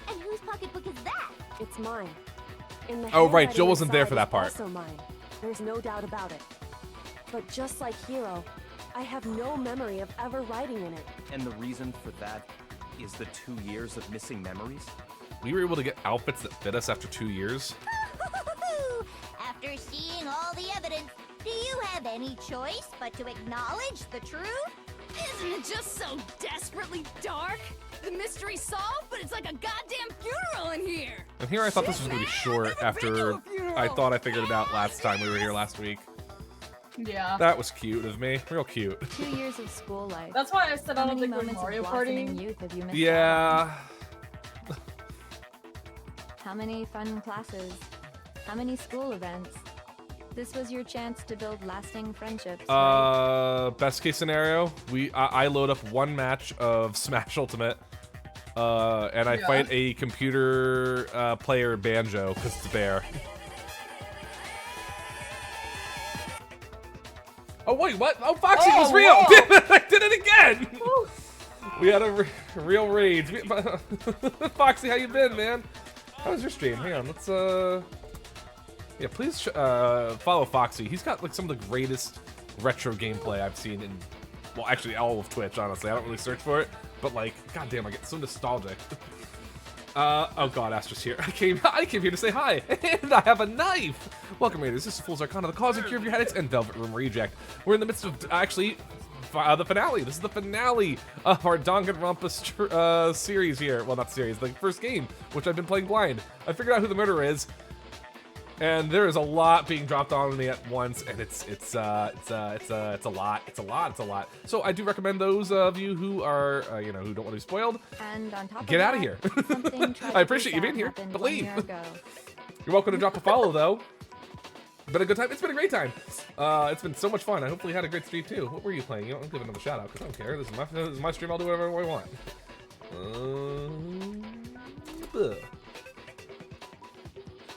And whose pocketbook is that? It's mine. In the Oh, right, handwriting Jill wasn't there inside for that is part. Also mine. There's no doubt about it. But just like Hero, I have no memory of ever writing in it. And the reason for that is the 2 years of missing memories? We were able to get outfits that fit us after 2 years. After seeing all the evidence, do you have any choice but to acknowledge the truth? Isn't it just so desperately dark? The mystery's solved, but it's like a goddamn funeral in here! And here I thought this was going to be short after I thought I figured it out last time we were here last week. Yeah. That was cute of me. Real cute. 2 years of school life. That's why I said I How don't many think we're moments Mario of Party. blossoming youth have you missed Yeah. out on? How many fun classes? How many school events? This was your chance to build lasting friendships, right? Best case scenario, I load up one match of Smash Ultimate, and I fight a computer player Banjo because it's a bear. Oh wait, what? Oh, Foxy was real! I did it again! We had a real rage. Foxy, how you been, man? How was your stream? Hang on, let's yeah, please follow Foxy. He's got like some of the greatest retro gameplay I've seen in, well, actually all of Twitch, honestly. I don't really search for it, but like, goddamn, I get so nostalgic. Oh god, Astra's here. I came here to say hi, and I have a knife! Welcome, Raiders. This is Fool's Arcana, the cause and cure of your headaches, and Velvet Room Reject. We're in the midst of, actually, the finale. This is the finale of our Danganronpa series here. Well, not series, the first game, which I've been playing blind. I figured out who the murderer is, and there is a lot being dropped on me at once, and it's a lot. So I do recommend those of you who are, you know, who don't want to be spoiled, And on top get of out of that, here. something I appreciate you being here, happened but 1 leave. year ago. You're welcome to drop a follow, though. Been a good time. It's been a great time. It's been so much fun. I hopefully had a great stream too. What were you playing? You don't give another shout out because I don't care. This is my stream. I'll do whatever I want.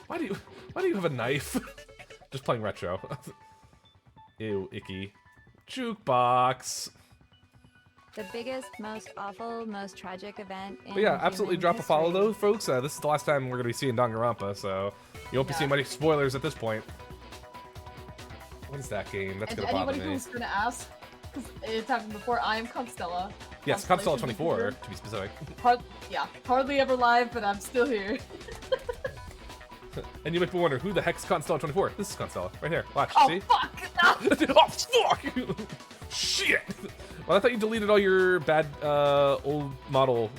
Why do you have a knife? Just playing retro. Ew, icky. Jukebox. The biggest, most awful, most tragic event in But yeah, absolutely human drop a follow history. though, folks. This is the last time we're gonna be seeing Danganronpa, so you won't be seeing many spoilers at this point. What is that game? That's And gonna bother anybody me. who's gonna ask, because it's happened before, I am Constella. Yes, Constella Constellation 24 computer. to be specific. Hardly ever live, but I'm still here. And you might be wondering, who the heck's Constella 24? This is Constella, right here. Watch, Oh, see? fuck! Oh, fuck! Shit! Well, I thought you deleted all your bad, old model,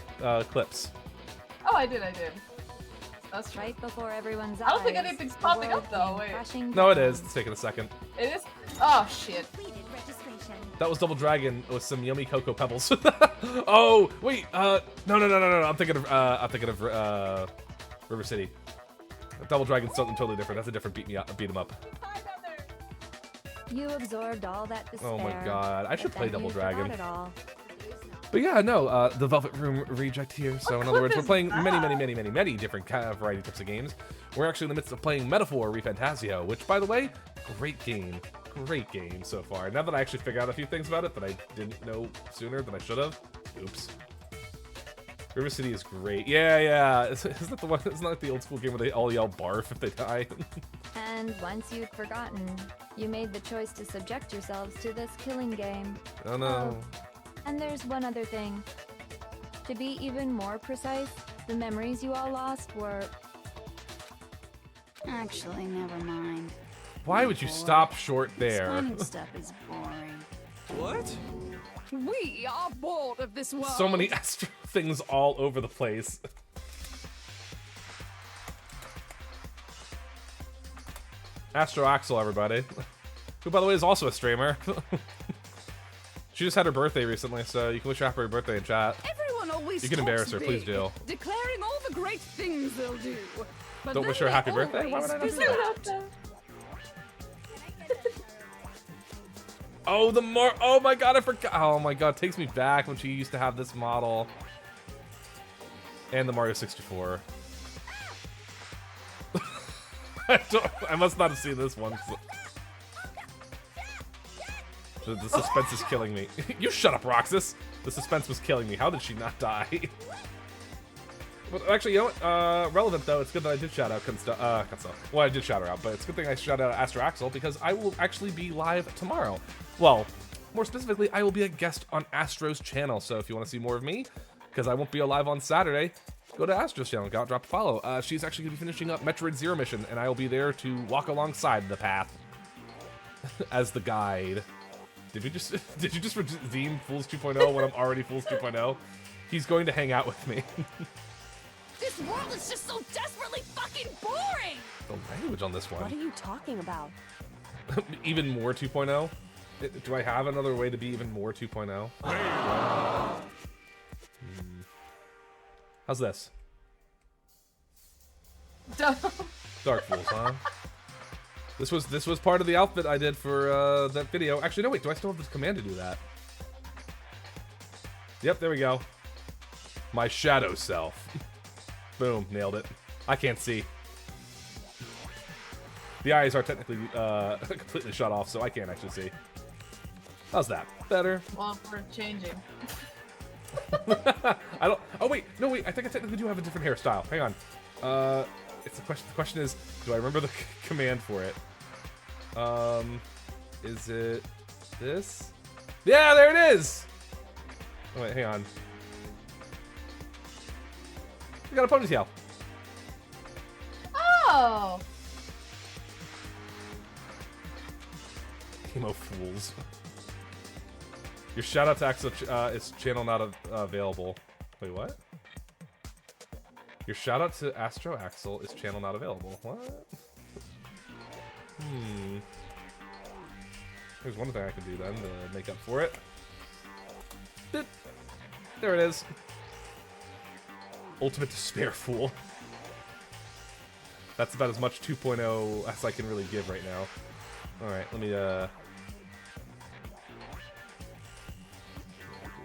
clips. Oh, I did. That's right before everyone's eyes. I don't think anything's popping up though. Wait. No, it is. It's taking a second. It is? Oh, shit. That was Double Dragon with some yummy Cocoa Pebbles. Oh, wait, no. I'm thinking of River City. Double Dragon's something totally different. That's a different beat 'em up. You absorbed all that despair. Oh my god, I should but play then Double you Dragon. forgot it all. But yeah, no, the Velvet Room reject here. So in other words, we're playing many different variety types of games. We're actually in the midst of playing Metaphor ReFantasio, which, by the way, great game so far. Now that I actually figured out a few things about it that I didn't know sooner than I should have. Oops. River City is great. Yeah. Isn't that the one? Isn't that like the old school game where they all yell barf if they die? And once you've forgotten, you made the choice to subject yourselves to this killing game. Oh no. And there's one other thing. To be even more precise, the memories you all lost were... Actually, never mind. Why would you stop short there? Explaining stuff is boring. What? We are bored of this world. So many Astro things all over the place. Astro Axel, everybody. Who, by the way, is also a streamer. She just had her birthday recently, so you can wish her happy birthday in chat. Everyone always You can embarrass her, talks please big, do. declaring all the great things they'll do. But Don't then wish her a they happy birthday? Why always would I not do fizzle that? out. Oh, oh my god, I forgot. Oh my god, it takes me back when she used to have this model. And the Mario 64. I must not have seen this one. The suspense is killing me. You shut up, Roxas! The suspense was killing me. How did she not die? Well, actually, you know what? Relevant though, it's good that I did shout out Constella. Well, I did shout her out, but it's a good thing I shout out Astro Axel because I will actually be live tomorrow. Well, more specifically, I will be a guest on Astro's channel. So if you want to see more of me, because I won't be alive on Saturday, go to Astro's channel, drop a follow. She's actually going to be finishing up Metroid Zero Mission, and I will be there to walk alongside the path as the guide. Did you just redeem Fools 2.0 when I'm already Fools 2.0? He's going to hang out with me. This world is just so desperately fucking boring! The language on this one. What are you talking about? Even more 2.0? Do I have another way to be even more 2.0? How's this? Dark Fools, huh? This was part of the outfit I did for that video. Actually, no, wait. Do I still have this command to do that? Yep, there we go. My shadow self. Boom, nailed it. I can't see. The eyes are technically completely shut off, so I can't actually see. How's that? Better? Well, we're changing. I don't. Oh wait, no wait. I think I technically do have a different hairstyle. Hang on. It's the question. The question is, do I remember the command for it? Is it this? Yeah, there it is. Oh wait, hang on. We got a ponytail. Oh. Emo fools. Your shout out to Axel is channel not available. Wait, what? Your shout out to Astro Axel is channel not available. What? There's one thing I can do then to make up for it. There it is. Ultimate Despair Fool. That's about as much 2.0 as I can really give right now. Alright, let me do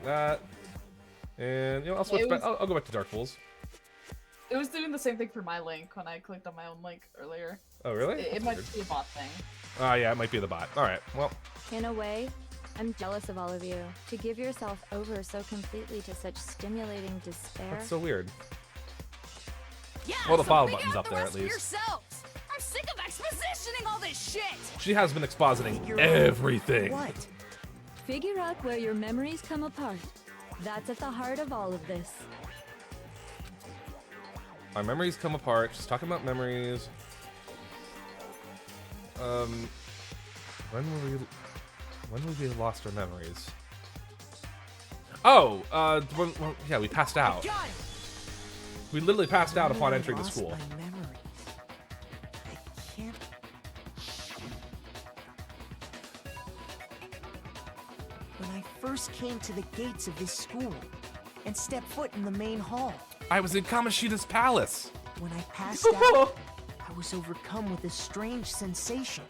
that. And, you know, I'll switch back. I'll go back to Dark Fools. It was doing the same thing for my link when I clicked on my own link earlier. Oh, really? It might be a bot thing. Yeah, it might be the bot. Alright, well. In a way, I'm jealous of all of you. To give yourself over so completely to such stimulating despair. That's so weird. Yeah, Well, the so file figure button's out up the there at rest for least. yourselves. I'm sick of expositioning all this shit. She has been expositing everything. What? Figure out where your memories come apart. That's at the heart of all of this. My memories come apart. She's talking about memories. When we lost our memories? Oh, well, yeah, we passed out. We literally passed out upon entering the school. My memories. I can't. When I first came to the gates of this school and stepped foot in the main hall. I was in Kamoshida's palace. When I passed out, I was overcome with a strange sensation.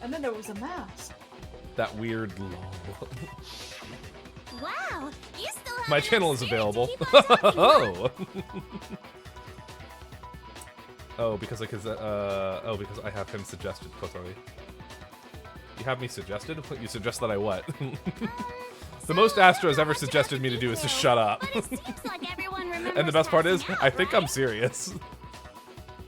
And then there was a mask. That weird lull. Wow, you still have My enough channel is spirit available. to keep on talking, huh? Oh. Oh, because I have him suggested, Kotori. You have me suggested? You suggest that I what? The most Astro has ever suggested me to do is to shut up. But it seems like everyone remembers And the best part is, passing I out, think right? I'm serious.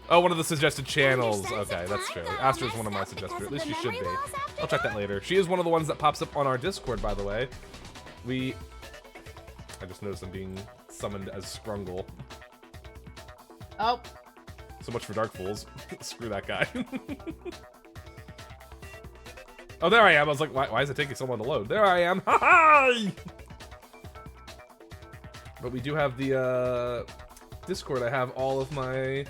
Oh, one of the suggested channels. sense of Okay, that's time true. got all Astra's one of my messed up suggested. At because least of she the should be. memory loss after I'll check that later. She is one of the ones that pops up on our Discord, by the way. I just noticed I'm being summoned as Scrungle. Oh. So much for Dark Fools. Screw that guy. Oh, there I am. I was like, why is it taking so long to load? There I am. Ha-ha! But we do have the Discord. I have all of my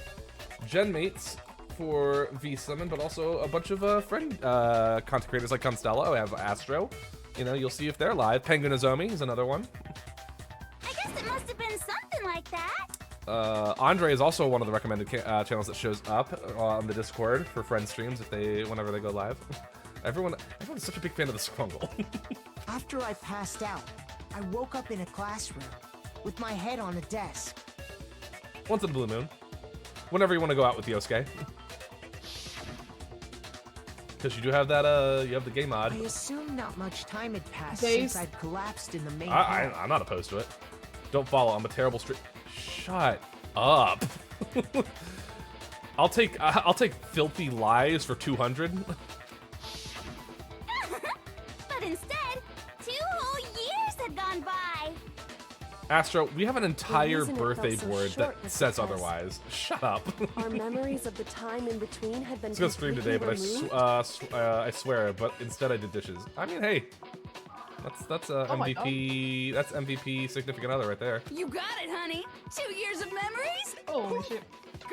gen mates for V-Summon, but also a bunch of friend content creators like Constello. I have Astro. You know, you'll see if they're live. Penguin Nozomi is another one. I guess it must have been something like that. Andre is also one of the recommended channels that shows up on the Discord for friend streams whenever they go live. Everyone's such a big fan of the Scrungle. After I passed out, I woke up in a classroom with my head on a desk. Once in a blue moon. Whenever you want to go out with Yosuke. Because you do have that, you have the game mod. I assume not much time had passed Days. since I'd collapsed in the main hall. I'm not opposed to it. Don't follow. I'm a terrible Shut up. I'll take filthy lies for 200. But instead, 2 whole years had gone by. Astro, we have an entire reason it felt birthday so board short that was says because otherwise. Shut up. Our memories of the time in between had been I was gonna stream today, but removed. I swear, but instead I did dishes. I mean, hey, that's Oh my MVP. That's MVP significant other right there. You got it, honey. 2 years of memories? Oh shit.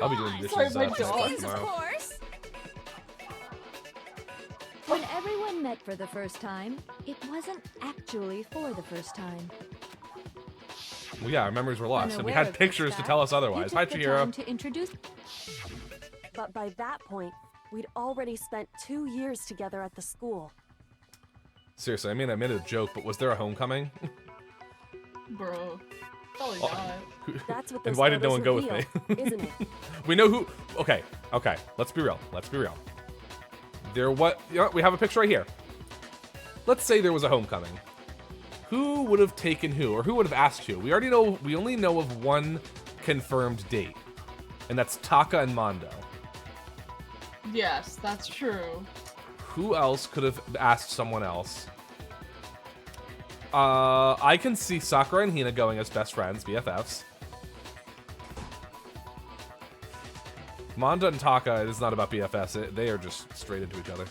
I'll be doing dishes Sorry, my tonight, dog. Games, of tomorrow. course. When everyone met for the first time, it wasn't actually for the first time. Well, yeah, our memories were lost, and we Unaware had of this pictures to fact, tell us you otherwise. took Hi, the Chihiro. time to introduce. But by that point, we'd already spent 2 years together at the school. Seriously, I mean, I made a joke, but was there a homecoming? Bro. Probably Oh. not. That's what And those why did no photos one go with me? reveal, isn't it? We know who. Okay. Let's be real. We have a picture right here. Let's say there was a homecoming. Who would have taken who, or who would have asked who? We only know of one confirmed date, and that's Taka and Mondo. Yes, that's true. Who else could have asked someone else? I can see Sakura and Hina going as best friends, BFFs. Mondo and Taka is not about BFFs. They are just straight into each other.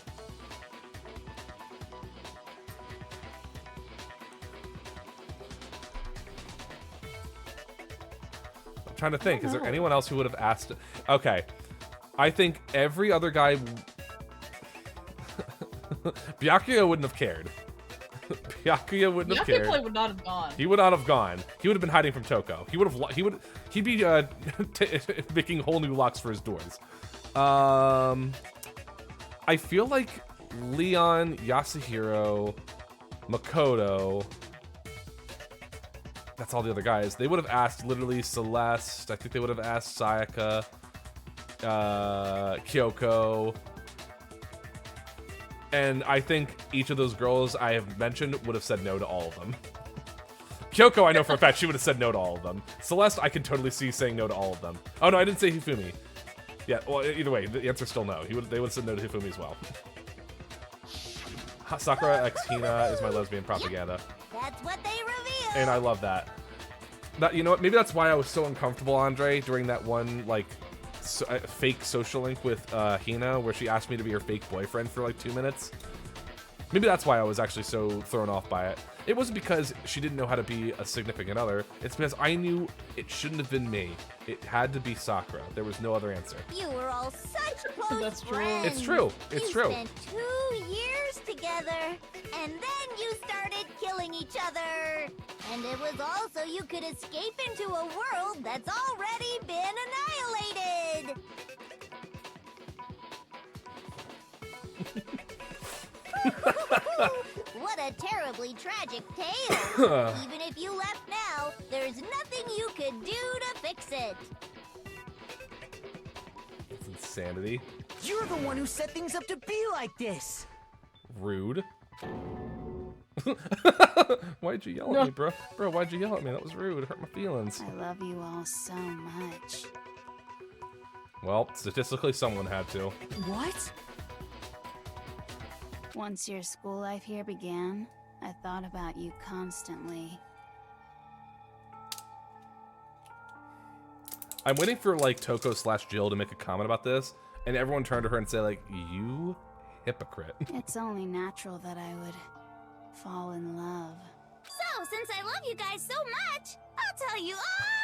I'm trying to think. Is there anyone else who would have asked? Okay. I think every other guy... Byakuya wouldn't have cared. Byakuya wouldn't have cared. Play would not have gone. He would not have gone. He would have been hiding from Toko. He'd be making whole new locks for his doors. I feel like Leon, Yasuhiro, Makoto. That's all the other guys. They would have asked literally Celeste. I think they would have asked Sayaka, Kyoko. And I think each of those girls I have mentioned would have said no to all of them. Kyoko, I know for a fact she would have said no to all of them. Celeste, I can totally see saying no to all of them. Oh no, I didn't say Hifumi. Yeah, well, either way, the answer's still no. They would have said no to Hifumi as well. Sakura x Hina is my lesbian propaganda. That's what they revealed. And I love that. You know what? Maybe that's why I was so uncomfortable, Andre, during that one, like, fake social link with Hina, where she asked me to be her fake boyfriend for like 2 minutes. Maybe that's why I was actually so thrown off by it. It wasn't because she didn't know how to be a significant other. It's because I knew it shouldn't have been me. It had to be Sakura. There was no other answer. You were all such close That's true. friends. It's true. It's you true. spent 2 years together, and then you started killing each other. And it was also you could escape into a world that's already been annihilated. What a terribly tragic tale. Even if you left now, there's nothing you could do to fix it. It's insanity. You're the one who set things up to be like this. Rude. Why'd you yell at me, bro? Bro, why'd you yell at me? That was rude. It hurt my feelings. I love you all so much. Well, statistically, someone had to. What? Once your school life here began, I thought about you constantly. I'm waiting for like Toko / Jill to make a comment about this, and everyone turn to her and say like, "You hypocrite." It's only natural that I would fall in love. So, since I love you guys so much, I'll tell you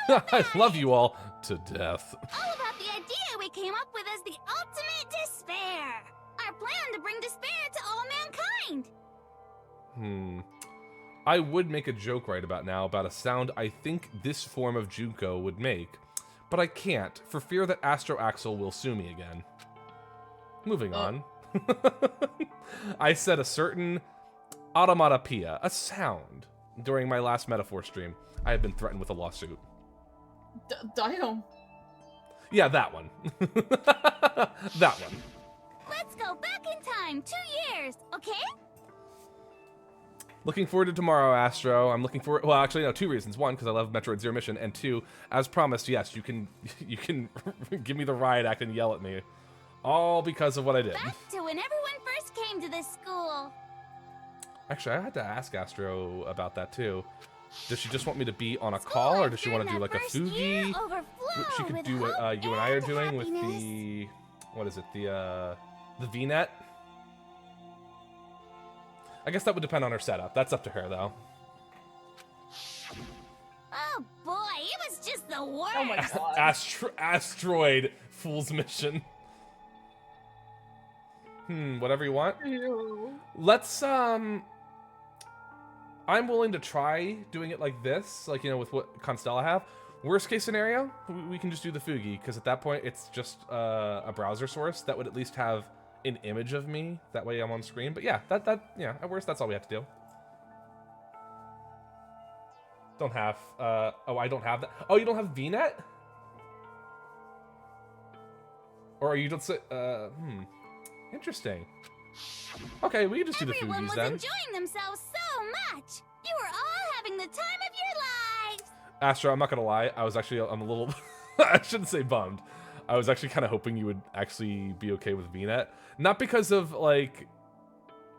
all I love you all to death. all about the idea we came up with as the ultimate despair. Our plan to bring despair to all mankind. I would make a joke right about now about a sound I think this form of Junko would make, but I can't for fear that Astro Axel will sue me again. Moving on. I said a certain automatopoeia, a sound, during my last metaphor stream. I have been threatened with a lawsuit. Damn. Yeah, that one. That one. Let's go back in time 2 years, okay? Looking forward to tomorrow, Astro. I'm looking forward. Well, actually, no. 2 reasons. 1, because I love Metroid Zero Mission, and 2, as promised, yes, you can give me the riot act and yell at me, all because of what I did. Back to when everyone first came to this school. Actually, I had to ask Astro about that too. Does she just want me to be on a call, or does she want to do like a fugi? She could do what you and I are doing with the what is it? The VNet. I guess that would depend on her setup. That's up to her, though. Oh boy, it was just the worst. Oh my god. Asteroid Fool's Mission. Whatever you want. Ew. Let's, I'm willing to try doing it like this, like, you know, with what Constella have. Worst case scenario, we can just do the Fugi, because at that point, it's just a browser source that would at least have an image of me. That way I'm on screen. But yeah, yeah, at worst, that's all we have to do. Don't have, oh, I don't have that. Oh, you don't have VNet? Or are you just, interesting. Okay, we can just do the Everyone Fugis was then. enjoying themselves so much. You were all having the time of your lives. Astro, I'm not gonna lie, I'm a little, I shouldn't say bummed. I was actually kind of hoping you would actually be okay with VNet. Not because of, like,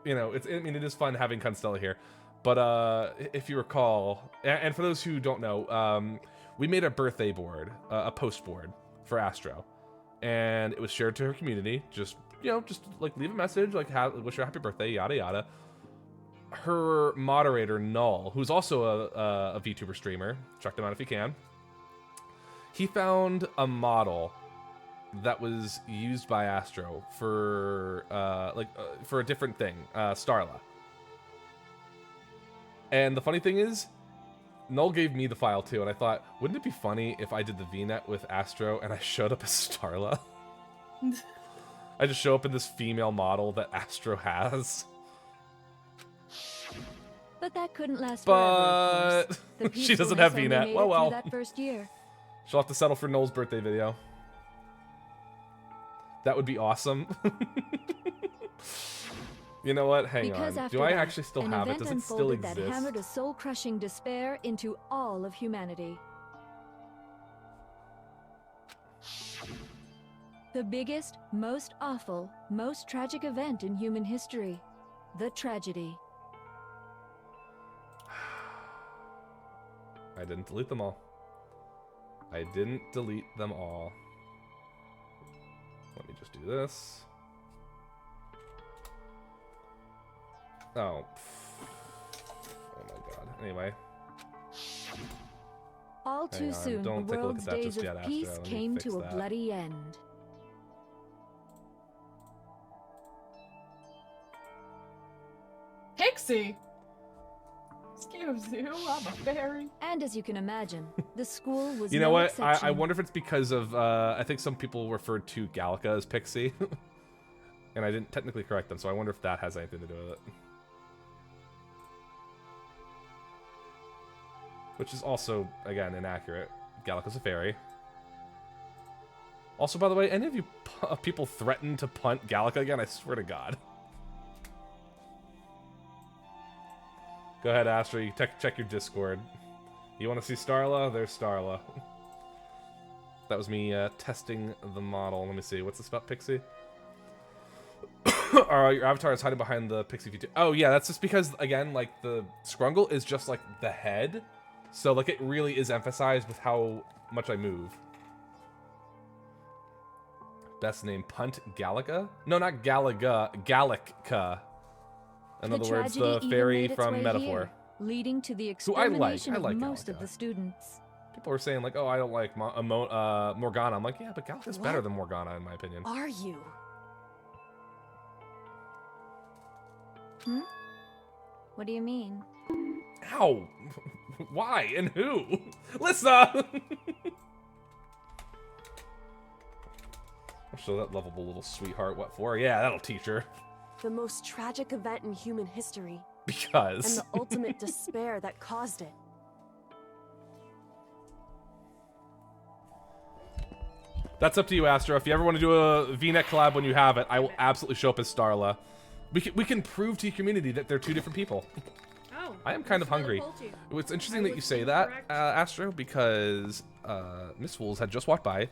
you know, I mean, it is fun having Constella here. But if you recall, and for those who don't know, we made a birthday board, a post board for Astro. And it was shared to her community. Just, you know, just like leave a message, like wish her a happy birthday, yada yada. Her moderator, Null, who's also a VTuber streamer, check them out if you can. He found a model that was used by Astro for for a different thing, Starla. And the funny thing is, Null gave me the file too, and I thought, wouldn't it be funny if I did the VNet with Astro and I showed up as Starla? I just show up in this female model that Astro has. But that couldn't last But forever, of course. The she doesn't have peacefulness only VNet. made Oh it well. through that first year. She'll have to settle for Null's birthday video. That would be awesome. You know what? Hang Because on. after Do I that, actually still an have it? event Does it still unfolded exist? that hammered a soul-crushing despair into all of humanity. The biggest, most awful, most tragic event in human history. The tragedy. I didn't delete them all. I didn't delete them all. Let me just do this. Oh. Oh my god. Anyway. All too on, soon, the don't take a look world's at that days just yet, of Astro. peace Let me came fix to a that. bloody end. Pixie! Excuse you, I'm a fairy. And as you can imagine, the school was You know no what? exception. I wonder if it's because of, I think some people referred to Gallica as Pixie. And I didn't technically correct them, so I wonder if that has anything to do with it. Which is also, again, inaccurate. Gallica's a fairy. Also, by the way, any of you people threaten to punt Gallica again? I swear to God. Go ahead, Astro. You check your Discord. You want to see Starla? There's Starla. That was me testing the model. Let me see. What's this about Pixie? Your avatar is hiding behind the Pixie feature. Oh, yeah, that's just because, again, like, the Scrungle is just, like, the head. So, like, it really is emphasized with how much I move. Best name, Punt Gallica? No, not Galaga, Gallica. In other words, the fairy from Metaphor. Leading to the Who I like. extermination I like of most Gallica. of the students. People are saying, like, oh, I don't like Morgana. I'm like, yeah, but Gallica's better than Morgana, in my opinion. Are you? Hmm? What do you mean? Ow! Why? And who? Lissa! I'll show that lovable little sweetheart what for. Yeah, that'll teach her. The most tragic event in human history. Because. And the ultimate despair that caused it. That's up to you, Astro. If you ever want to do a V-neck collab when you have it, I will absolutely show up as Starla. We can prove to your community that they're two different people. Oh, I am kind of hungry. It's interesting that you say that, Astro, because Miss Fools had just walked by.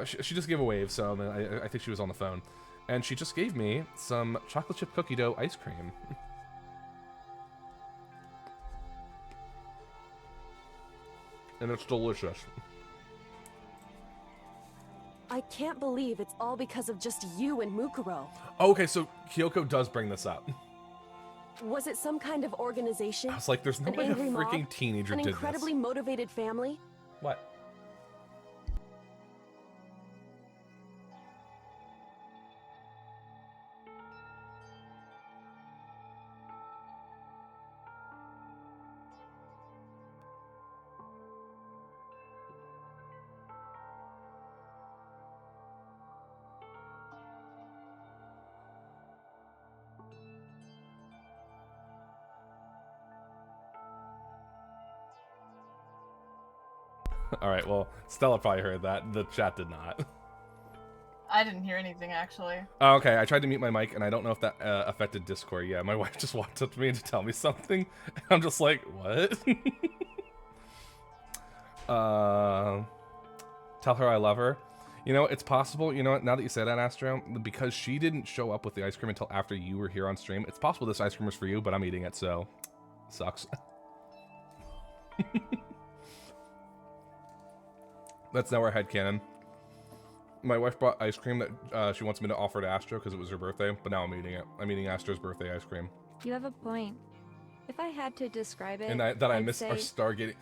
She just gave a wave, so I think she was on the phone. And she just gave me some chocolate chip cookie dough ice cream. And it's delicious. I can't believe it's all because of just you and Mukuro. Oh, okay, so Kyoko does bring this up. Was it some kind of organization? I was like, there's no An way a angry freaking mob? teenager An did this. incredibly motivated family? What? Alright, well, Stella probably heard that. The chat did not. I didn't hear anything, actually. Oh, okay, I tried to mute my mic, and I don't know if that affected Discord. Yeah, my wife just walked up to me to tell me something, and I'm just like, what? Tell her I love her. You know, it's possible, you know what, now that you say that, Astro, because she didn't show up with the ice cream until after you were here on stream, it's possible this ice cream was for you, but I'm eating it, so... sucks. That's now our headcanon. My wife brought ice cream that she wants me to offer to Astro because it was her birthday, but now I'm eating it. I'm eating Astro's birthday ice cream. You have a point. If I had to describe it, And I I'd miss say... our Stargating.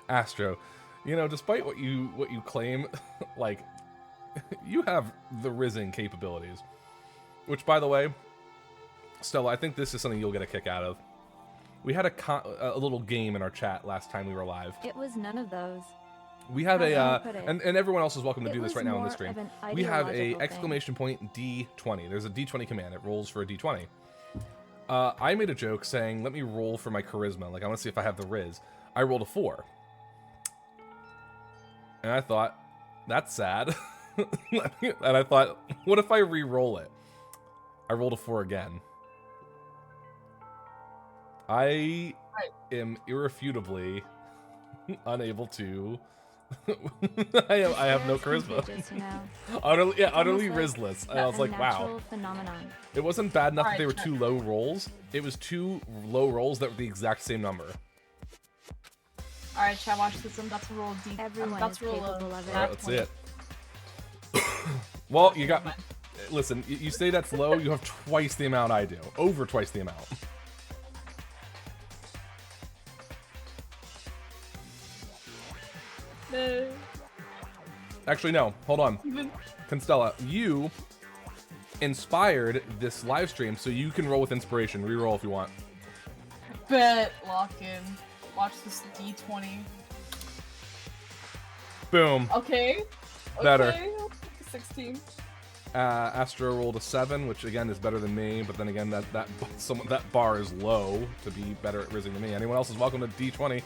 Astro, you know, despite what you claim, like, you have the Risen capabilities. Which, by the way, Stella, I think this is something you'll get a kick out of. We had a little game in our chat last time we were live. It was none of those. We have and everyone else is welcome to It do this was right now in more this stream. of an We have a ideological thing. exclamation point D20. There's a D20 command. It rolls for a D20. I made a joke saying, let me roll for my charisma. Like, I want to see if I have the Riz. I rolled a 4. And I thought, that's sad. And I thought, what if I re-roll it? I rolled a 4 again. I am irrefutably unable to... I have no charisma. Utterly Rizless. And I was like, wow. Phenomenon. It wasn't bad enough that they were 2 low rolls. It was 2 low rolls that were the exact same number. Alright, chat, watch this. I'm about to roll a D. Everyone I'm about is to roll capable of it. Alright, let's see it. Well, you got. Listen, you say that's low, you have twice the amount I do. Over twice the amount. No. Actually, no. Hold on. Constella, you inspired this live stream, so you can roll with inspiration. Reroll if you want. Bet. Lock in. Watch this D20. Boom. Okay. Better. Okay. 16. Astro rolled a 7, which again is better than me, but then again that bar is low to be better at rizzing than me. Anyone else is welcome to D20.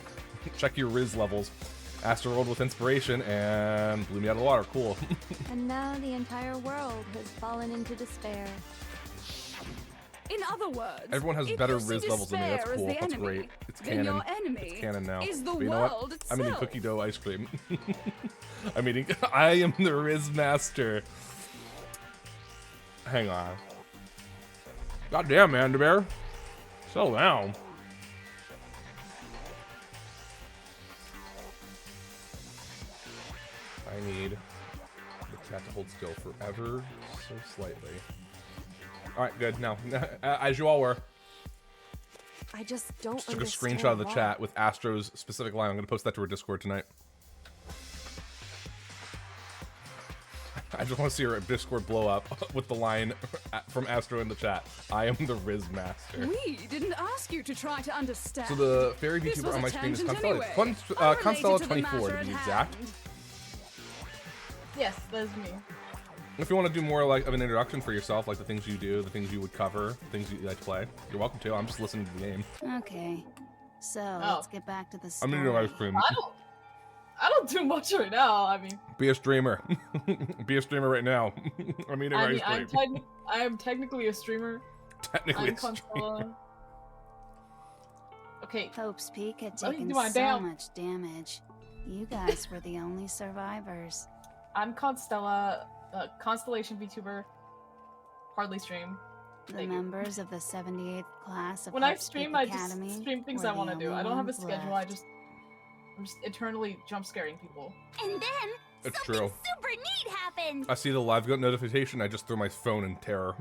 Check your Riz levels. Astro rolled with inspiration and blew me out of the water. Cool. And now the entire world has fallen into despair. In other words, Everyone has if better you see Riz levels than me. That's despair as cool. the That's enemy, great. It's then canon. your enemy It's canon now. is the But you know what? world I'm eating itself. cookie dough ice cream. I'm eating. I am the Riz master. Hang on. Goddamn, man, the bear. Settle down. I need the chat to hold still forever, so slightly. Alright, good. Now, as you all were. I just don't Just took a understand screenshot of the why. chat with Astro's specific line. I'm going to post that to her Discord tonight. I just want to see her Discord blow up with the line from Astro in the chat. I am the Riz master. We didn't ask you to try to understand. So the fairy This VTuber was on a my screen is tangent Constella. anyway. Unrelated Constella to the 24 matter to at be exact. hand. Yes, that's me. If you want to do more like of an introduction for yourself, like the things you do, the things you would cover, the things you like to play, you're welcome to. I'm just listening to the game. Okay, so let's get back to the I'm story. eating ice cream. I don't do much right now. I mean, Be a streamer. Be a streamer right now. I'm eating ice cream. I am technically a streamer. Technically I'm a streamer. Constella. Okay. Hope's Peak had Let me taken do my so damn- much damage. You guys were the only survivors. I'm Constella, Constellation VTuber. Hardly stream. The members of the 78th class of When I Hope's stream, Peak I just Academy stream things were I want to the do. I only don't have a ones schedule. left. I'm just eternally jump scaring people. And then It's something true. super neat happened. I see the live goat notification. I just threw my phone in terror.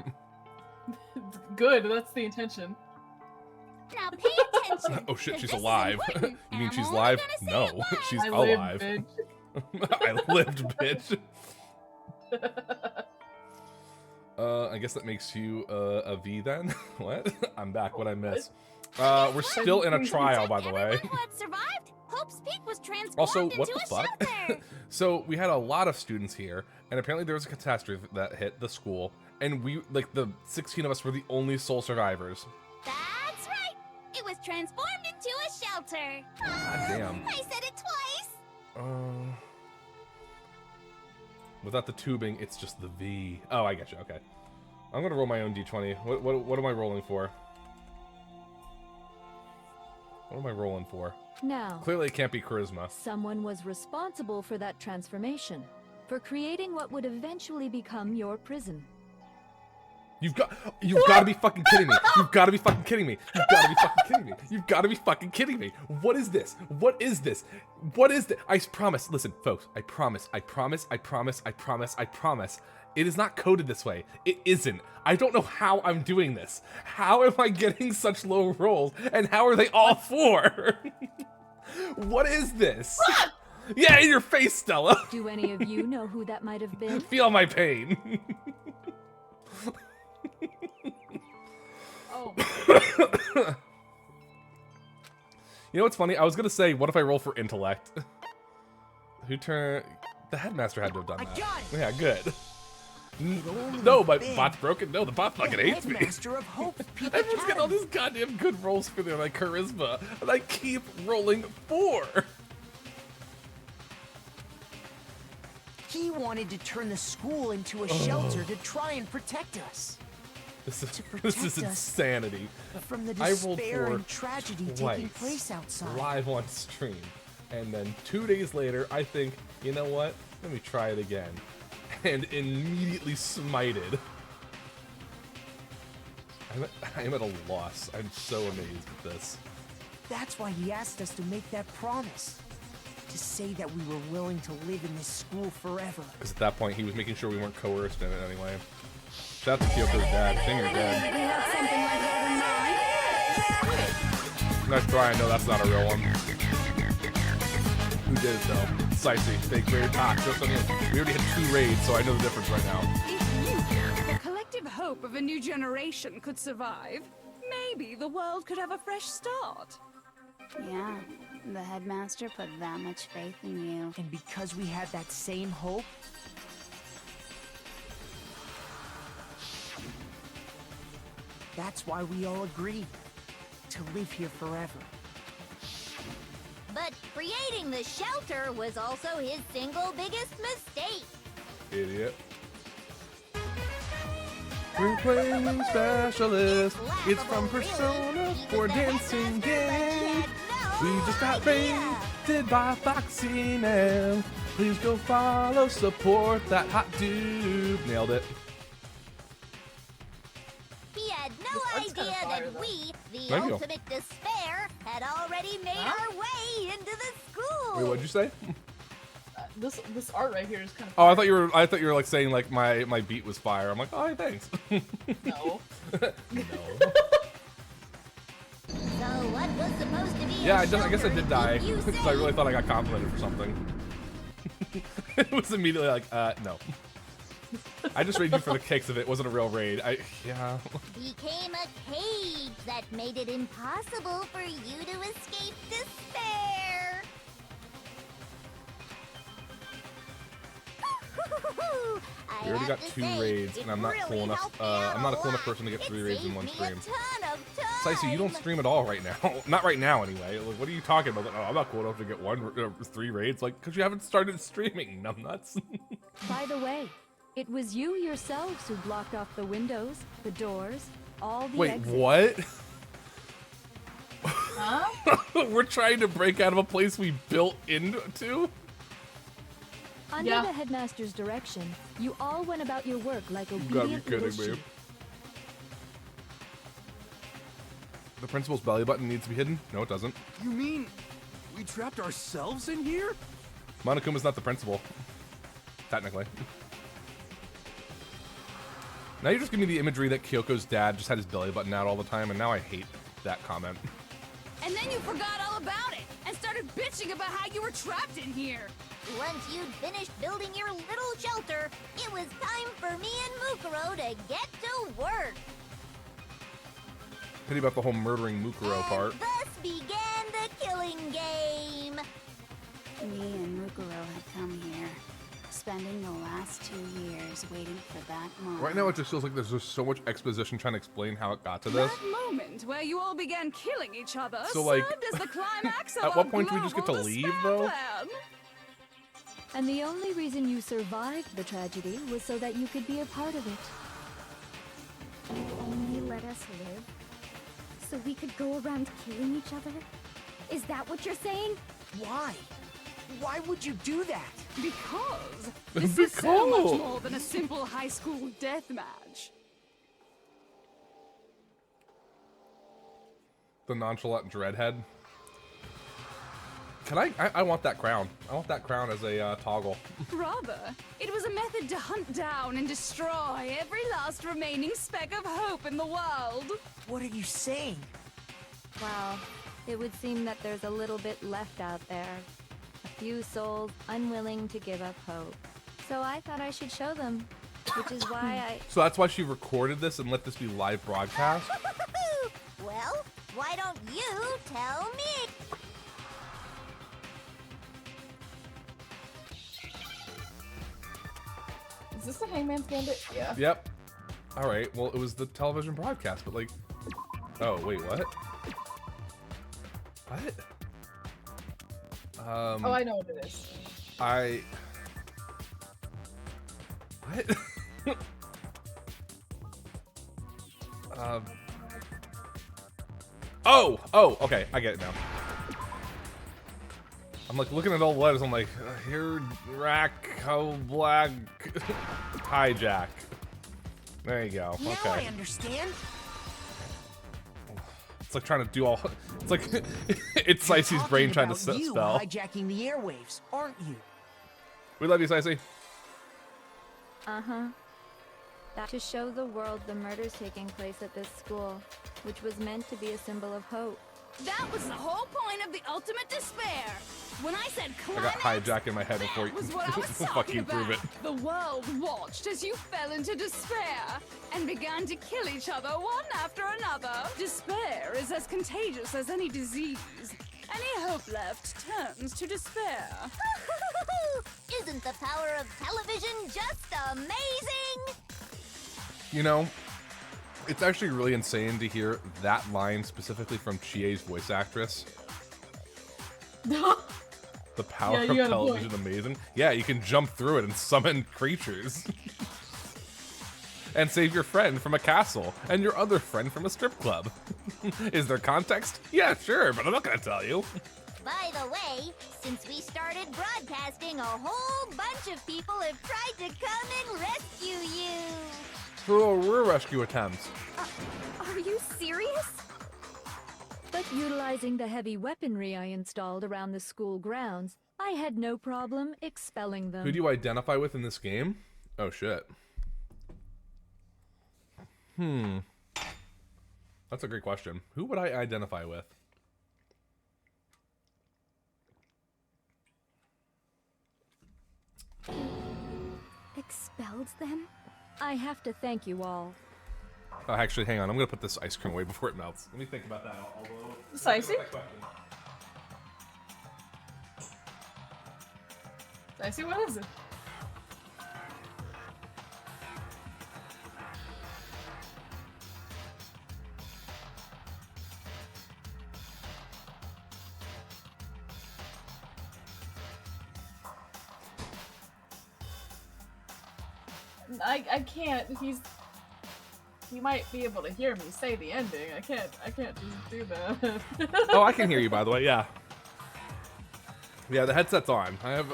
Good, that's the intention. Now pay attention. Oh shit, 'cause she's this is alive. important, You mean and she's I'm only live? gonna say No, it live. she's I live, alive. bitch. I lived, bitch. I guess that makes you a V then. What? I'm back. What I miss? We're still in a trial, by the way. Who had survived? Hope's Peak was transformed Also, into what a the fuck? shelter. So we had a lot of students here, and apparently there was a catastrophe that hit the school, and we, like, the 16 of us were the only sole survivors. That's right. It was transformed into a shelter. God damn. I said it twice. Without the tubing, it's just the V. Oh, I get you. Okay. I'm gonna roll my own D20. What am I rolling for? What am I rolling for? Now, Clearly, it can't be charisma. someone was responsible for that transformation, for creating what would eventually become your prison. You've got to be fucking kidding me. You've got to be fucking kidding me. You've got to be fucking kidding me. You've got to be fucking kidding me. What is this? What is this? What is this? I promise. Listen, folks. I promise. I promise. I promise. I promise. I promise. It is not coded this way. It isn't. I don't know how I'm doing this. How am I getting such low rolls? And how are they all 4? What is this? Yeah, in your face, Stella. Do any of you know who that might have been? Feel my pain. Oh. You know what's funny? I was gonna say, what if I roll for intellect? Who turned? The headmaster had to have done that. Yeah, good. No, my bot's broken. No, the bot fucking hates me. Headmaster of Hope's Peak Everyone's getting all Academy. these goddamn good rolls for their like charisma, and I keep rolling 4. He wanted to turn the school into a shelter to try and protect us. This is protect us insanity. From the I rolled despair 4 and tragedy taking twice, place outside. live on stream, and then 2 days later, I think, you know what? Let me try it again, and immediately smited. I'm at a loss. I'm so amazed at this. That's why he asked us to make that promise. To to say that we were willing to live in this school forever? Because at that point, he was making sure we weren't coerced in it anyway. Shout out to Kyoko's dad. Sing your dad. We have something like that in mind. Nice try. I know that's not a real one. Who did it though? Sicey. Fake raid. Just on you. We already had 2 raids, so I know the difference right now. If the collective hope of a new generation could survive, maybe the world could have a fresh start. Yeah, the headmaster put that much faith in you. And because we had that same hope, that's why we all agreed to live here forever. But creating the shelter was also his single biggest mistake. Idiot. We're playing Specialist. It's from Persona 4 Dancing Game. We just got raided by Foxy Man. Please go follow, support that hot dude. Nailed it. He had no idea that we, the Thank you. ultimate despair, had already made our way into the school. Wait, what'd you say? This art right here is kind of. Oh, I thought you were like saying like my beat was fire. I'm like, oh, thanks. No. So what was supposed to be? Yeah, a I guess I did die you because say I really thought I got complimented for something. It was immediately like, no. I just raided you for the kicks of it. It wasn't a real raid. Yeah. Became a cage that made it impossible for you to escape despair. We already got 2 raids, and I'm not cool enough. I'm not a cool enough person to get 3 raids in one stream. Sicey, you don't stream at all right now. Not right now, anyway. Like, what are you talking about? Like, oh, I'm not cool enough to get 3 raids. Like, because you haven't started streaming, numbnuts. By the way, it was you yourselves who blocked off the windows, the doors, all the Wait, exits. what? Huh? We're trying to break out of a place we built into? Under Yeah. the headmaster's direction, you all went about your work like You gotta be obedient kidding little me. sheep. The principal's belly button needs to be hidden? No, it doesn't. You mean we trapped ourselves in here? Monokuma's not the principal. Technically. Now you're just giving me the imagery that Kyoko's dad just had his belly button out all the time, and now I hate that comment. And then you forgot all about it and started bitching about how you were trapped in here. Once you'd finished building your little shelter, it was time for me and Mukuro to get to work. Pity about the whole murdering Mukuro part. Thus began the killing game. Me and Mukuro have come here, spending the last 2 years waiting for that moment. Right now it just feels like there's just so much exposition trying to explain how it got to this. That moment where you all began killing each other So, like, served as the climax of at our what point do we just get to global leave, despair though? plan. And the only reason you survived the tragedy was so that you could be a part of it. You only let us live so we could go around killing each other? Is that what you're saying? Why? Why would you do that? Because this is so much more than a simple high school death match. The nonchalant dreadhead. Can I want that crown. I want that crown as a toggle. Rather, it was a method to hunt down and destroy every last remaining speck of hope in the world. What are you saying? Well, it would seem that there's a little bit left out there. A few souls unwilling to give up hope. So I thought I should show them, which is why I... So that's why she recorded this and let this be live broadcast? Well, why don't you tell me? Is this the Hangman's Bandit? Yeah. Yep. Alright, well, it was the television broadcast, but like... Oh, wait, what? What? Oh, I know what it is. What? Oh, okay, I get it now. I'm like looking at all the letters, I'm like, here, rack, ho, black, hijack. There you go, Now okay. I understand. It's like trying to do all. It's like it's Sicey's brain trying to Talking spell. about you hijacking the airwaves, aren't you? We love you, Sicey. Uh-huh. That to show the world the murders taking place at this school, which was meant to be a symbol of hope. That was the whole point of the ultimate despair. When I said I got climax, hijacked in my head before you. was what I was Fuck talking you, about. prove it. The world watched as you fell into despair and began to kill each other one after another. Despair is as contagious as any disease. Any hope left turns to despair. Isn't the power of television just amazing? You know, it's actually really insane to hear that line specifically from Chie's voice actress. The power Yeah, you of got a point. television, amazing. Yeah, you can jump through it and summon creatures. And save your friend from a castle, and your other friend from a strip club. Is there context? Yeah, sure, but I'm not gonna tell you. By the way, since we started broadcasting, a whole bunch of people have tried to come and rescue you. Oh, we're rescue attempts. Are you serious? But utilizing the heavy weaponry I installed around the school grounds, I had no problem expelling them. Who do you identify with in this game? Oh, shit. That's a great question. Who would I identify with? Expelled them? I have to thank you all. Oh, actually, hang on. I'm gonna put this ice cream away before it melts. Let me think about that. Sicey? Sicey, what is it? I can't. He might be able to hear me say the ending. I can't just do that. Oh, I can hear you, by the way. Yeah. Yeah, the headset's on. I have.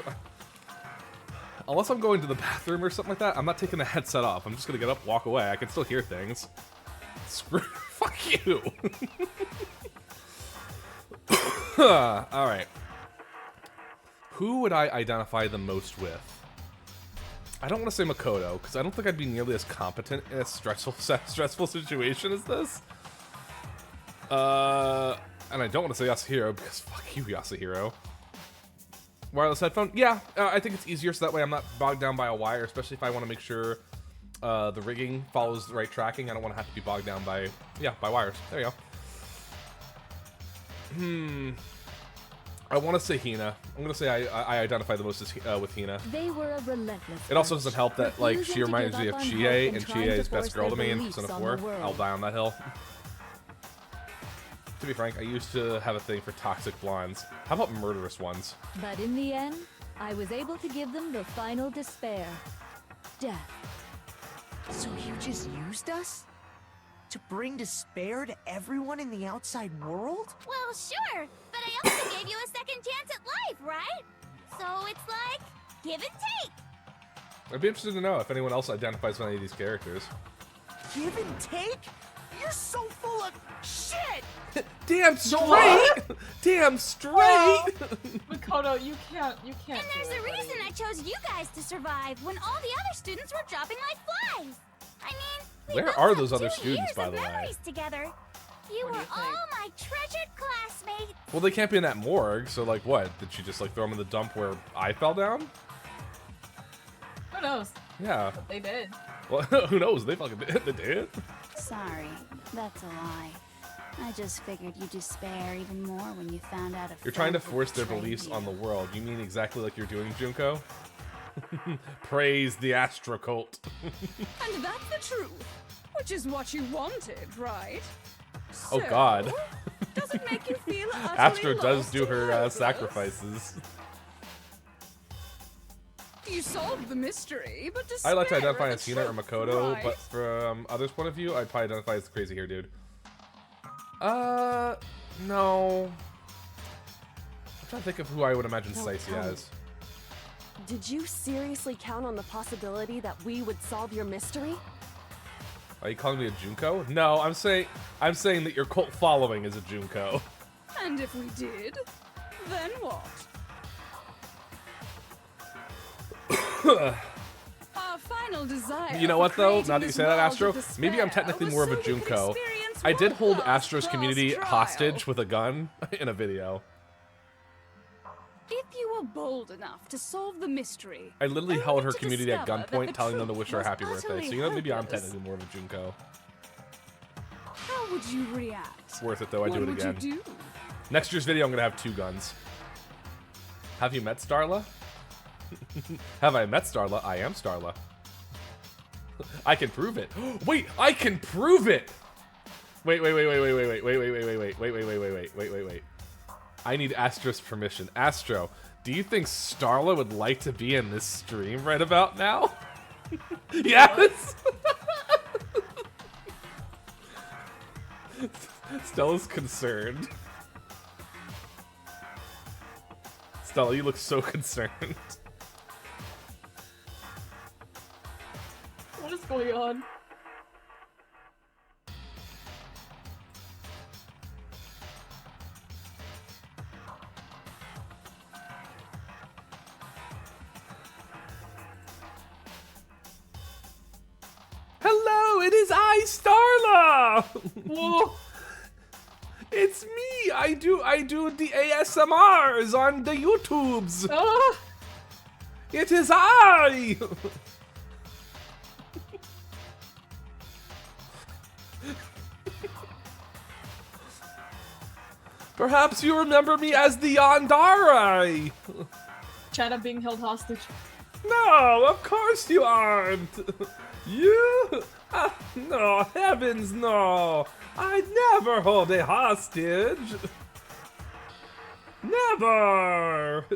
Unless I'm going to the bathroom or something like that, I'm not taking the headset off. I'm just gonna get up, walk away. I can still hear things. Screw. Fuck you. All right. Who would I identify the most with? I don't want to say Makoto, because I don't think I'd be nearly as competent in a stressful situation as this. And I don't want to say Yasuhiro, because fuck you, Yasuhiro. Wireless headphone? Yeah, I think it's easier, so that way I'm not bogged down by a wire, especially if I want to make sure the rigging follows the right tracking. I don't want to have to be bogged down by, by wires. There you go. I want to say Hina. I'm going to say I identify the most with Hina. They were a relentless. It also doesn't help that, like, refusing she to reminds give me of up on Chie, hope and trying Chie to is best force girl to their me in beliefs Persona on 4. the world. I'll die on that hill. To be frank, I used to have a thing for toxic blondes. How about murderous ones? But in the end, I was able to give them the final despair. Death. So you just used us? To bring despair to everyone in the outside world? Well, sure, but I also gave you a second chance at life, right? So it's like, give and take. I'd be interested to know if anyone else identifies with any of these characters. Give and take? You're so full of shit! Damn straight! Damn straight! Makoto, you can't. And there's a reason I chose you guys to survive when all the other students were dropping like flies. I mean, we Where built are up those other 2 students, years by of the way? memories together. You What do were you all think? my treasured classmates. Well, they can't be in that morgue, so like what? Did she just like throw them in the dump where I fell down? Who knows? Yeah. But they did. Well, who knows? They fucking did. They did. Sorry, that's a lie. I just figured you'd despair even more when you found out a You're trying to friend force their betrayed beliefs you. on the world. You mean exactly like you're doing, Junko? Praise the Astro Cult. And that's the truth, which is what you wanted, right? Oh So, God. does it make you feel utterly Astro does lost do and her helpless? sacrifices. You solved the mystery, but I like to despair identify is as the Hina or truth, Makoto, right? but from others' point of view, I'd probably identify as the crazy hair dude. No. I'm trying to think of who I would imagine Don't Sicey tell me. as. Did you seriously count on the possibility that we would solve your mystery? Are you calling me a Junko? No, I'm saying that your cult following is a Junko. And if we did, then what? Our final desire. You know what though? for Now that you creating say that, this Astro, world of maybe I'm despair technically was more of so a we could Junko. experience I did one hold last Astro's class community trial. hostage with a gun in a video. If you were bold enough to solve the mystery, I literally held her to community at discover that gunpoint, the telling them to truth wish her a was happy birthday. utterly So you know, maybe I'm hopeless. technically more of a Junko. how would you react? It's worth it though. I do What it would again. you do? Next year's video, I'm gonna have 2 guns. Have you met Starla? Have I met Starla? I am Starla. I can prove it. Wait, I can prove it. Wait. I need Astro's permission. Astro, do you think Starla would like to be in this stream right about now? Yes. Stella's concerned. Stella, you look so concerned. What is going on? Hello, it is I, Starla. Whoa. It's me. I do the ASMRs on the YouTubes. It is I. Perhaps you remember me as the Yandere. Chad, I'm being held hostage. No, of course you aren't. You? No, heavens no. I'd never hold a hostage. Never.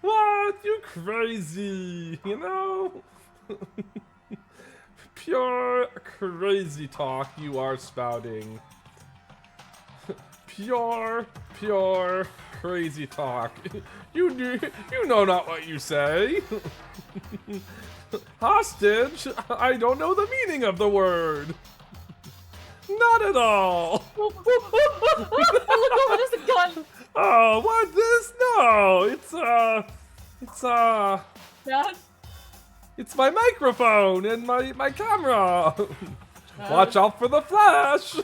What? You crazy, you know? Pure crazy talk you are spouting. Pure crazy talk. You know not what you say. Hostage? I don't know the meaning of the word. Not at all. Look over, there's a gun. Oh, what this? No, it's Dad? it's my microphone and my camera. Watch out for the flash.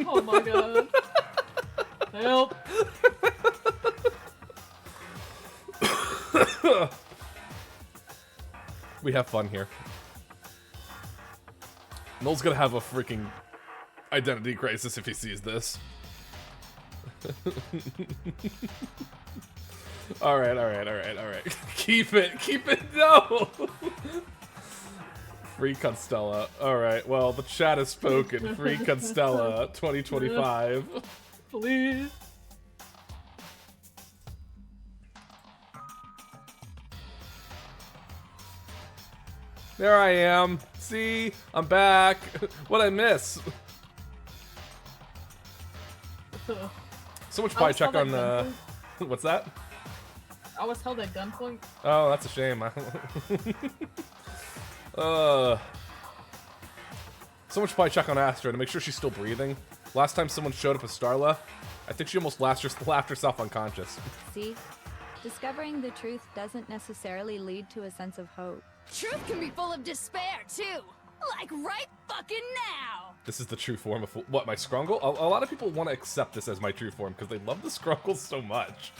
Oh my god. Help. We have fun here. Noel's gonna have a freaking identity crisis if he sees this. Alright. Keep it, no! Free Constella. Alright, well, the chat has spoken. Free Constella 2025. Please. There I am. See? I'm back. What'd I miss? So much probably check on what's that? I was held at gunpoint. Oh, that's a shame. So much probably check on Astra to make sure she's still breathing. Last time someone showed up with Starla, I think she almost laughed herself unconscious. See? Discovering the truth doesn't necessarily lead to a sense of hope. Truth can be full of despair, too. Like right fucking now. This is the true form of what, my Scrungle? A lot of people want to accept this as my true form because they love the Scrungle so much.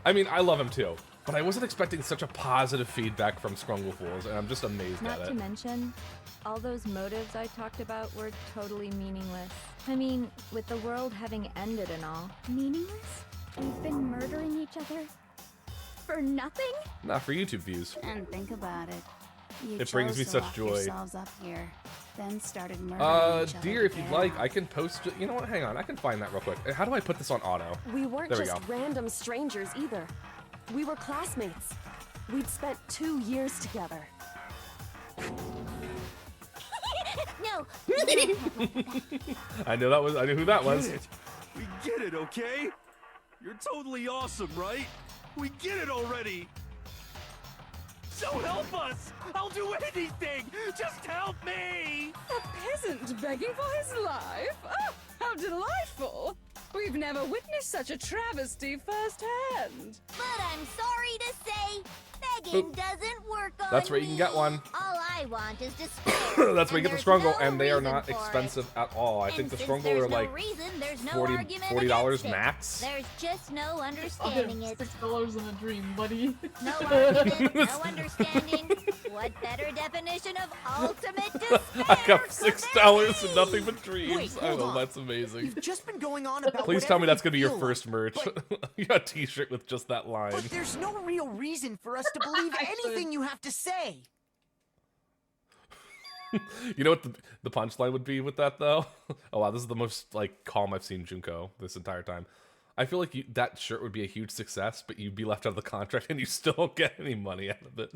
I mean, I love him too, but I wasn't expecting such a positive feedback from Scrungle Fools, and I'm just amazed Not at to it. mention, all those motives I talked about were totally meaningless. I mean, with the world having ended and all. Meaningless? We've been murdering each other for nothing? Not for YouTube views. And think about it. You It brings chose me to such lock joy. yourselves up here, then started murdering each other Dear, if you'd together. like, I can post it. You know what? Hang on, I can find that real quick. How do I put this on auto? We weren't There we just go. random strangers either. We were classmates. We'd spent 2 years together. No. I knew who that was. Get it. We get it, okay? You're totally awesome, right? We get it already. So help us! I'll do anything! Just help me! A peasant begging for his life? Oh, how delightful! We've never witnessed such a travesty firsthand. But I'm sorry to say, begging doesn't work on That's where you can get one. All I want is despair. That's where you get the Scrungle, and they are not reason for expensive at all. I think the Scrungle are like $40 There's just no understanding it. $6 in a dream, buddy. No argument, no understanding. What better definition of ultimate despair? I got $6 and nothing but dreams. Wait, I hold know, on. that's amazing. You've just been going on about Please tell me whatever that's gonna be your feel first like, merch. but- You got a t-shirt with just that line. But there's no real reason for us to believe anything you have to say. You know what the punchline would be with that, though? Oh, wow, this is the most, like, calm I've seen Junko this entire time. I feel like that shirt would be a huge success, but you'd be left out of the contract and you still don't get any money out of it.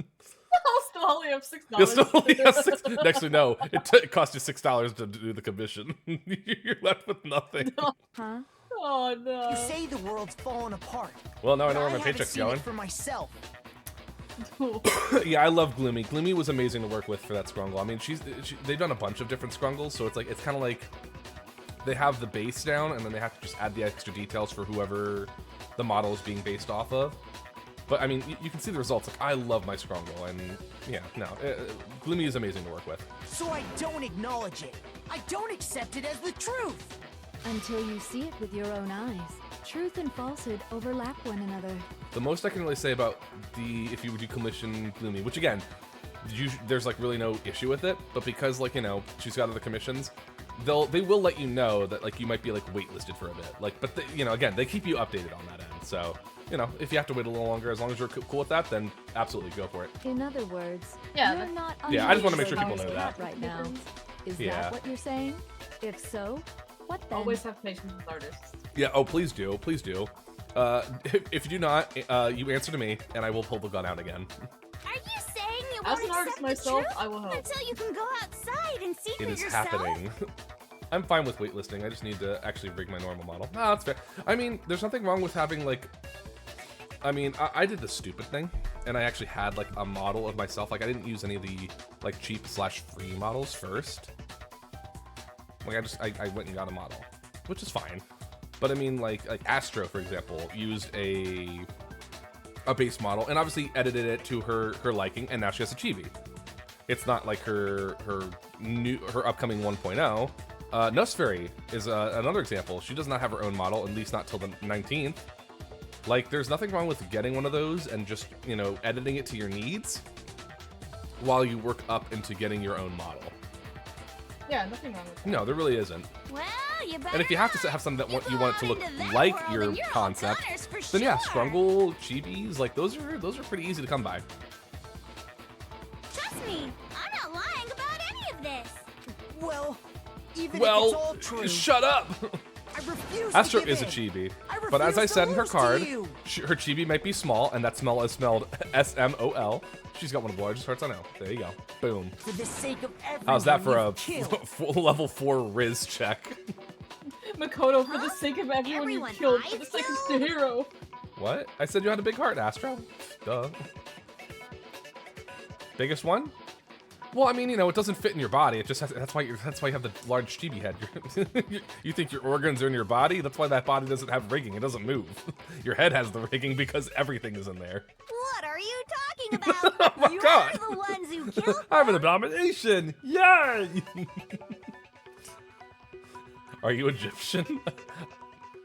I'll still only have $6. You'll still only have $6. Next, no, it cost you $6 to do the commission. You're left with nothing. Huh? Oh no. You say the world's falling apart. Well, now I know but where my haven't paycheck's seen it going. for myself. Yeah, I love Gloomy. Gloomy was amazing to work with for that Scrungle. I mean, they've done a bunch of different Scrungles, so it's kind of like they have the base down, and then they have to just add the extra details for whoever the model is being based off of. But I mean, you can see the results. Like, I love my Scrungle, and yeah, no, Gloomy is amazing to work with. So I don't acknowledge it. I don't accept it as the truth. Until you see it with your own eyes. Truth and falsehood overlap one another. The most I can really say about if you would decommission Gloomy, which again, there's like really no issue with it, but because like, you know, she's got other commissions, they will let you know that like you might be like waitlisted for a bit. Like, but you know, again, they keep you updated on that end. So, you know, if you have to wait a little longer, as long as you're cool with that, then absolutely go for it. In other words, Yeah, you're not Yeah, I just wanna make sure understanding people know that. right now. Is Yeah. that what you're saying? If so, what then? Always have patience with artists. Yeah, oh, please do. Please do. If you do not, you answer to me, and I will pull the gun out again. Are you saying you As won't an artist accept myself, the truth I will help. until you can go outside and see It for is yourself? happening. I'm fine with waitlisting. I just need to actually rig my normal model. No, that's fair. I mean, there's nothing wrong with having, like... I mean, I did the stupid thing, and I actually had, like, a model of myself. Like, I didn't use any of the, like, cheap/free models first. Like, I went and got a model, which is fine. But I mean, like Astro, for example, used a base model and obviously edited it to her liking, and now she has a chibi. It's not like her upcoming 1.0. Nosferry is another example. She does not have her own model, at least not till the 19th. Like, there's nothing wrong with getting one of those and just, you know, editing it to your needs while you work up into getting your own model. Yeah, nothing wrong with that. No, there really isn't. Well, you better And if you have to have something that you want it to look like your concept, then yeah, Scrungle, chibis, like those are pretty easy to come by. Trust me, I'm not lying about any of this. Well, even if it's all Well, true, shut up! I refuse Astro to give is a in. chibi, I but as I refuse to said in her lose to card, you. her chibi might be small, and that smell is spelled S-M-O-L. She's got one of the largest hearts I know. There you go. Boom. For the sake of everyone How's that for a you've killed. full level 4 Riz check? Makoto, for the sake of everyone you Everyone killed, for I've the sake of killed? Suhiro. What? I said you had a big heart, Astro. Duh. Biggest one? Well, I mean, you know, it doesn't fit in your body. It just has, that's why you have the large chibi head. You think your organs are in your body? That's why that body doesn't have rigging. It doesn't move. Your head has the rigging because everything is in there. What are you talking about? Oh my You're God. the ones who killed I'm an abomination! Yay! Are you Egyptian?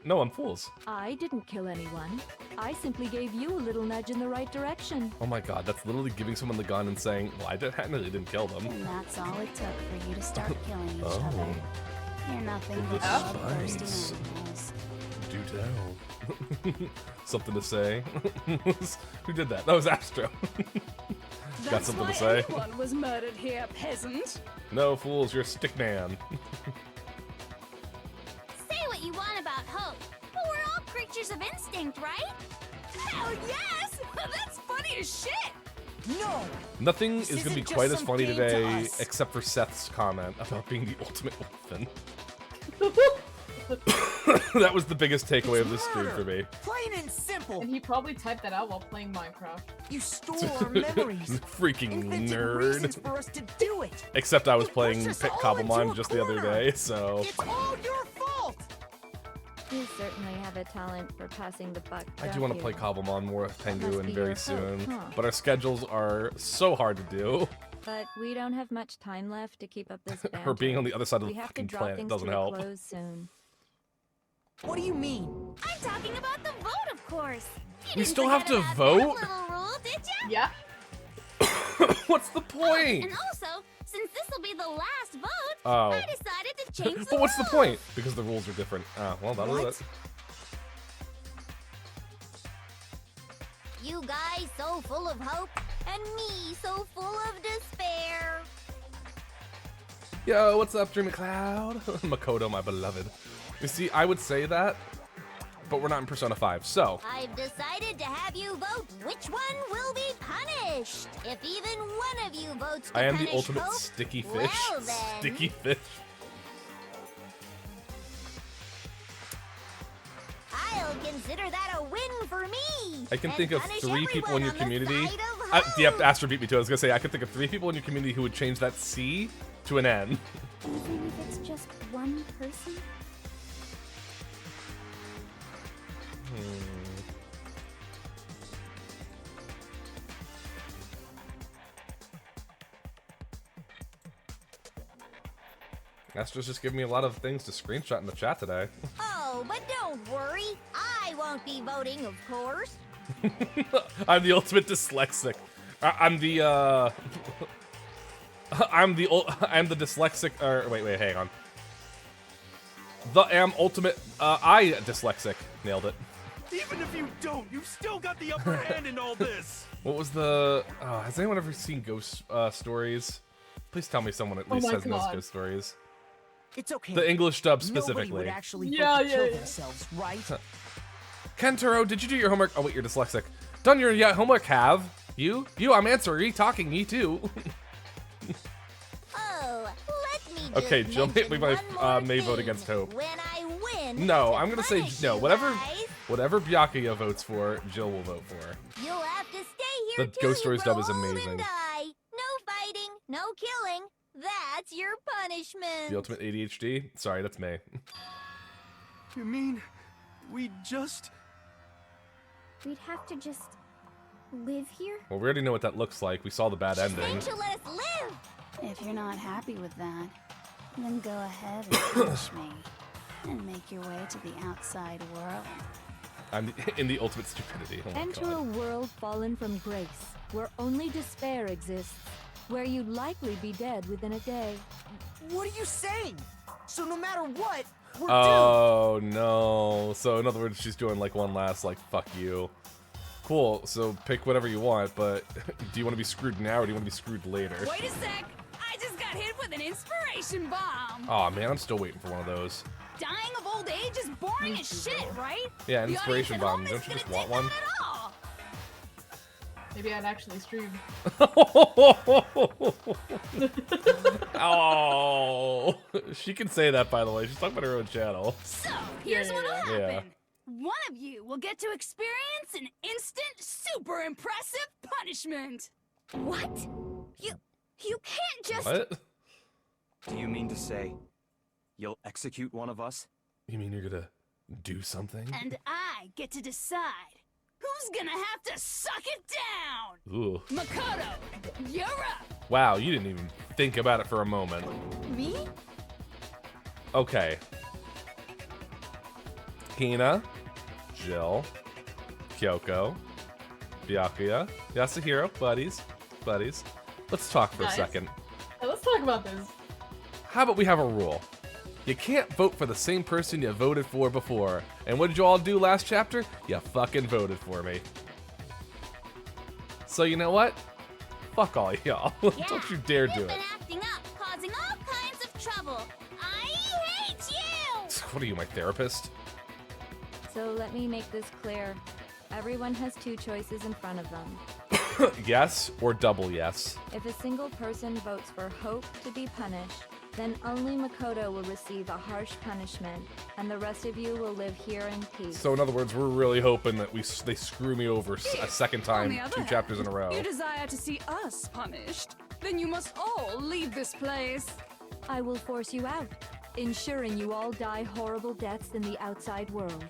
No, I'm fools. I didn't kill anyone. I simply gave you a little nudge in the right direction. Oh my God, that's literally giving someone the gun and saying, well, I really didn't kill them. And that's all it took for you to start killing each Oh. other. You're nothing but This is bloodthirsty nice. animals. Do tell. Something to say? Who did that? That was Astro. Got That's something why to say? anyone was murdered here, peasant. No, fools, you're a stick man. Say what you want about hope, but we're all creatures of instinct, right? Hell yes! That's funny as shit! No! Nothing This is going to be isn't quite just as funny some game to today, us. except for Seth's comment about being the ultimate orphan. That was the biggest takeaway of this stream for me. Plain and simple. awful. And he probably typed that out while playing Minecraft. You store our memories. Freaking Invented nerd. reasons for us to do it. Except I was playing pushed us Pit all into Cobblemon a just the other corner. day, so... It's all your fault. You certainly have a talent for passing the buck. I do don't want to you? play Cobblemon more with Tengu must and be very your soon, hope, huh? but our schedules are so hard to do. But we don't have much time left to keep up this banter. Her being on the other side of we the have to fucking draw planet things doesn't to help. A close soon. What do you mean? I'm talking about the vote, of course. You We didn't still have forget to about vote? that little rule, did ya? Yeah. What's the point? And also, since this will be the last vote, Oh. I decided to change the But what's the rules. point? Because the rules are different. Oh, well, that'll do it. You guys so full of hope, and me so full of despair. Yo, what's up, Dream Cloud? Makoto, my beloved. You see, I would say that, but we're not in Persona 5, so... I've decided to have you vote which one will be punished. If even one of you votes to I am the punish ultimate Hope, sticky fish. well then. Sticky fish. I'll consider that a win for me. I can and think of punish 3 people in everyone your on the community. side of Hope. Yep, Astra beat me too. I was gonna say, I could think of 3 people in your community who would change that C to an N. Even if it's just one person? Astra's just giving me a lot of things to screenshot in the chat today. Oh, but don't worry. I won't be voting, of course. I'm the ultimate dyslexic. I'm the I'm the dyslexic. Or wait, hang on. Ultimate. I dyslexic. Nailed it. Even if you don't, you've still got the upper hand in all this. What was the? Has anyone ever seen Ghost Stories? Please tell me someone at least my has knows God. Ghost Stories. It's okay. The English dub Nobody would specifically. actually Yeah, vote to yeah, kill yeah. themselves, right? Kentaro, did you do your homework? Oh wait, you're dyslexic. Done your homework? Have you? I'm answering. Talking. Me too. Oh, let me just Okay, Jill mention may, one more may vote thing. against Hope. When I win, No, to I'm gonna say punish no. you Whatever, guys, whatever Byakuya votes for, Jill will vote for. you'll have to stay here The till Ghost you Stories grow dub is old amazing. and die. No fighting, no killing. That's your punishment. The ultimate ADHD. Sorry, that's me. You mean we just... We'd have to just live here? Well, we already know what that looks like. We saw the bad ending. Then to let us live. If you're not happy with that, then go ahead and punish me. And make your way to the outside world. I'm in the ultimate stupidity. Oh my Enter God. a world fallen from grace, where only despair exists, where you'd likely be dead within a day. What are you saying? So no matter what, we're doomed. Oh no. So in other words, she's doing like one last like fuck you. Cool. So pick whatever you want, but do you want to be screwed now or do you want to be screwed later? Wait a sec! I just got hit with an inspiration bomb! Oh man, I'm still waiting for one of those. Dying of old age is boring as shit, right? Yeah, an The inspiration audience bomb. at home Don't you isn't just gonna want dig one? that at all. Maybe I'd actually stream. Oh, she can say that, by the way. She's talking about her own channel. So, here's what'll Yeah. happen. One of you will get to experience an instant, super impressive punishment. What? You can't just... What? Do you mean to say you'll execute one of us? You mean you're gonna do something? And I get to decide who's gonna have to suck it down. Ooh. Makoto, you're up. Wow, you didn't even think about it for a moment. Me? Okay. Hina, Jill, Kyoko, Byakuya, Yasuhiro, buddies. Let's talk for Nice. a second. Hey, let's talk about this. How about we have a rule? You can't vote for the same person you voted for before. And what did you all do last chapter? You fucking voted for me. So you know what? Fuck all y'all. Don't you dare do You've it. been acting up, causing all kinds of trouble. I hate you! What are you, my therapist? So let me make this clear. Everyone has 2 choices in front of them. Yes or double yes? If a single person votes for Hope to be punished, then only Makoto will receive a harsh punishment, and the rest of you will live here in peace. So in other words, we're really hoping that they screw me over a second On time, the other 2 chapters in a row. You desire to see us punished? Then you must all leave this place. I will force you out, ensuring you all die horrible deaths in the outside world.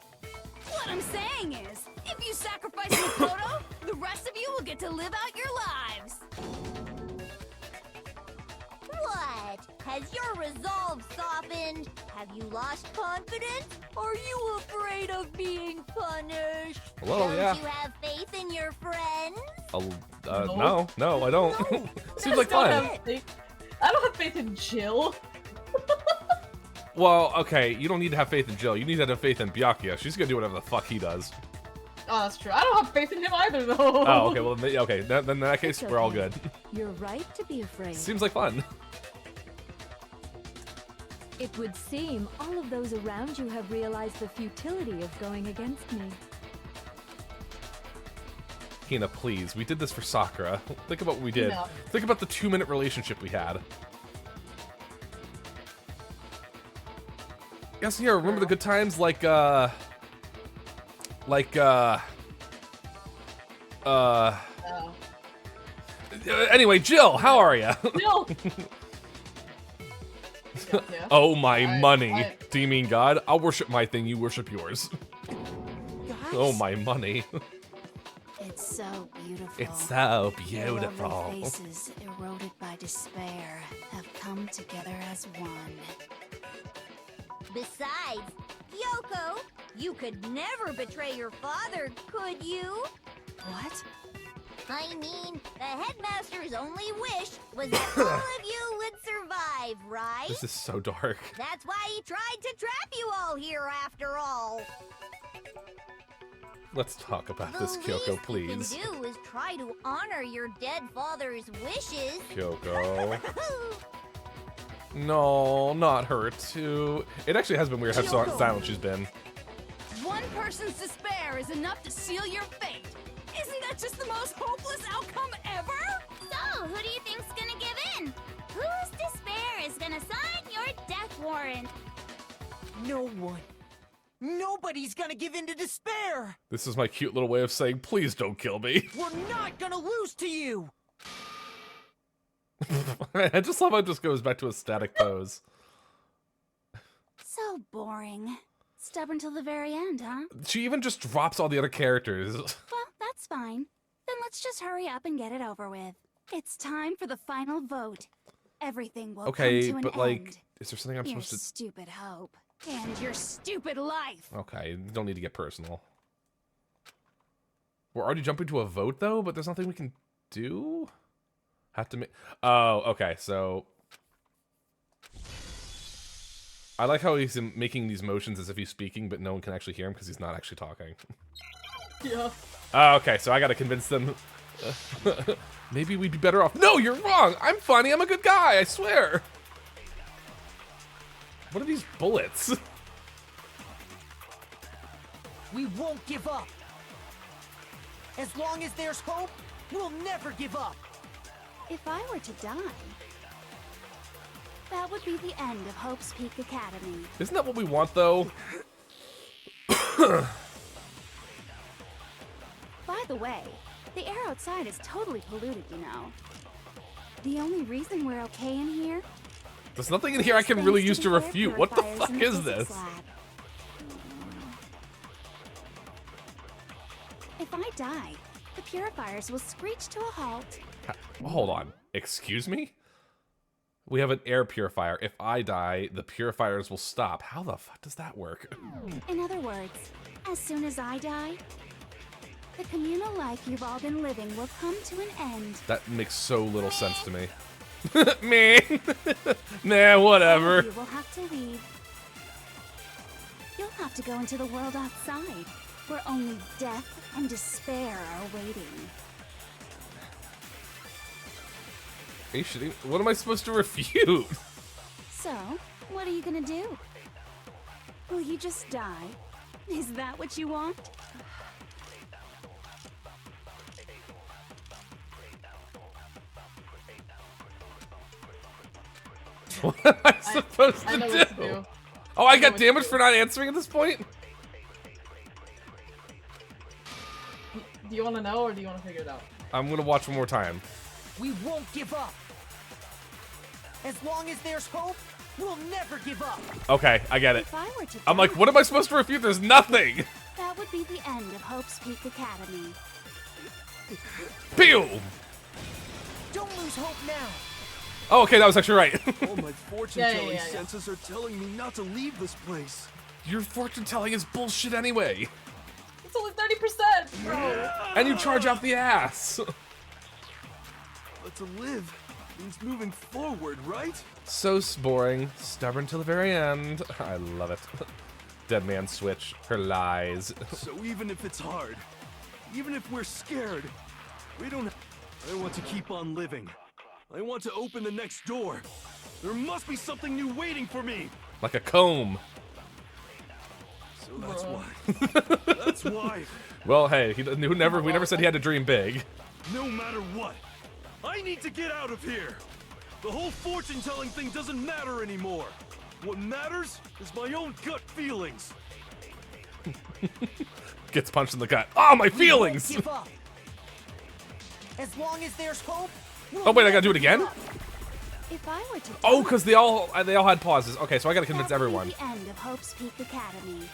What I'm saying is, if you sacrifice Makoto, the rest of you will get to live out your lives. What? Has your resolve softened? Have you lost confidence? Are you afraid of being punished? Well, yeah. Don't you have faith in your friends? No, I don't. Seems like fun. I don't have faith in Jill. Well, okay, you don't need to have faith in Jill. You need to have faith in Byakuya. She's gonna do whatever the fuck he does. Oh, that's true. I don't have faith in him either, though. Oh, okay, well, okay, then in that case, we're all good. You're right to be afraid. Seems like fun. It would seem all of those around you have realized the futility of going against me. Hina, please, we did this for Sakura. Think about what we did. Hina. Think about the 2-minute relationship we had. Yes, yeah, remember the good times anyway, Jill, how are ya? Jill! Oh, my money. Do you mean God? I'll worship my thing, you worship yours. Guys, Oh, my money. it's so beautiful. It's so Their lovely beautiful. faces, eroded by despair, have come together as one. Besides, Yoko, you could never betray your father, could you? What? I mean, the headmaster's only wish was that all of you would survive, right? This is so dark. That's why he tried to trap you all here after all. Let's talk about The this, Kyoko, least you please. can do is try to honor your dead father's wishes. Kyoko. No, not her too. It actually has been weird how silent she's been. One person's despair is enough to seal your fate. Isn't that just the most hopeless outcome ever? So, who do you think's gonna give in? Whose despair is gonna sign your death warrant? No one. Nobody's gonna give in to despair! This is my cute little way of saying, please don't kill me. We're not gonna lose to you! I just love how it just goes back to a static pose. So boring. Stubborn till the very end, huh? She even just drops all the other characters. Well, that's fine. Then let's just hurry up and get it over with. It's time for the final vote. Everything will Okay, come to but an like, end. is there something I'm Your supposed to... stupid hope. And your stupid life. Okay, you don't need to get personal. We're already jumping to a vote, though, but there's nothing we can do? Have to make... Oh, okay, so... I like how he's making these motions as if he's speaking, but no one can actually hear him because he's not actually talking. Yeah. Oh, okay, so I gotta convince them... Maybe we'd be better off... No, you're wrong! I'm funny, I'm a good guy, I swear! What are these bullets? We won't give up. As long as there's hope, we'll never give up. If I were to die, that would be the end of Hope's Peak Academy. Isn't that what we want, though? By the way, the air outside is totally polluted, you know. The only reason we're okay in here... There's nothing in here I can really use to refute. What the fuck is this? If I die, the purifiers will screech to a halt. Hold on. Excuse me? We have an air purifier. If I die, the purifiers will stop. How the fuck does that work? In other words, as soon as I die, the communal life you've all been living will come to an end. That makes so little sense to me. Me. Nah, whatever. You will have to leave. You'll have to go into the world outside, where only death and despair are waiting. Are you shitting? What am I supposed to refute? So, what are you gonna do? Will you just die? Is that what you want? What am I supposed I to know do? what to do. Oh, I know got what to damaged do. for not answering at this point? Do you want to know or do you want to figure it out? I'm gonna watch one more time. We won't give up. As long as there's hope, we'll never give up. Okay, I get it. If I were to I'm like, die, what am I supposed to refute? There's nothing! that would be the end of Hope's Peak Academy. Pew! Don't lose hope now. Oh, okay, that was actually right. All my fortune-telling yeah. senses are telling me not to leave this place. Your fortune telling is bullshit anyway. It's only 30%, bro. And you charge out the ass. But to live means moving forward, right? So boring, stubborn till the very end. I love it. Dead man switch, her lies. So even if it's hard, even if we're scared, we don't. I want to keep on living. I want to open the next door. There must be something new waiting for me. Like a comb. So that's why. That's why. Well, hey, we never said he had to dream big. No matter what, I need to get out of here. The whole fortune-telling thing doesn't matter anymore. What matters is my own gut feelings. Gets punched in the gut. Oh, my feelings! We won't give up. As long as there's hope. Oh wait, I gotta do it again? If I were to Oh, die, because they all had pauses. Okay, so I gotta convince that would be everyone. the end of Hope's Peak Academy.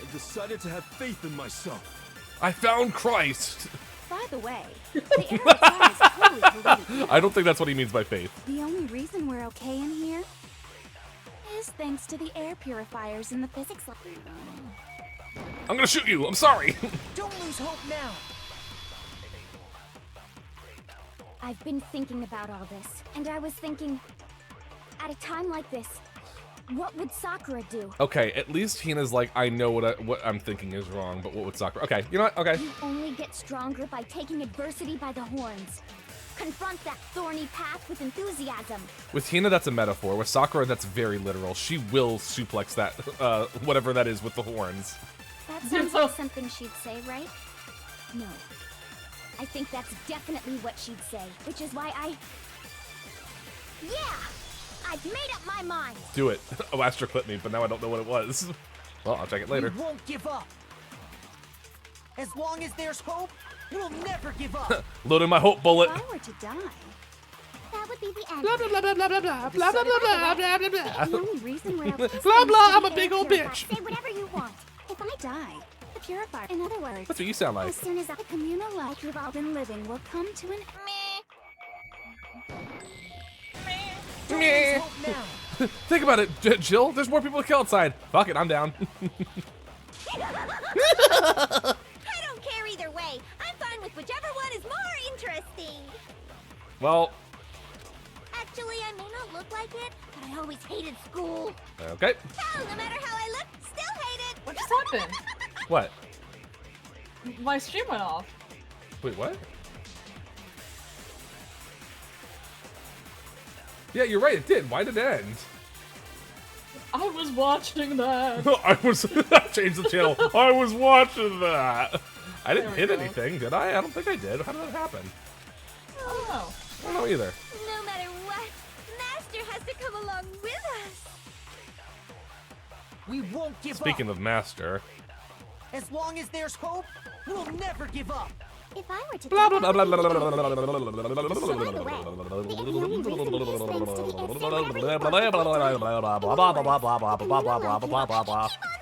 I decided to have faith in myself. I found Christ. By the way, the air outside is totally polluted. I don't think that's what he means by faith. The only reason we're okay in here is thanks to the air purifiers in the physics lab. I'm gonna shoot you. I'm sorry. Don't lose hope now. I've been thinking about all this, and I was thinking, at a time like this, what would Sakura do? Okay, at least Hina's like, I know what I'm thinking is wrong, but what would Sakura? Okay, you know what? Okay. You only get stronger by taking adversity by the horns. Confront that thorny path with enthusiasm. With Hina, that's a metaphor. With Sakura, that's very literal. She will suplex that, whatever that is with the horns. That sounds like something she'd say, right? No. I think that's definitely what she'd say, which is why Yeah! I've made up my mind! Do it. Oh, Astra clipped me, but now I don't know what it was. Well, I'll check it later. We won't give up. As long as there's hope, we'll never give up. Loading my hope bullet. If I were to die, That would be the end. Blah, blah, blah, blah, blah, blah, blah, blah, blah, blah, blah, blah, blah. the only reason we're okay is Blah, blah, thanks to I'm the a big air old purifier. bitch. Say whatever you want. If I die, the purifier, in other words, That's what you sound like. as soon as the communal life you've all been living will come to an Don't lose hope now. Think about it, Jill. There's more people to kill outside. Fuck it, I'm down. I don't care either way. I'm fine with whichever one is more interesting. Well, Actually, I may not look like it, but I always hated school. okay. Hell, no matter how I look, still hate it. What just happened? What? My stream went off. Wait, what? Yeah, you're right, it did. Why did it end? I was watching that. I was I changed the channel. I was watching that. I didn't There we hit go. anything, did I? I don't think I did. How did that happen? I don't know. I don't know either. No matter what, Master has to come along with us. We won't give Speaking up. of Master. As long as there's hope, we'll never give up. If I were to Blah die, blah blah blah blah blah So by blah the way, the only reason is thanks to the air purifier. Keep on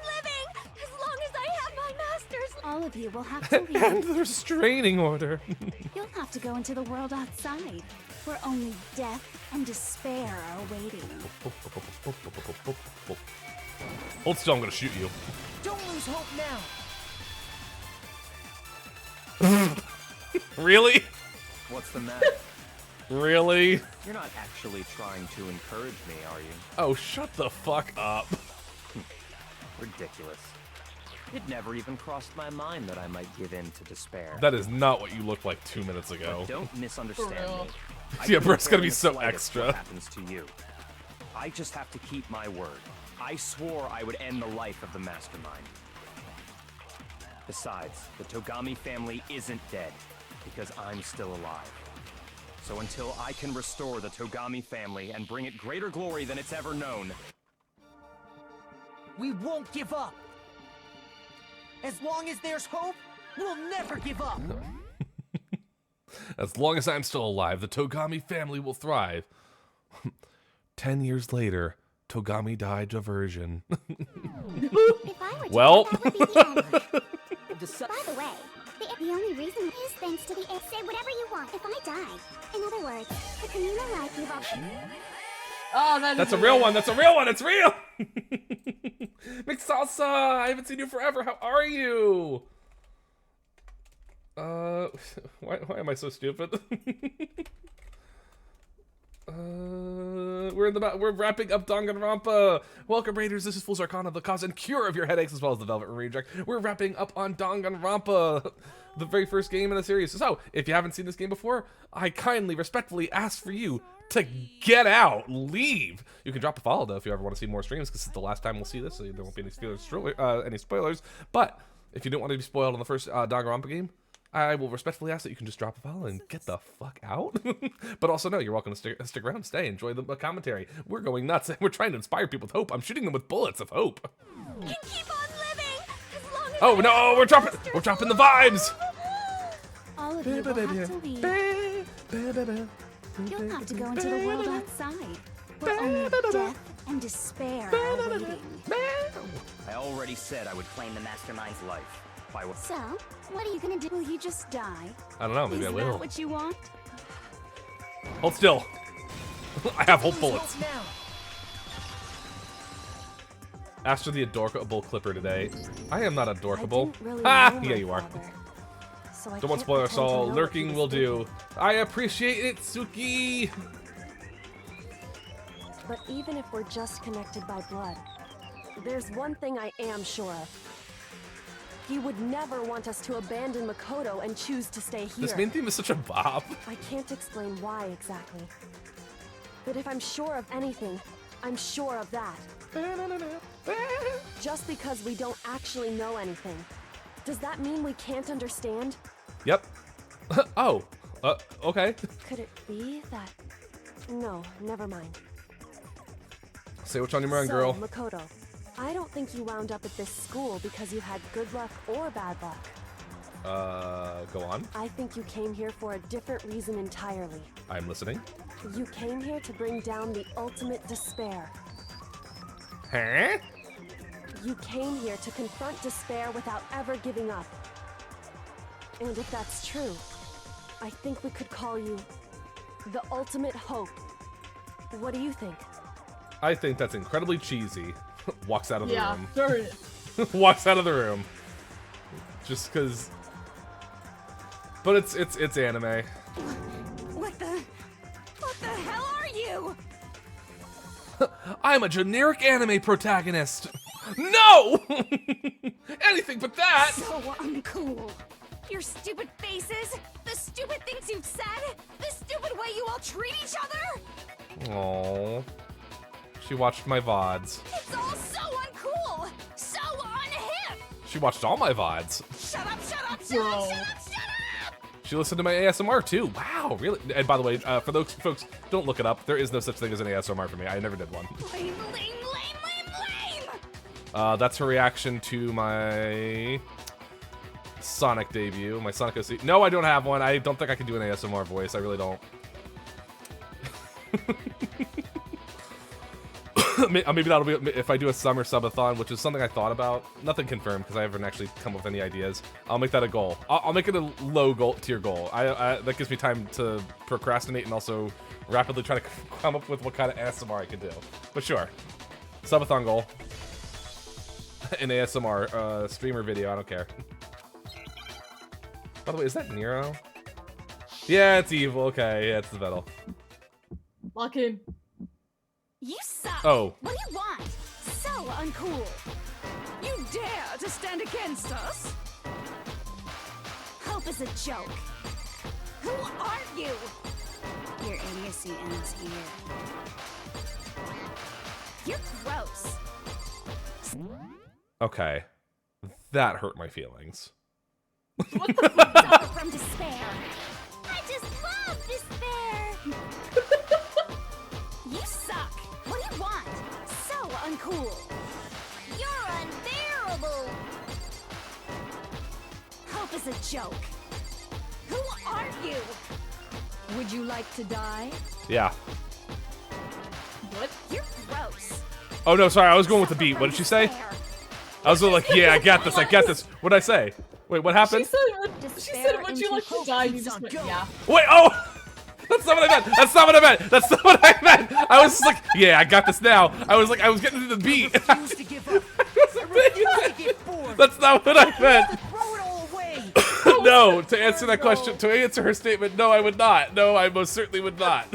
living, as long as I have my Masters. all of you will have to And leave. the restraining order. You'll have to go into the world outside, where only death and despair are waiting. Hold still, I'm gonna shoot you. Don't lose hope now. Really? What's the matter? Really? You're not actually trying to encourage me, are you? Oh, shut the fuck up. Ridiculous. It never even crossed my mind that I might give in to despair. That is not what you looked like 2 minutes ago. But don't misunderstand real. me. I Yeah, don't Brett's care gonna be in the so slightest extra. What happens to you? I just have to keep my word. I swore I would end the life of the mastermind. Besides, the Togami family isn't dead, because I'm still alive. So until I can restore the Togami family and bring it greater glory than it's ever known, We won't give up. As long as there's hope, we'll never give up. As long as I'm still alive, the Togami family will thrive. 10 years later, Togami died of aversion. If I were to Well. that would be the end. By the way, the only reason is thanks to the say whatever you want if I died. In other words, the communal life you've all... Oh, That's a real one. That's a real one. It's real. McSalsa, I haven't seen you forever. How are you? Why am I so stupid? We're wrapping up Danganronpa. Welcome, Raiders. This is Fool's Arcana, the cause and cure of your headaches, as well as the Velvet Reject. We're wrapping up on Danganronpa, the very first game in the series. So, if you haven't seen this game before, I kindly, respectfully ask for you to get out, leave. You can drop a follow though if you ever want to see more streams, because it's the last time we'll see this, so there won't be any spoilers. But if you don't want to be spoiled on the first Danganronpa game, I will respectfully ask that you can just drop a follow and get the fuck out. But also, no, you're welcome to stick around, stay, enjoy the commentary. We're going nuts, and we're trying to inspire people with hope. I'm shooting them with bullets of hope. Keep on living! As long as Oh no, we're dropping the vibes. All of you will have to leave. You'll have to go into the world outside, where only death and despair are waiting. I already said I would claim the mastermind's life. By what? So, what are you gonna do? Will you just die? I don't know, maybe I Is will. that what you want? Hold still. I have hope bullets. Asked for the adorkable clipper today. I am not adorkable. Really Ah, know yeah, my you are. father, so I Don't want can't spoiler us pretend to all. know what Lurking he will was do. I appreciate it, Suki. But even if we're just connected by blood, there's one thing I am sure of. He would never want us to abandon Makoto and choose to stay here. This main theme is such a bop. I can't explain why exactly. But if I'm sure of anything, I'm sure of that. Just because we don't actually know anything, does that mean we can't understand? Yep. Oh. Okay. Could it be that... No, never mind. Say what's on your mind, So, girl. Makoto, I don't think you wound up at this school because you had good luck or bad luck. Go on. I think you came here for a different reason entirely. I'm listening. You came here to bring down the ultimate despair. Huh? You came here to confront despair without ever giving up. And if that's true, I think we could call you the ultimate hope. What do you think? I think that's incredibly cheesy. Walks out of the room. Sure. Walks out of the room. Just cause. But it's anime. What the hell are you? I'm a generic anime protagonist. No! Anything but that. So uncool. Your stupid faces, the stupid things you've said, the stupid way you all treat each other. Aww. She watched my VODs. It's all so uncool, so unhip. She watched all my VODs. Shut up, shut up, shut up, shut up, shut up. She listened to my ASMR too. Wow, really? And by the way, for those folks, don't look it up. There is no such thing as an ASMR for me. I never did one. Lame, lame, lame, lame, lame. That's her reaction to my Sonic debut, my Sonic OC. No, I don't have one. I don't think I can do an ASMR voice. I really don't. Maybe that'll be if I do a summer subathon, which is something I thought about. Nothing confirmed because I haven't actually come up with any ideas. I'll make that a goal. I'll make it a low tier goal. That gives me time to procrastinate and also rapidly try to come up with what kind of ASMR I can do. But sure, subathon goal. An ASMR streamer video. I don't care. By the way, is that Nero? Yeah, it's evil. Okay, yeah, it's the battle. Lock in. You suck. Oh. What do you want? So uncool. You dare to stand against us? Hope is a joke. Who are you? Your idiocy ends here. You're gross. Okay, that hurt my feelings. Suffer from despair. I just love despair. cool. You're unbearable. Hope is a joke. Who are you? Would you like to die? Yeah. What? You're gross. Oh no, sorry, I was going with the beat. What did she say? I was like, yeah, I got this, I got this. What'd I say? Wait, what happened? She said, would you like to die? You just went, yeah. Wait, oh! That's not what I meant! That's not what I meant! That's not what I meant! I was just like, yeah, I got this now. I was getting to the beat. That's not what I meant! No, to answer that question, to answer her statement, no, I would not. No, I most certainly would not.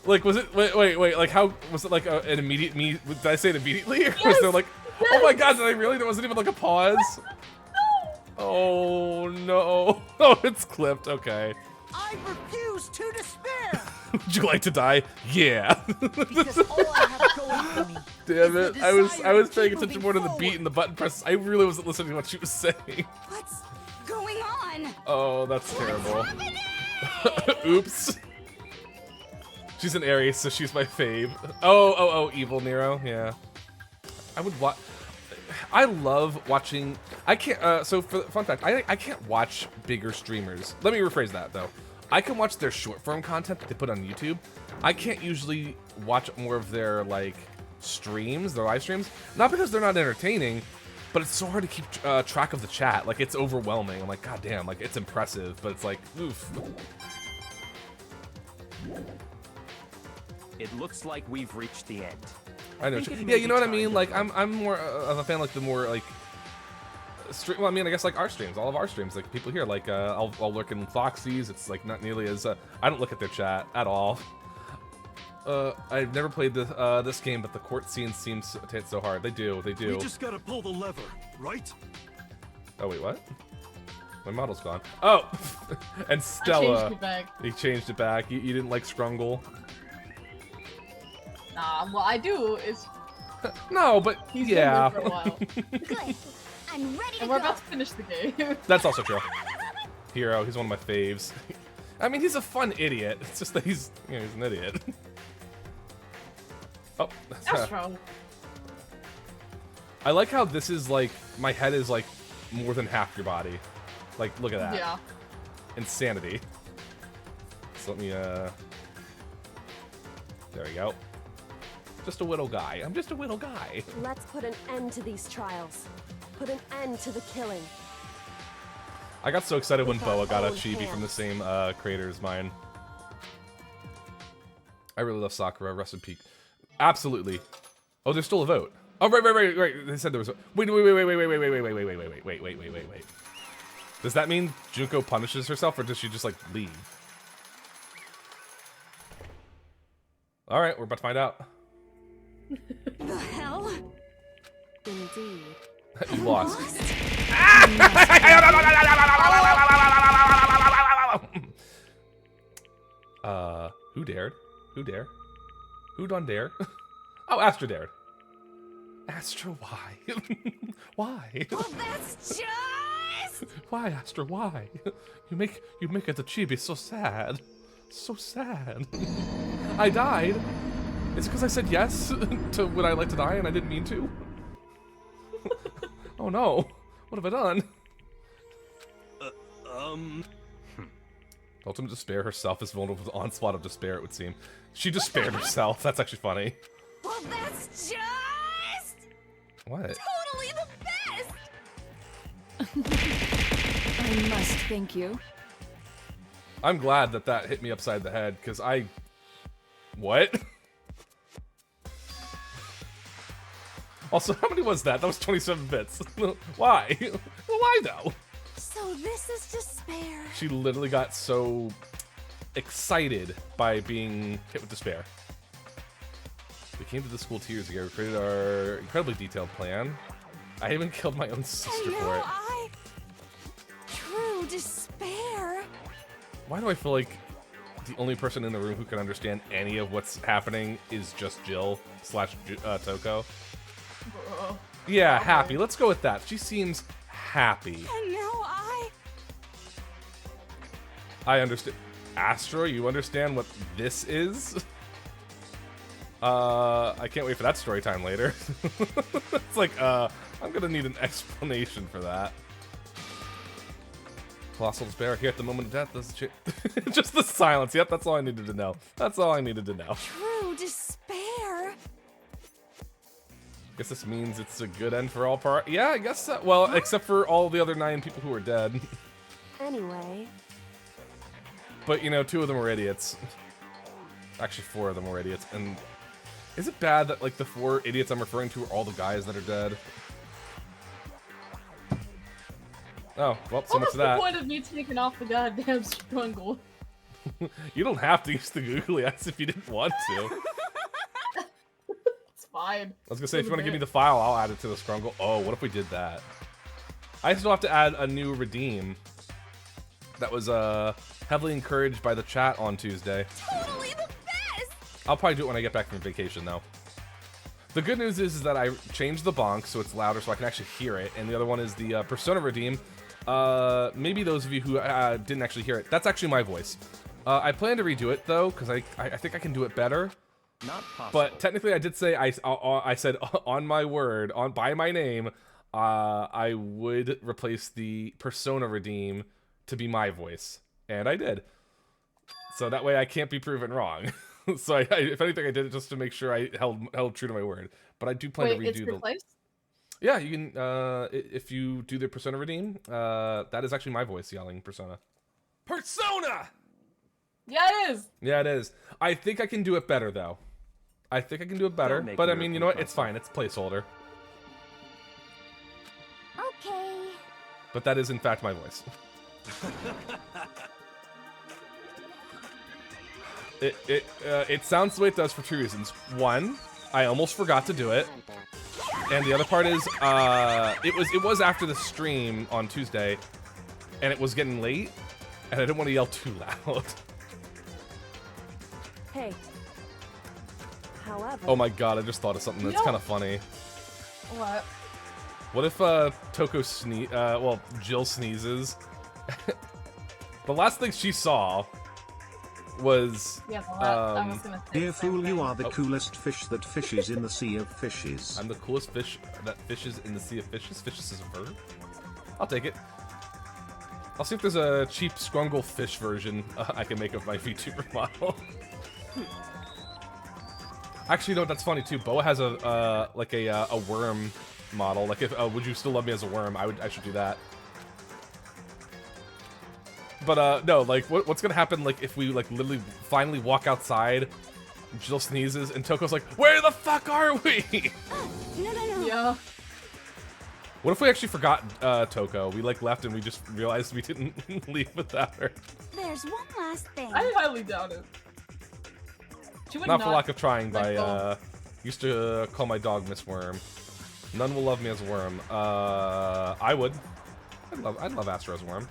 Like, was it, wait, like, how, was it like an immediate me, did I say it immediately? Or was there like, oh my god, did I really? There wasn't even like a pause? Oh no. Oh, it's clipped, okay. I refuse to despair! Would you like to die? Yeah. Because all I have going for me. Damn it, I was paying attention more to the beat and the button presses. I really wasn't listening to what she was saying. What's going on? Oh, that's terrible. Oops. She's an Aries, so she's my fave. Oh, evil Nero, yeah. I would watch. I love watching. I can't. So for fun fact, I can't watch bigger streamers. Let me rephrase that though. I can watch their short form content that they put on YouTube. I can't usually watch more of their like streams, their live streams. Not because they're not entertaining, but it's so hard to keep track of the chat. Like it's overwhelming. I'm like, god damn, like it's impressive, but it's like, oof. It looks like we've reached the end. I know. Yeah, you know what I mean. Like I'm more of a fan. Like the more like. Well, I mean, I guess like our streams, all of our streams, like people here, like I'll lurk in Foxy's. It's like not nearly as I don't look at their chat at all. I've never played this game, but the court scene seems to hit so hard. They do. We just gotta pull the lever, right? Oh wait, what? My model's gone. Oh, and Stella. I changed it back. He changed it back. You didn't like Scrungle? Nah, what I do is. No, but he's yeah. been there for a while. Good. I'm ready to And we're go. about to finish the game. That's also true. Hero, he's one of my faves. I mean, he's a fun idiot. It's just that he's an idiot. Oh, Astro. I like how this is like my head is like more than half your body. Like, look at that. Yeah. Insanity. So let me there we go. Just a little guy. I'm just a little guy. Let's put an end to these trials. Put an end to the killing. I got so excited when With our Boa got a own chibi from the hands. same creator as mine. I really love Sakura. Rest in peace. Absolutely. Oh, there's still a vote. Oh, right. They said there was a... Wait. Does that mean Junko punishes herself, or does she just, like, leave? Alright, we're about to find out. The hell? Indeed. You lost. Who dared? Who dare? Who done dare? Oh, Astra dared. Astra, why? Why? Well, that's just... Why, Astra, why? You make it the chibi so sad. So sad. I died. Is it because I said yes to would I like to die and I didn't mean to? Oh no. What have I done? Ultimate Despair herself is vulnerable to the onslaught of despair, it would seem. She despaired herself. That's actually funny. Well, that's just... What? totally the best! I must thank you. I'm glad that hit me upside the head, because I... What? Also, how many was that? That was 27 bits. Why? Well, why though? So this is despair. She literally got so excited by being hit with despair. We came to the school 2 years ago. We created our incredibly detailed plan. I even killed my own sister for it. True despair. Why do I feel like the only person in the room who can understand any of what's happening is just Jill / Toko? Yeah, happy. Let's go with that. She seems happy. And now I understand. Astro, you understand what this is? I can't wait for that story time later. It's like, I'm gonna need an explanation for that. Colossal despair here at the moment of death. Just the silence. Yep, that's all I needed to know. That's all I needed to know. True despair. Guess this means it's a good end for all part. Yeah, I guess so. Well, except for all the other 9 people who are dead. Anyway. But, you know, 2 of them were idiots. Actually, 4 of them were idiots. And is it bad that, like, the 4 idiots I'm referring to are all the guys that are dead? Oh, well, so much What's of that. the point of me taking off the goddamn struggle? You don't have to use the googly eyes if you didn't want to. It's fine. I was gonna say, if you want to give me the file, I'll add it to the Scrungle. Oh, what if we did that? I still have to add a new redeem. That was heavily encouraged by the chat on Tuesday. Totally the best! I'll probably do it when I get back from vacation, though. The good news is that I changed the bonk so it's louder so I can actually hear it. And the other one is the Persona redeem. Maybe those of you who didn't actually hear it, that's actually my voice. I plan to redo it, though, because I think I can do it better. Not possible. But technically, I did say, I said on my word, by my name, I would replace the Persona redeem to be my voice. And I did. So that way I can't be proven wrong. So if anything, I did it just to make sure I held true to my word. But I do plan to redo it's replaced? Yeah, you can, if you do the Persona redeem, that is actually my voice yelling Persona. Persona! Yeah, it is! Yeah, it is. I think I can do it better, though. I think I can do it better, but I mean, you know what? It's fine. It's placeholder. Okay. But that is, in fact, my voice. It sounds the way it does for 2 reasons. 1, I almost forgot to do it. And the other part is, it was after the stream on Tuesday, and it was getting late, and I didn't want to yell too loud. Hey. However... Oh my god, I just thought of something that's kind of funny. What? What if, Jill sneezes? The last thing she saw was... Yeah, I was gonna say Dear fool, you are the coolest fish that fishes in the sea of fishes. I'm the coolest fish that fishes in the sea of fishes. Fishes is a verb? I'll take it. I'll see if there's a cheap Scrungle fish version I can make of my VTuber model. Actually, no, that's funny too. Boa has a worm model. Like, if would you still love me as a worm? I should do that. But no, like, what's gonna happen? Like, if we like literally finally walk outside, Jill sneezes, and Toko's like, "Where the fuck are we?" No. Yeah. What if we actually forgot Toko? We like left and we just realized we didn't leave without her. There's one last thing. I highly doubt it. She would Not for lack of trying. let go. Used to call my dog Miss Worm. None will love me as a worm. I would. I'd love Astro as a worm.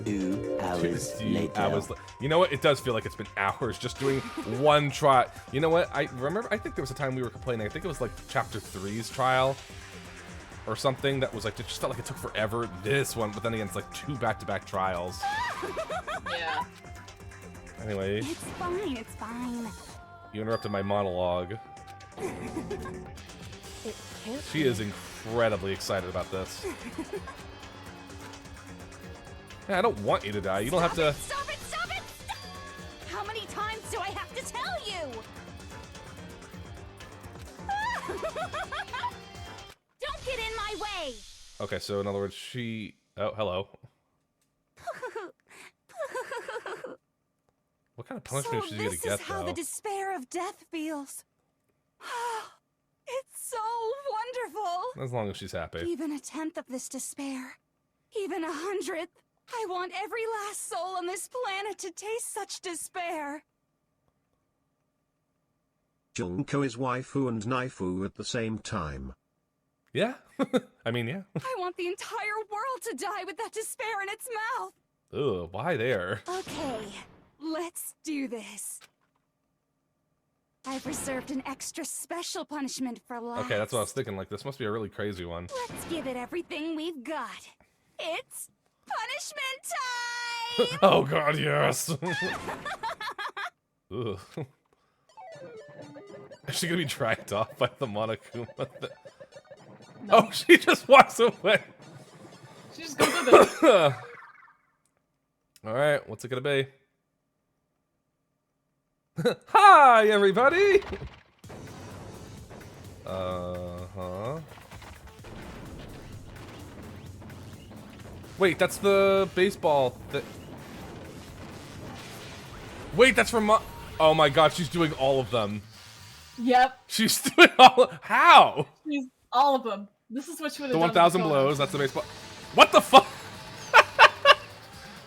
Two hours later. You know what? It does feel like it's been hours just doing one try. You know what? I think there was a time we were complaining. I think it was like Chapter 3's trial or something that was like, it just felt like it took forever. This one, but then again, it's like 2 back-to-back trials. Yeah. Anyway. It's fine, it's fine. You interrupted my monologue. She is incredibly excited about this. Yeah, I don't want you to die. You don't have to... Stop it! Stop it! Stop! How many times do I have to tell you? Don't get in my way! Okay, so in other words, she... Oh, hello. What kind of punishment is she gonna get, this is how though? the despair of death feels. It's so wonderful. As long as she's happy. Even a 10th of this despair, even 100th. I want every last soul on this planet to taste such despair. Junko is waifu and naifu at the same time. Yeah. I mean, yeah. I want the entire world to die with that despair in its mouth. Ugh, why there? Okay, let's do this. I've reserved an extra special punishment for last. Okay, that's what I was thinking. Like, this must be a really crazy one. Let's give it everything we've got. It's punishment time! Oh god, yes! Ugh. Is she gonna be dragged off by the Monokuma? No. Oh, she just walks away! She just goes with it. Alright, what's it gonna be? Hi, everybody! Uh-huh. Wait, that's the baseball that... Wait, that's from oh my god, she's doing all of them. Yep. She's doing how? She's all of them. This is what she would have The done. 1,000 blows, that's the baseball. What the fuck?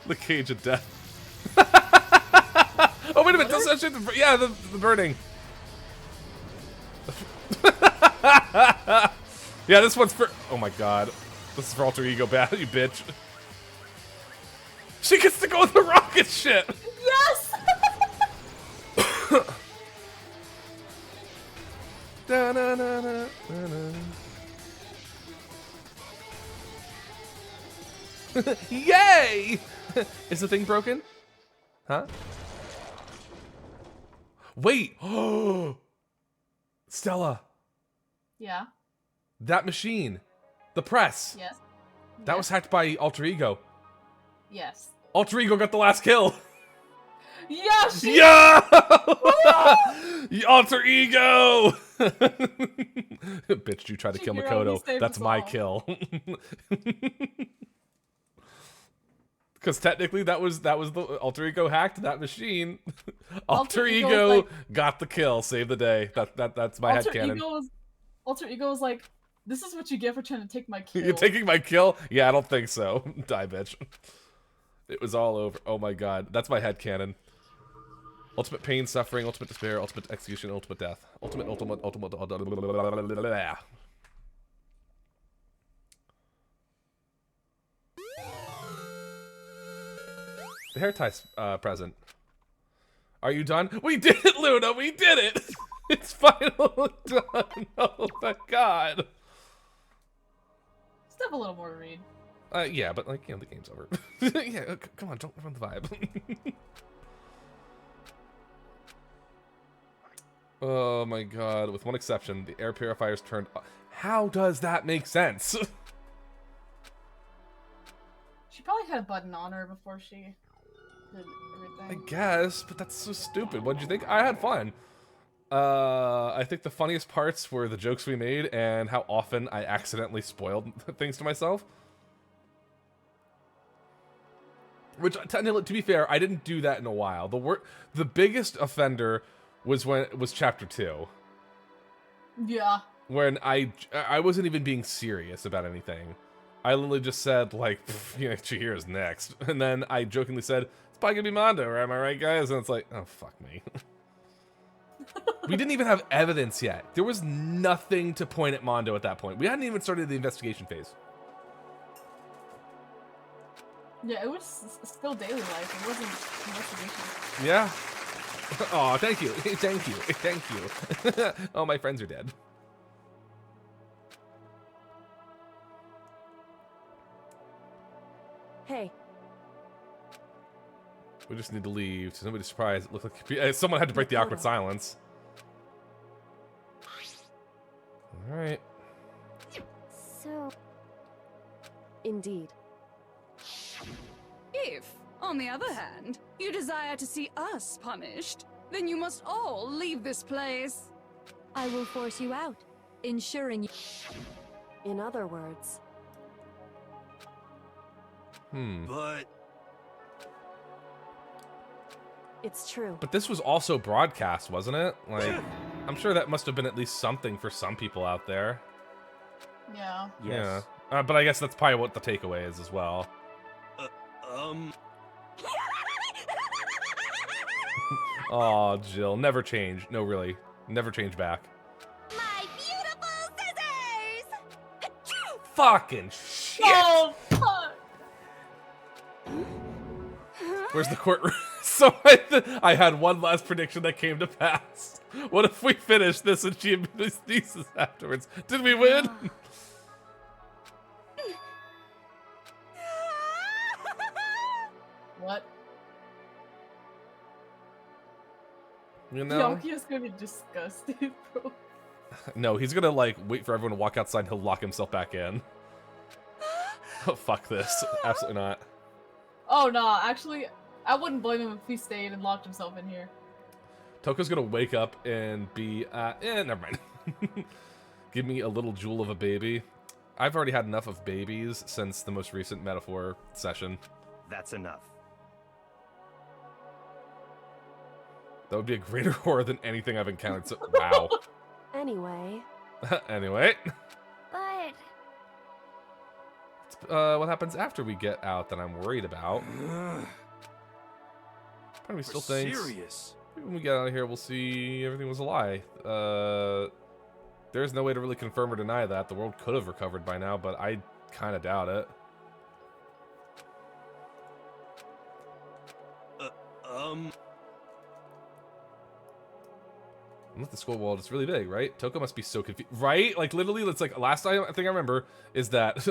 The cage of death. Oh, wait a minute. That's yeah, the burning. Yeah, this one's for... Oh my god. This is for alter ego bad, you bitch. She gets to go with the rocket ship! Yes! Da, na, na, na, na, na. Yay! Is the thing broken? Huh? Wait! Oh, Stella. Yeah. That machine. The press. Yes. That was hacked by Alter Ego. Yes. Alter Ego got the last kill. Yeah! Yeah! Alter Ego! Bitch, you tried to kill Makoto. That's my kill. Because technically that was the Alter Ego hacked that machine. Alter Ego got the kill, saved the day. That's my headcanon. Alter Ego was like, this is what you get for trying to take my kill. You're taking my kill? Yeah, I don't think so. Die, bitch. It was all over. Oh my god. That's my headcanon. Ultimate pain, suffering, ultimate despair, ultimate execution, ultimate death. Ultimate. The hair tie's present. Are you done? We did it, Luna! We did it! It's finally done! Oh my god! Still have a little more to read. Yeah, but like, you know, the game's over. Yeah, come on, don't ruin the vibe. Oh my god, with one exception, the air purifier's turned off. How does that make sense? She probably had a button on her before she did everything. I guess, but that's so stupid. What did you think? I had fun. I think the funniest parts were the jokes we made and how often I accidentally spoiled things to myself. Which, technically, to be fair, I didn't do that in a while. The biggest offender was when it was chapter 2. Yeah. When I wasn't even being serious about anything. I literally just said, like, you know, Chihiro's next. And then I jokingly said, it's probably gonna be Mondo, am I right, guys? And it's like, oh, fuck me. We didn't even have evidence yet. There was nothing to point at Mondo at that point. We hadn't even started the investigation phase. Yeah, it was still daily life. It wasn't investigation. Yeah. Oh, thank you. Thank you. Thank you. Oh, my friends are dead. Hey. We just need to leave. So nobody's surprised. It looked like someone had to break the awkward silence. All right. So. Indeed. If, on the other hand, you desire to see us punished, then you must all leave this place. I will force you out, ensuring you... In other words... But... It's true. But this was also broadcast, wasn't it? Like, I'm sure that must have been at least something for some people out there. Yeah. Yes. Yeah. But I guess that's probably what the takeaway is as well. Aw, Jill. Never change. No, really. Never change back. My beautiful scissors! Fucking shit! Oh, fuck! Where's the courtroom? So I had one last prediction that came to pass. What if we finish this and she sneezes afterwards? Did we win? What? You know? Byakuya's gonna be disgusted, bro. No, he's gonna like wait for everyone to walk outside and he'll lock himself back in. Oh, fuck this. Absolutely not. Oh no, actually, I wouldn't blame him if he stayed and locked himself in here. Toko's gonna wake up and be, never mind. Give me a little jewel of a baby. I've already had enough of babies since the most recent metaphor session. That's enough. That would be a greater horror than anything I've encountered. So, wow. Anyway. Anyway. But What happens after we get out that I'm worried about? Part of me still thinks serious. when we get out of here, we'll see everything was a lie. There's no way to really confirm or deny that. The world could have recovered by now, but I kind of doubt it. Not the school world, it's really big, right? Toko must be so confused, right? Like, literally, it's like, last thing I remember is that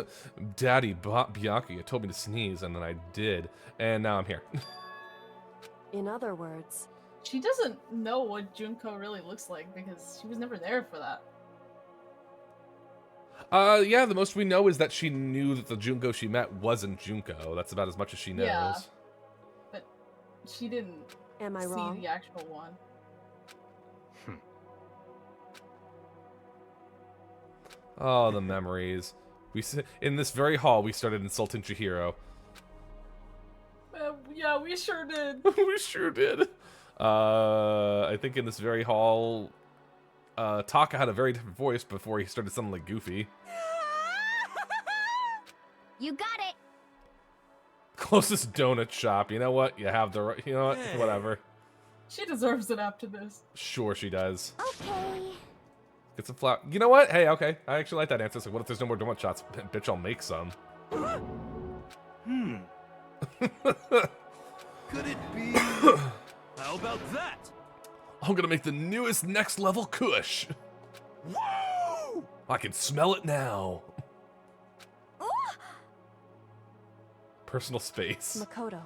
Daddy Byakuya told me to sneeze, and then I did, and now I'm here. In other words, she doesn't know what Junko really looks like because she was never there for that. Yeah, the most we know is that she knew that the Junko she met wasn't Junko. That's about as much as she knows. Yeah, but she didn't Am I see wrong? the actual one. Oh, the memories. In this very hall, we started insulting Chihiro. Yeah, we sure did. We sure did. I think in this very hall, Taka had a very different voice before he started sounding like Goofy. you got it. Closest donut shop. You know what? You have the right. You know what? Hey. Whatever. She deserves it after this. Sure, she does. Okay. Get some flour. You know what? Hey, okay. I actually like that answer. So what if there's no more donut shots? Bitch, I'll make some. Could it be? How about that? I'm gonna make the newest next level kush. Whoa! I can smell it now. Personal space. Makoto.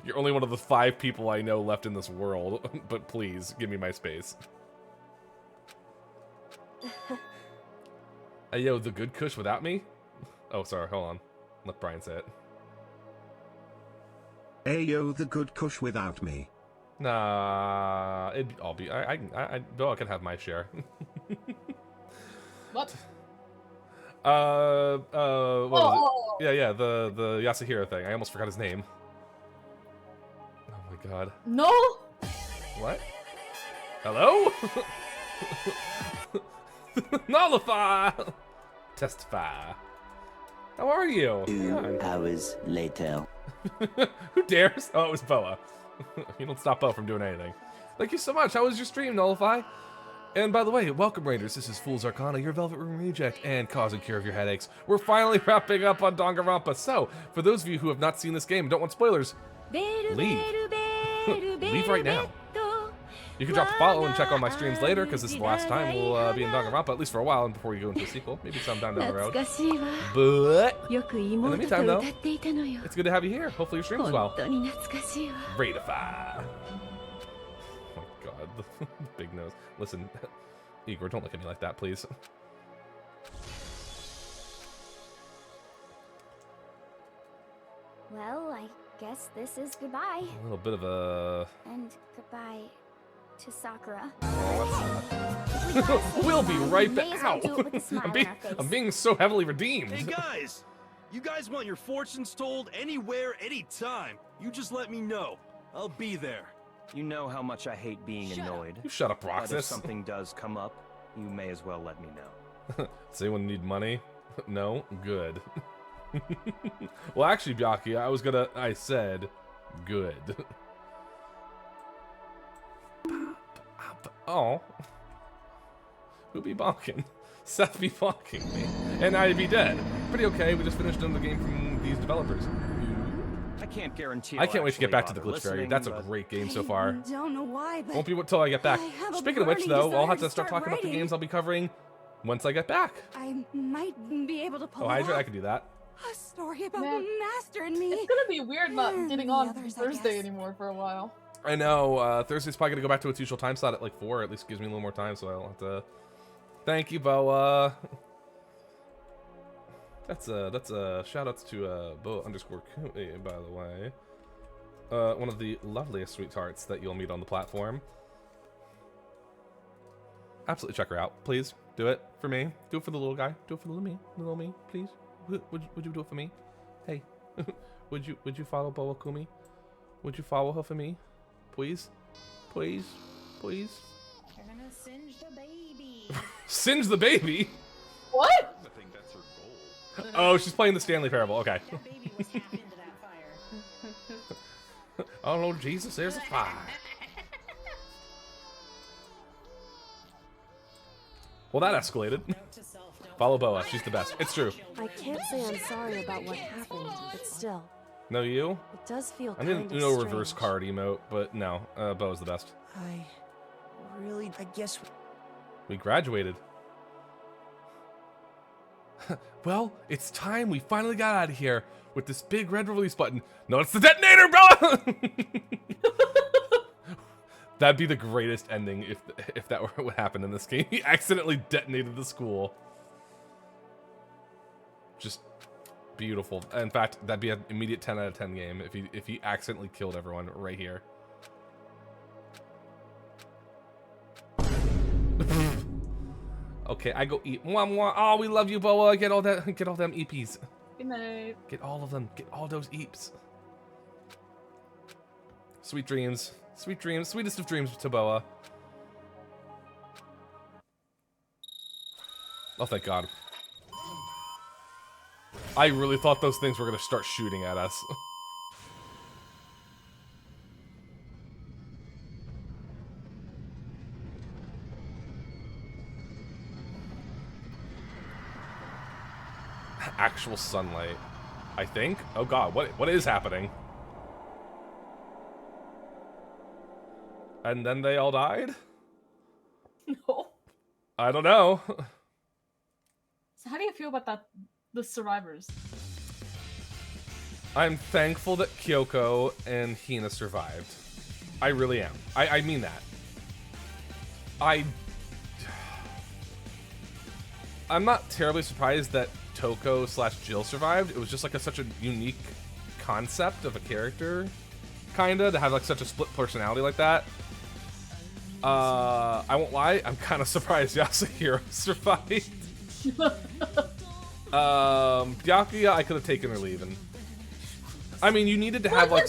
You're only one of the 5 people I know left in this world, but please give me my space. Hey, yo, the good kush without me? Oh, sorry, hold on. Let Brian say it. Ayo, the good kush without me. Nah, I'll be. Though I can have my share. What? What was it? Yeah, the Yasuhiro thing. I almost forgot his name. Oh my god. No. What? Hello? Nullify! Testify. How are you? 2 hours later. Who dares? Oh, it was Boa. You don't stop Boa from doing anything. Thank you so much. How was your stream, Nullify? And by the way, welcome Raiders. This is Fool's Arcana, your Velvet Room reject, and cause and cure of your headaches. We're finally wrapping up on Danganronpa. So, for those of you who have not seen this game and don't want spoilers, leave. Leave right now. You can drop a follow and check on my streams later, because this is the last time we'll be in Danganronpa, at least for a while, and before we go into a sequel. Maybe sometime down the road. But, in the meantime, though, it's good to have you here. Hopefully your stream as well. Raidify. Oh my god, the big nose. Listen, Igor, don't look at me like that, please. Well, I guess this is goodbye. A little bit of a... And goodbye to Sakura. We'll be right May back. as well do it with a smile on our face. I'm being so heavily redeemed. Hey guys! You guys want your fortunes told anywhere, anytime. You just let me know. I'll be there. You know how much I hate being annoyed. You shut up, But Roxas. if something does come up, you may as well let me know. Does anyone need money? No? Good. Well, actually, Byakuya, I said good. Oh. Who be bonking? Seth be bonking me. And I'd be dead. Pretty okay, we just finished another game from these developers. I can't guarantee. I can't wait to get I'll back to the actually Glitch Fairy. bother That's a listening, great game so far. I don't know why, but Won't be until I get back. I have a Speaking of which, burning though, I'll desire have to to start start talking about the writing. games I'll be covering once I get back. I might be able to pull Oh, it Hydra, I off. can do that. A story about Man, Master and me. It's gonna be weird not And getting the on others, I Thursday guess. anymore for a while. I know. Thursday's probably gonna go back to its usual time slot at like 4. At least gives me a little more time, so I'll have to. Thank you, Boa. That's a shout outs to Boa_Kumi, by the way. One of the loveliest sweethearts that you'll meet on the platform. Absolutely check her out, please. Do it for me. Do it for the little guy. Do it for the little me, please. Would you do it for me? Hey, would you follow Boa Kumi? Would you follow her for me, please, please, please? You're gonna singe the baby. Singe the baby. What? I think that's her goal. Oh, she's playing the Stanley Parable. Okay. That baby was half into that fire. Oh Lord Jesus, there's a fire. Well, that escalated. Follow Boa. She's the best. It's true. I can't say I'm sorry about what happened, but still, No, you? it does feel I kind didn't of know strange. reverse card emote, but no. Boa's the best. I guess. We graduated. Well, it's time we finally got out of here with this big red release button. No, it's the detonator, Bella! That'd be the greatest ending if that were what happened in this game. He accidentally detonated the school. Just beautiful. In fact, that'd be an immediate 10 out of 10 game if he accidentally killed everyone right here. Okay, I go eat. Mwah, mwah. Oh, we love you, Boa. Get all them EPs. Good night. Get all of them. Get all those eeps. Sweet dreams. Sweet dreams. Sweetest of dreams to Boa. Oh, thank God. I really thought those things were going to start shooting at us. Actual sunlight, I think. Oh God, what is happening? And then they all died? No. I don't know. So how do you feel about the survivors? I'm thankful that Kyoko and Hina survived. I really am. I mean that. I'm not terribly surprised that Toko/Jill survived. It was just like such a unique concept of a character, kinda, to have like such a split personality like that. I won't lie, I'm kind of surprised Yasuhiro survived. Byakuya, I could have taken her leaving. I mean, you needed to have like.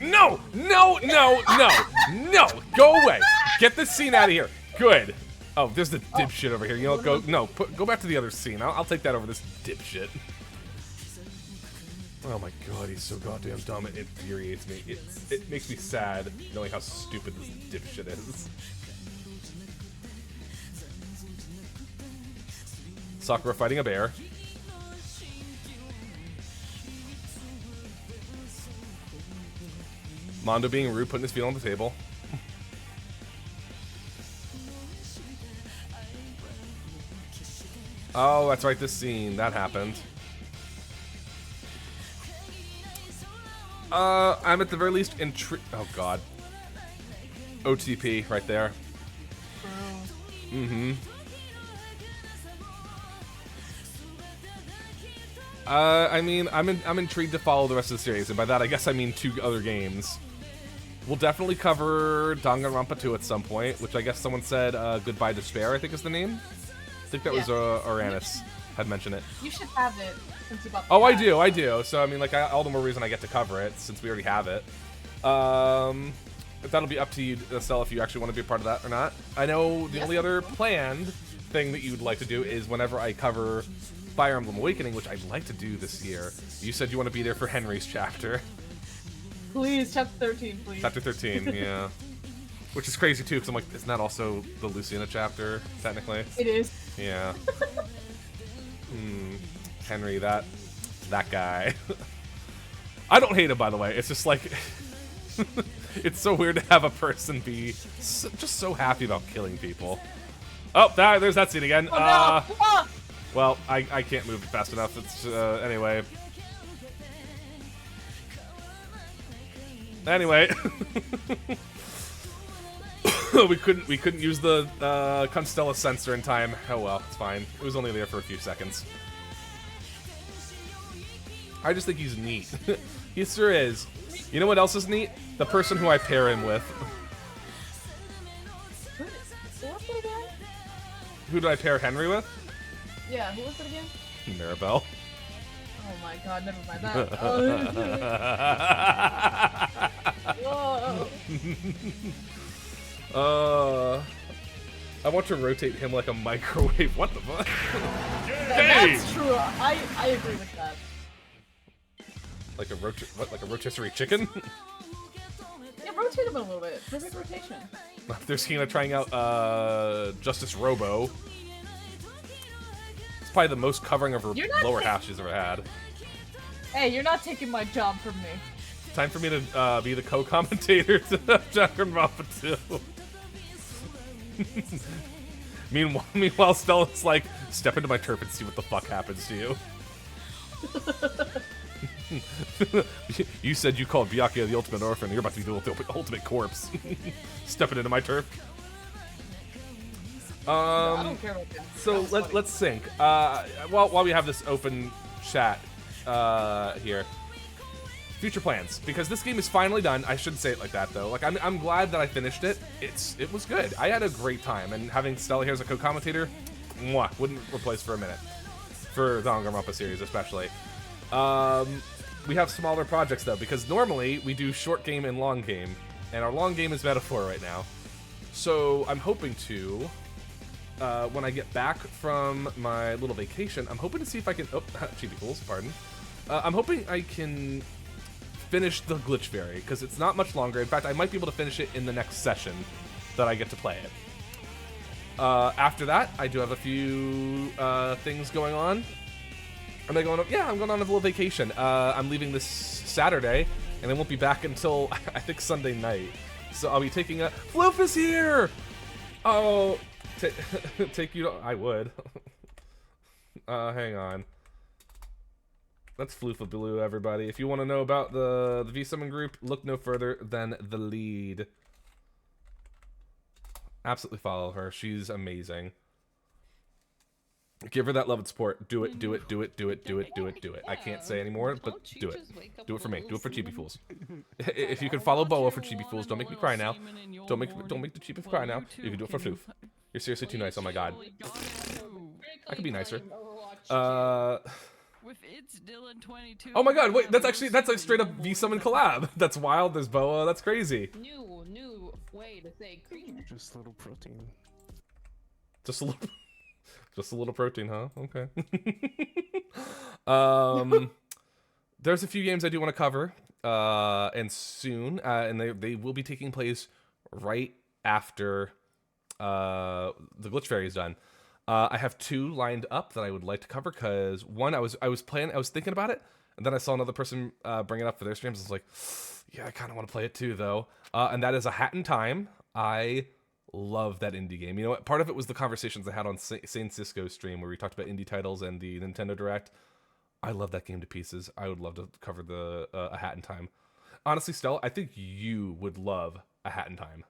No! Go away! Get this scene out of here. Good. Oh, there's the dipshit over here. You know, go back to the other scene. I'll take that over this dipshit. Oh my God, he's so goddamn dumb. It infuriates me. It makes me sad knowing how stupid this dipshit is. Sakura fighting a bear. Mondo being rude, putting his feet on the table. Oh, that's right, this scene. That happened. I'm at the very least intrigued. Oh, God. OTP right there. Mm-hmm. I mean, I'm intrigued to follow the rest of the series, and by that I guess I mean 2 other games. We'll definitely cover Danganronpa 2 at some point, which I guess someone said Goodbye Despair, I think is the name. I think that was Uranus had mentioned it. You should have it since you bought the Oh, pack. I do. So, I mean, like, all the more reason I get to cover it, since we already have it. That'll be up to you, Estelle, if you actually want to be a part of that or not. I know the only other planned thing that you would like to do is whenever I cover Fire Emblem Awakening, which I'd like to do this year, you said you want to be there for Henry's chapter. Please, chapter 13, please. Chapter 13, yeah. Which is crazy, too, because I'm like, isn't that also the Lucina chapter, technically? It is. Yeah. Henry, that guy. I don't hate him, by the way. It's just like it's so weird to have a person be just so happy about killing people. Oh, there's that scene again. Oh, no. Ah! Well, I can't move fast enough. It's anyway. Anyway, we couldn't use the Constella sensor in time. Oh well, it's fine. It was only there for a few seconds. I just think he's neat. He sure is. You know what else is neat? The person who I pair him with. Who was it again? Who did I pair Henry with? Yeah, who was it again? Maribel. Oh my god, never mind that. Whoa. I want to rotate him like a microwave. What the fuck? That's true. I agree with that. Like a like a rotisserie chicken? Yeah, rotate him a little bit. Perfect rotation. There's Hina trying out Justice Robo. It's probably the most covering of her lower half she's ever had. Hey, you're not taking my job from me. Time for me to be the co-commentator to Danganronpa 2. Meanwhile, Stella's like, step into my turf and see what the fuck happens to you. You said you called Byakuya the ultimate orphan. You're about to be the ultimate corpse. Stepping into my turf. I don't care about that. So let's sync. While we have this open chat here. Future plans, because this game is finally done. I shouldn't say it like that though. Like I'm glad that I finished it. It was good. I had a great time, and having Stella here as a co-commentator, wouldn't replace for a minute. For the Danganronpa series especially. We have smaller projects though, because normally we do short game and long game, and our long game is Metaphor right now. So I'm hoping to, when I get back from my little vacation, I'm hoping to see if I can. Oh, chibi fools, pardon. I'm hoping I can finish the Glitch Fairy, because it's not much longer. In fact, I might be able to finish it in the next session that I get to play it. After that, I do have a few things going on. Am I going on? Yeah, I'm going on a little vacation. I'm leaving this Saturday, and I won't be back until, I think, Sunday night. So I'll be taking a... Floof is here! Oh, take you to... I would. Hang on. That's Floofa Blue, everybody. If you want to know about the V-Summon group, look no further than the lead. Absolutely follow her. She's amazing. Give her that love and support. Do it, do it, do it, do it, do it, do it, do it. I can't say anymore, but do it. Do it for me. Do it for Chibi Fools. If you can follow Boa for Chibi Fools, don't make me cry now. Don't make the Chibi cry now. You can do it for Floof. You're seriously too nice. Oh my god. I could be nicer. Oh my god, wait, that's a straight up V-Summon collab. That's wild. There's Boa. That's crazy. New way to say cream. Just a little protein. Just a little. Just a little protein, huh? Okay. There's a few games I do want to cover, and soon, and they will be taking place right after the Glitch Fairy is done. I have two lined up that I would like to cover, because one, I was thinking about it, and then I saw another person bring it up for their streams. I was like, yeah, I kind of want to play it too, though. And that is A Hat in Time. I love that indie game. You know what? Part of it was the conversations I had on Saint Cisco's stream, where we talked about indie titles and the Nintendo Direct. I love that game to pieces. I would love to cover the A Hat in Time. Honestly, Stella, I think you would love A Hat in Time.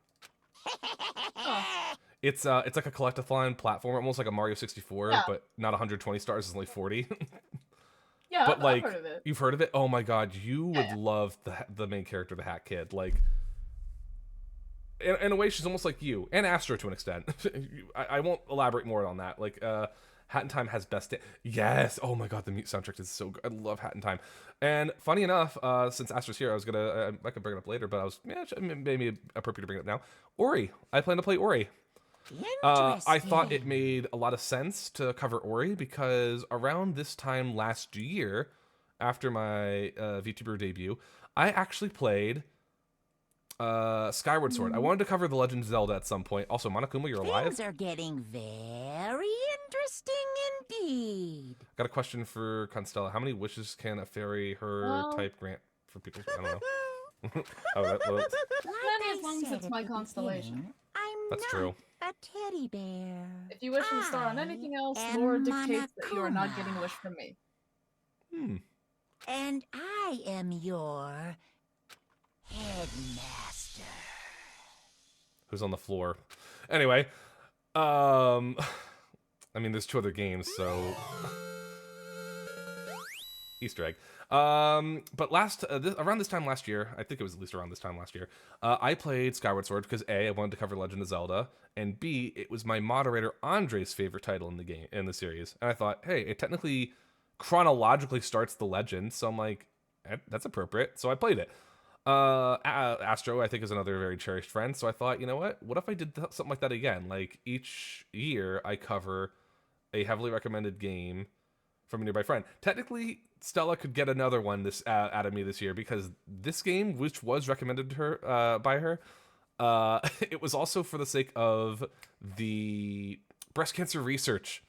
It's like a collectathon platform, almost like a Mario 64, yeah. But not 120 stars, it's only 40. Yeah, but like, I've heard of it. You've heard of it? Oh my god, you would love the main character, the Hat Kid. Like, in a way, she's almost like you, and Astro to an extent. I won't elaborate more on that. Like, Hat in Time has best... Yes! Oh my god, the mute soundtrack is so good. I love Hat in Time. And funny enough, since Astro's here, I was gonna... I could bring it up later, but I was... Yeah, maybe appropriate to bring it up now. Ori. I plan to play Ori. I thought it made a lot of sense to cover Ori, because around this time last year, after my VTuber debut, I actually played... Skyward Sword. I wanted to cover The Legend of Zelda at some point. Also, Monokuma, you're alive? Things are getting very interesting indeed. Got a question for Constella. How many wishes can a fairy her type grant for people. I don't know. Oh, well, Only as long as it's my constellation. that's true. A teddy bear. If you wish a star on anything else, am lore dictates that you are not Monokuma. getting a wish from me. And I am your headmaster. Who's on the floor? Anyway, I mean, there's 2 other games, so Easter egg. But around this time last year, I think it was at least around this time last year, I played Skyward Sword because A, I wanted to cover Legend of Zelda, and B, it was my moderator Andre's favorite title in the series, and I thought, hey, it technically chronologically starts the Legend, so I'm like, that's appropriate, so I played it. Astro, I think, is another very cherished friend, so I thought, you know what if I did something like that again? Like, each year I cover a heavily recommended game from a nearby friend. Technically, Stella could get another one out of me this year, because this game, which was recommended to her by her, it was also for the sake of the breast cancer research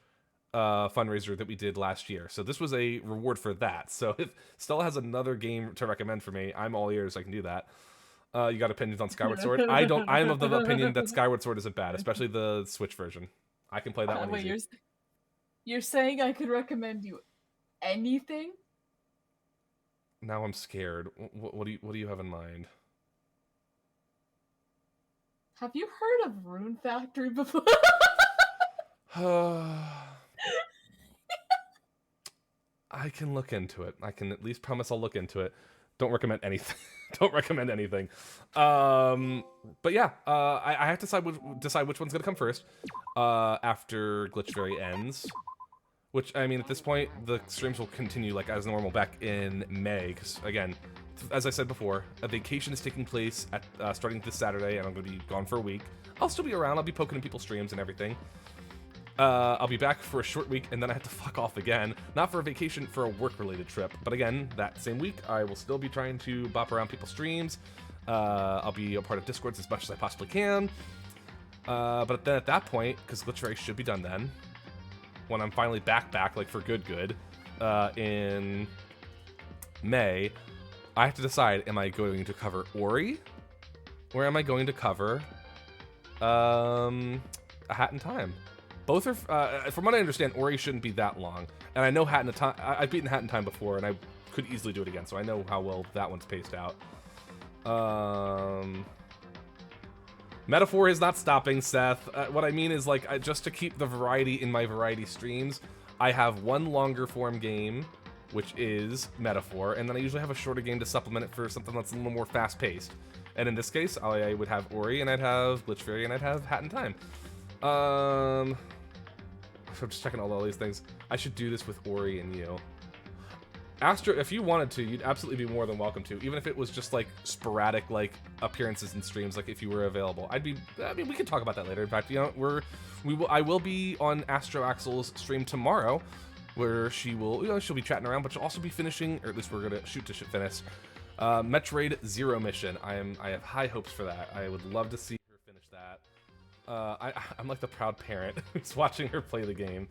fundraiser that we did last year. So this was a reward for that. So if Stella has another game to recommend for me, I'm all ears. I can do that. You got opinions on Skyward Sword? I don't. I'm of the opinion that Skyward Sword isn't bad, especially the Switch version. I can play that one Wait, easy. you're saying I could recommend you anything? Now I'm scared. What do you have in mind? Have you heard of Rune Factory before? I can look into it. I can at least promise I'll look into it. Don't recommend anything. Don't recommend anything. But yeah, I have to decide which one's gonna come first after Glitch Fairy ends. Which, I mean, at this point, the streams will continue like as normal back in May. Because again, as I said before, a vacation is taking place at starting this Saturday, and I'm gonna be gone for a week. I'll still be around. I'll be poking in people's streams and everything. I'll be back for a short week, and then I have to fuck off again. Not for a vacation, for a work-related trip. But again, that same week, I will still be trying to bop around people's streams. I'll be a part of Discords as much as I possibly can. But then at that point, because Glitch Fairy should be done then, when I'm finally back, like for good, in May, I have to decide, am I going to cover Ori? Or am I going to cover, A Hat in Time? Both are, from what I understand, Ori shouldn't be that long. And I know Hat in Time, I've beaten Hat in Time before, and I could easily do it again, so I know how well that one's paced out. Metaphor is not stopping, Seth. What I mean is, like, just to keep the variety in my variety streams, I have one longer form game, which is Metaphor, and then I usually have a shorter game to supplement it for something that's a little more fast-paced. And in this case, I would have Ori, and I'd have Glitch Fairy, and I'd have Hat in Time. I'm just checking all these things. I should do this with Ori and you. Astro, if you wanted to, you'd absolutely be more than welcome to, even if it was just like sporadic, like appearances in streams, like if you were available. I mean, we could talk about that later. In fact, you know, I will be on Astro Axel's stream tomorrow, where she'll be chatting around, but she'll also be finishing, or at least we're gonna shoot to finish, Metroid Zero Mission. I have high hopes for that. I would love to see her finish that. I'm like the proud parent who's watching her play the game.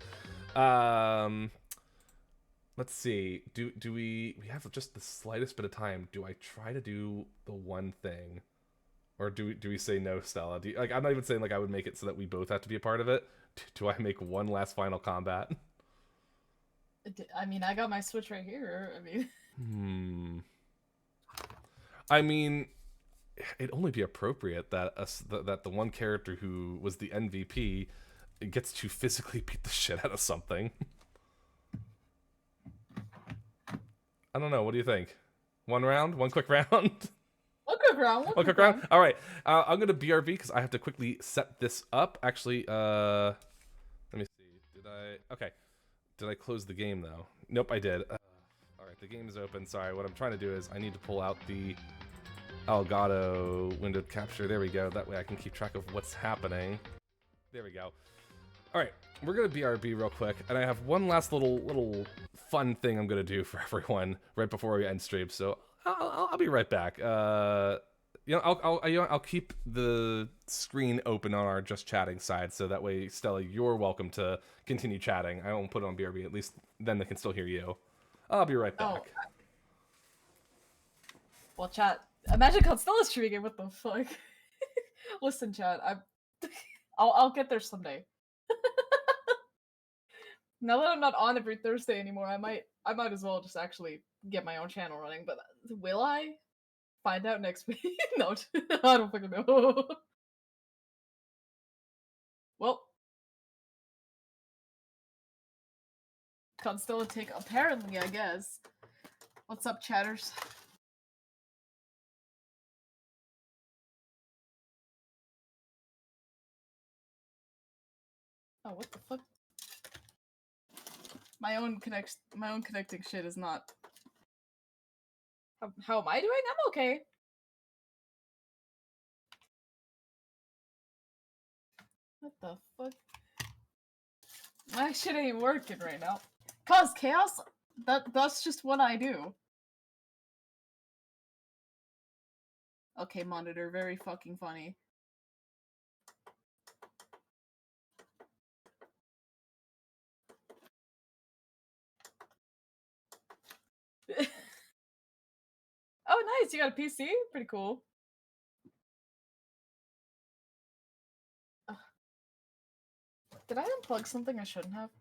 Let's see. Do we have just the slightest bit of time? Do I try to do the one thing, or do we say no, Stella? Like, I'm not even saying like I would make it so that we both have to be a part of it. Do I make one last final combat? I mean, I got my Switch right here. I mean, it'd only be appropriate that that the one character who was the MVP gets to physically beat the shit out of something. I don't know. What do you think? One quick round? One quick round. One quick round? All right. I'm going to BRB because I have to quickly set this up. Actually, let me see. Did I close the game, though? Nope, I did. All right, the game is open. Sorry, what I'm trying to do is I need to pull out the Elgato window capture. There we go. That way I can keep track of what's happening. There we go. All right, we're going to BRB real quick, and I have one last little fun thing I'm going to do for everyone right before we end stream, so I'll be right back. I'll keep the screen open on our just chatting side, so that way, Stella, you're welcome to continue chatting. I won't put it on BRB, at least then they can still hear you. I'll be right back. Well, chat. Imagine Constella's streaming it. What the fuck? Listen, chat. I'll get there someday. Now that I'm not on every Thursday anymore, I might as well just actually get my own channel running. But will I? Find out next week. No, I don't fucking know. Well, Constella take apparently, I guess. What's up, chatters? Oh, what the fuck? My own connecting shit is not. How am I doing? I'm okay. What the fuck? My shit ain't working right now. Cause chaos? That's just what I do. Okay, monitor, very fucking funny. Oh, nice, you got a PC? Pretty cool. Did I unplug something I shouldn't have?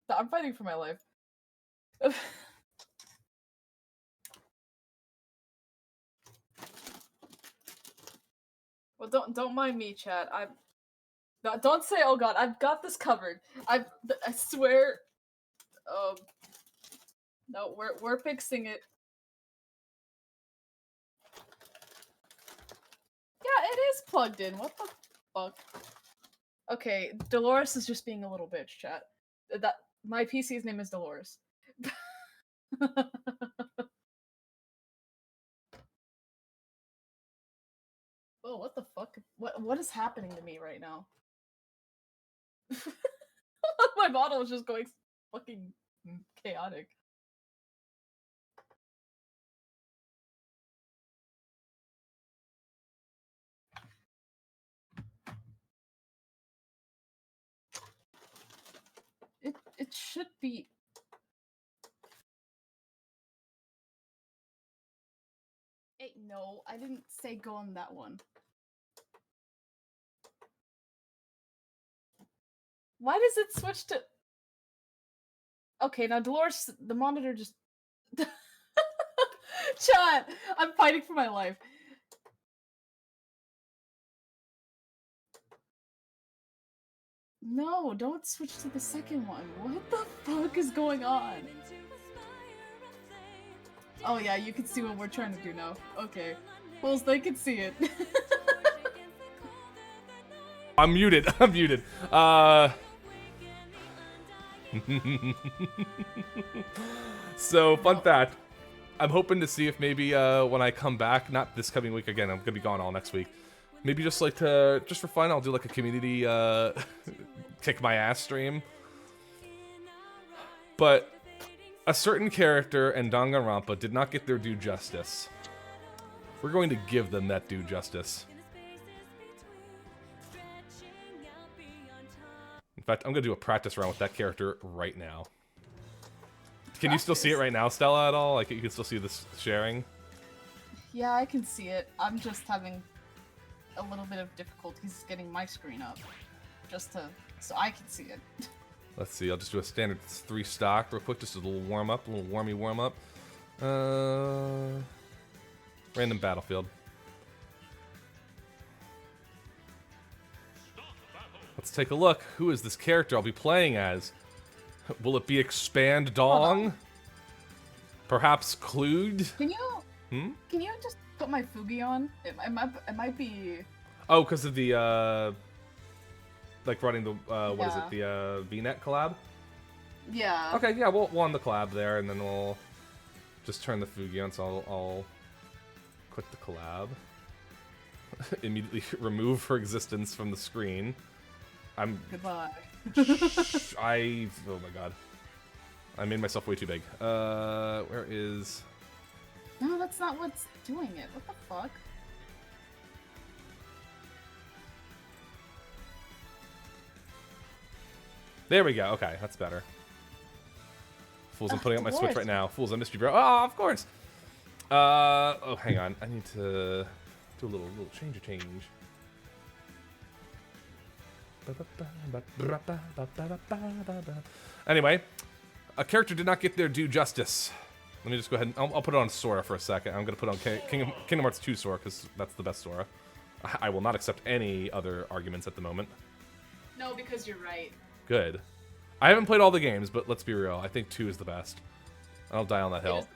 I'm fighting for my life. Well, don't mind me, chat. Don't say, "Oh God, I've got this covered." I swear. No, we're fixing it. Yeah, it is plugged in. What the fuck? Okay, Dolores is just being a little bitch, chat. That my PC's name is Dolores. Oh, what the fuck? What is happening to me right now? My bottle is just going fucking chaotic. It should be. Hey, no, I didn't say go on that one. Why does it switch to? Okay, now Dolores, the monitor just. Chat, I'm fighting for my life. No, don't switch to the second one. What the fuck is going on? Oh yeah, you can see what we're trying to do now. Okay. Bulls, they can see it. I'm muted. I'm muted. So, fun fact. I'm hoping to see if maybe when I come back, not this coming week again, I'm gonna be gone all next week. Maybe just like just for fun, I'll do like a community kick my ass stream. But a certain character in Danganronpa did not get their due justice. We're going to give them that due justice. In fact, I'm gonna do a practice round with that character right now. Can you still see it right now, Stella, at all? Like, you can still see this sharing? Yeah, I can see it. I'm just having a little bit of difficulties getting my screen up. Just so I can see it. Let's see, I'll just do a standard 3 stock real quick, just a little warm-up, a little warm-up. Random battlefield. Let's take a look. Who is this character I'll be playing as? Will it be Expand Dong? Perhaps Klude? Can you just put my Fugi on? It might be. Oh, because of the like running the what is it? The VNet collab? Yeah. Okay, yeah, we'll on the collab there, and then we'll just turn the Fugi on. So I'll quit the collab. Immediately remove her existence from the screen. Goodbye. Oh my god. I made myself way too big. Where is... No, that's not what's doing it. What the fuck? There we go. Okay, that's better. Fools, I'm putting up my Switch course. right now. Fools, I missed you, bro. Oh, of course. Oh, hang on. I need to do a little change. Anyway, a character did not get their due justice. Let me just go ahead and I'll put it on Sora for a second. I'm going to put it on Kingdom Hearts 2 Sora because that's the best Sora. I will not accept any other arguments at the moment. No, because you're right. Good. I haven't played all the games, but let's be real. I think 2 is the best. I'll die on that hill.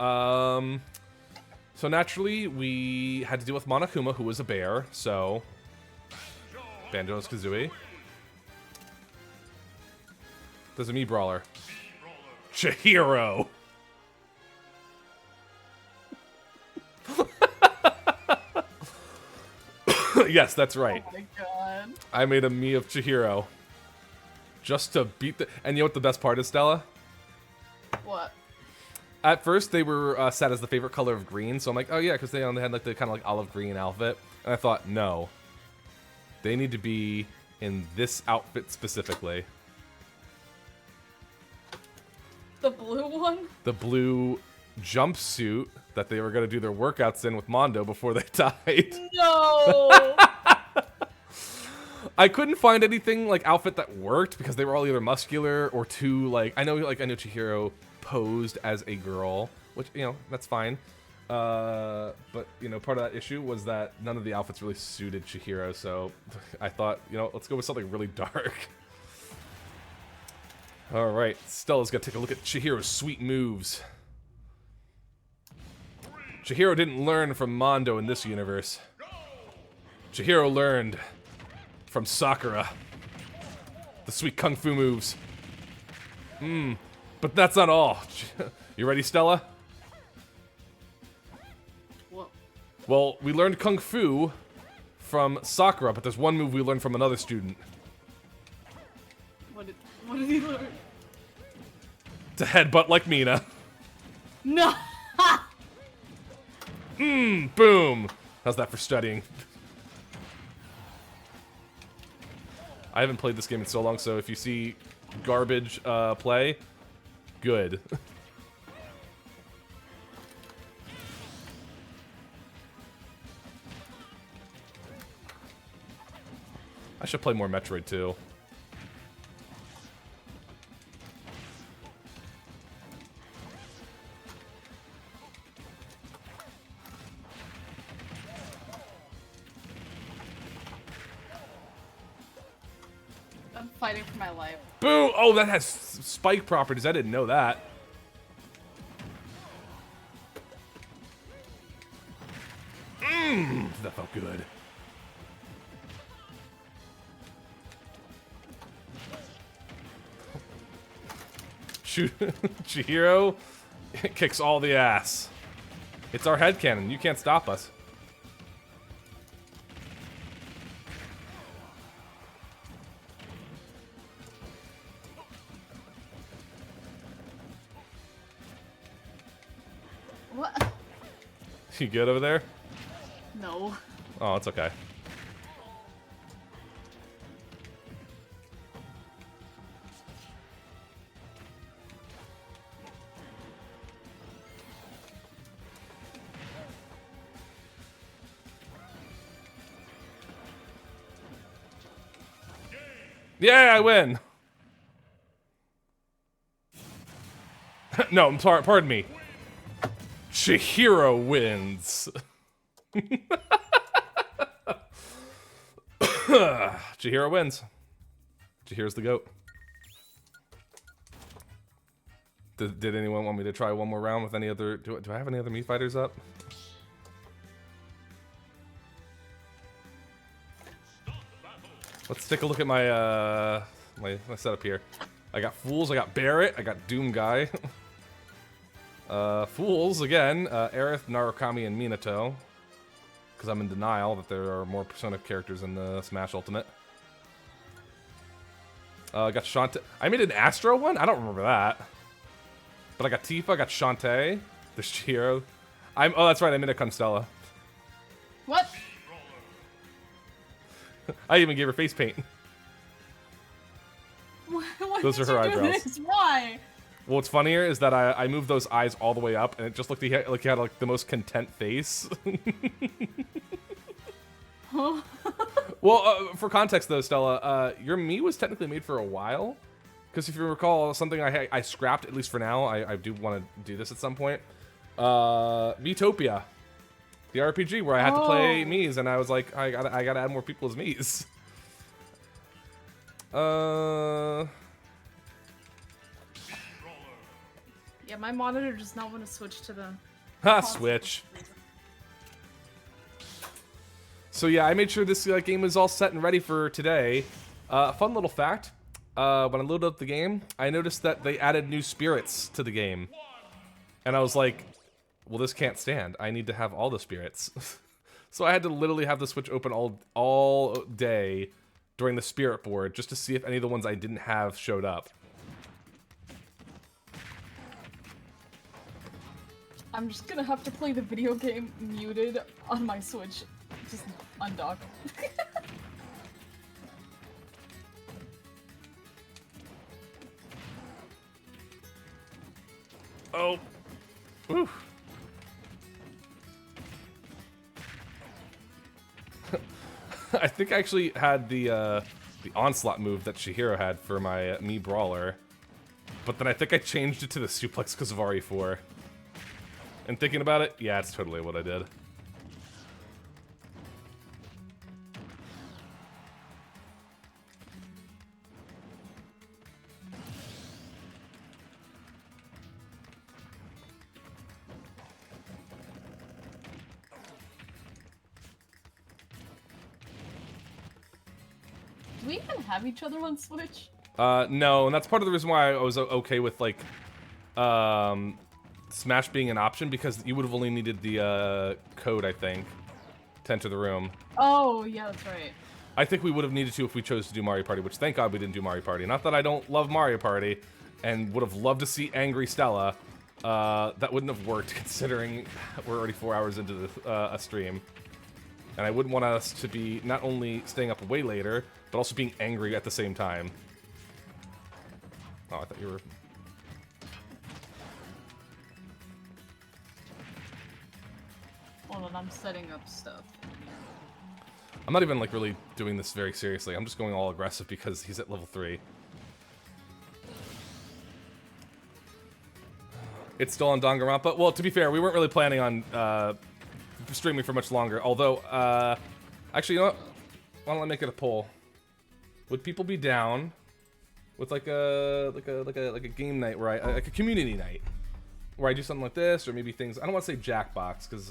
So naturally, we had to deal with Monokuma, who was a bear, so... Banjo-Kazooie. There's a Mii Brawler. Chihiro! Yes, that's right. Oh my god. I made a Mii of Chihiro. Just to beat the... And you know what the best part is, Stella? What? At first, they were set as the favorite color of green, so I'm like, oh yeah, because they only had like the kind of like olive green outfit. And I thought, no. They need to be in this outfit specifically. The blue one? The blue jumpsuit that they were going to do their workouts in with Mondo before they died. No! I couldn't find anything like outfit that worked because they were all either muscular or too like I know Chihiro posed as a girl, which that's fine. But part of that issue was that none of the outfits really suited Chihiro, so I thought, let's go with something really dark. All right, Stella's got to take a look at Chihiro's sweet moves. Chihiro didn't learn from Mondo in this universe. Chihiro learned from Sakura. The sweet kung fu moves. But that's not all. You ready, Stella? What? Well, we learned kung fu from Sakura, but there's one move we learned from another student. What did he learn? To headbutt like Mina. No! Boom! How's that for studying? I haven't played this game in so long, so if you see garbage play, good. I should play more Metroid too. I'm fighting for my life. Boo! Oh, that has spike properties. I didn't know that. That felt good. Shoot, Chihiro kicks all the ass. It's our headcanon. You can't stop us. What? You good over there? No. Oh, it's okay. Yeah, I win. No, I'm sorry. Pardon me. Chihiro wins. Chihiro wins. Chihiro's the GOAT. Did anyone want me to try one more round with any other... Do I have any other Mii fighters up? Let's take a look at my my setup here. I got Fools, I got Barret, I got Doom Guy. Fools, again, Aerith, Narukami, and Minato. Because I'm in denial that there are more Persona characters in the Smash Ultimate. I got Shantae. I made an Astro one? I don't remember that. But I got Tifa, I got Shantae. There's Chihiro. Oh, that's right, I made a Constella. What? I even gave her face paint. What Those are her Why did you do eyebrows. this? Why? What's funnier is that I moved those eyes all the way up, and it just looked like he had like the most content face. Huh? Well, for context though, Stella, your Mii was technically made for a while. Because if you recall, something I scrapped, at least for now, I do want to do this at some point. Miitopia. The RPG where I had to play Miis, and I was like, I gotta add more people as Miis. Yeah, my monitor does not want to switch to the... Switch. So yeah, I made sure this game is all set and ready for today. Fun little fact. When I loaded up the game, I noticed that they added new spirits to the game. And I was like, well, this can't stand. I need to have all the spirits. So I had to literally have the Switch open all day during the spirit board just to see if any of the ones I didn't have showed up. I'm just gonna have to play the video game muted on my Switch. Just undock. Oh. Whew. I think I actually had the onslaught move that Chihiro had for my Mii Brawler. But then I think I changed it to the suplex because of RE4. And thinking about it, yeah, it's totally what I did. Do we even have each other on Switch? No, and that's part of the reason why I was okay with, like, Smash being an option, because you would have only needed the, code, I think, to enter the room. Oh, yeah, that's right. I think we would have needed to if we chose to do Mario Party, which thank God we didn't do Mario Party. Not that I don't love Mario Party, and would have loved to see Angry Stella. That wouldn't have worked, considering we're already 4 hours into the, a stream. And I wouldn't want us to be not only staying up way later, but also being angry at the same time. Oh, I thought you were... Hold on, I'm setting up stuff. I'm not even, like, really doing this very seriously. I'm just going all aggressive because he's at level 3. It's still on Danganronpa. Well, to be fair, we weren't really planning on streaming for much longer. Although, actually, you know what? Why don't I make it a poll? Would people be down with like a game night where like a community night where I do something like this, or maybe things? I don't want to say Jackbox because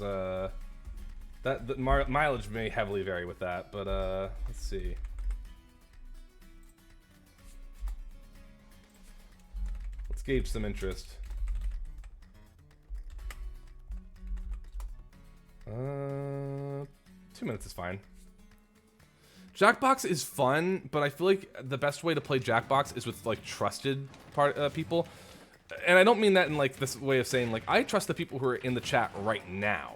that the mileage may heavily vary with that. But let's see. Let's gauge some interest. 2 minutes is fine. Jackbox is fun, but I feel like the best way to play Jackbox is with like trusted people. And I don't mean that in like this way of saying like I trust the people who are in the chat right now.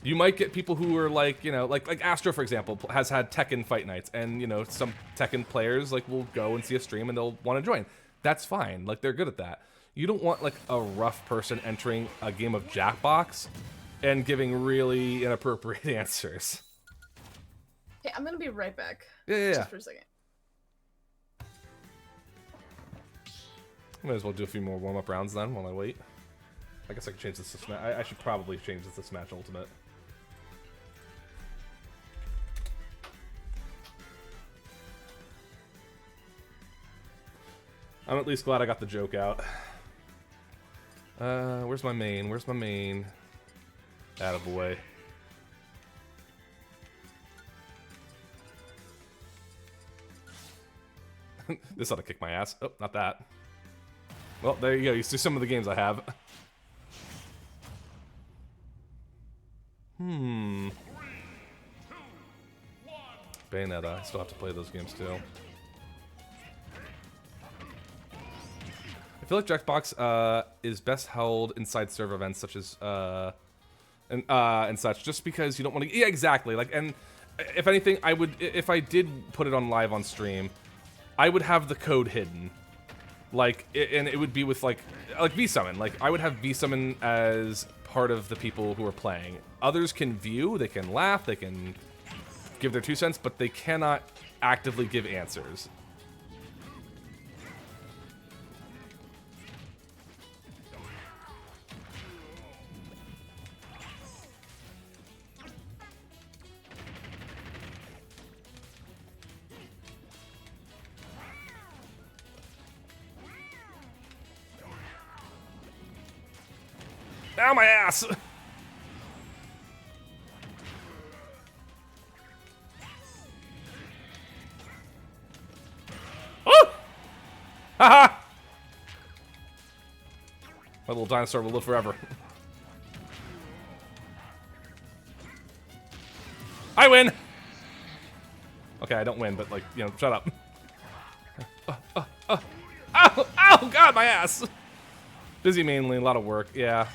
You might get people who are like, you know, like Astro, for example, has had Tekken fight nights, and you know, some Tekken players like will go and see a stream and they'll want to join. That's fine. Like they're good at that. You don't want like a rough person entering a game of Jackbox and giving really inappropriate answers. Hey, I'm gonna be right back. Yeah. Just for a second. Might as well do a few more warm-up rounds then while I wait. I guess I can change this to Smash. I should probably change this to Smash Ultimate. I'm at least glad I got the joke out. Where's my main? Where's my main? Attaboy. This ought to kick my ass. Oh, not that. Well, there you go. You see some of the games I have. Bayonetta. I still have to play those games too. I feel like Jackbox is best held inside server events such as and such, just because you don't want to. Yeah, exactly. Like, and if anything, I would, if I did put it on live on stream, I would have the code hidden. Like, and it would be with, like V-Summon. Like, I would have V-Summon as part of the people who are playing. Others can view, they can laugh, they can give their 2 cents, but they cannot actively give answers. Ow, my ass! Oh! Haha! My little dinosaur will live forever. I win! Okay, I don't win, but, like, you know, shut up. Ow! Ow! God, my ass! Busy mainly, a lot of work, yeah.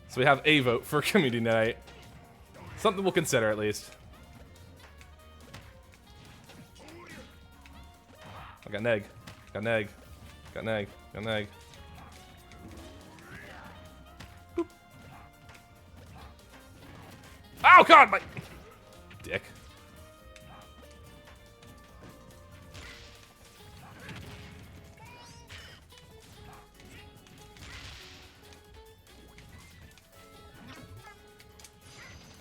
So we have a vote for community night. Something we'll consider, at least. I got an egg. Got an egg. Got an egg. Got an egg. Boop. Oh, God! My... Dick.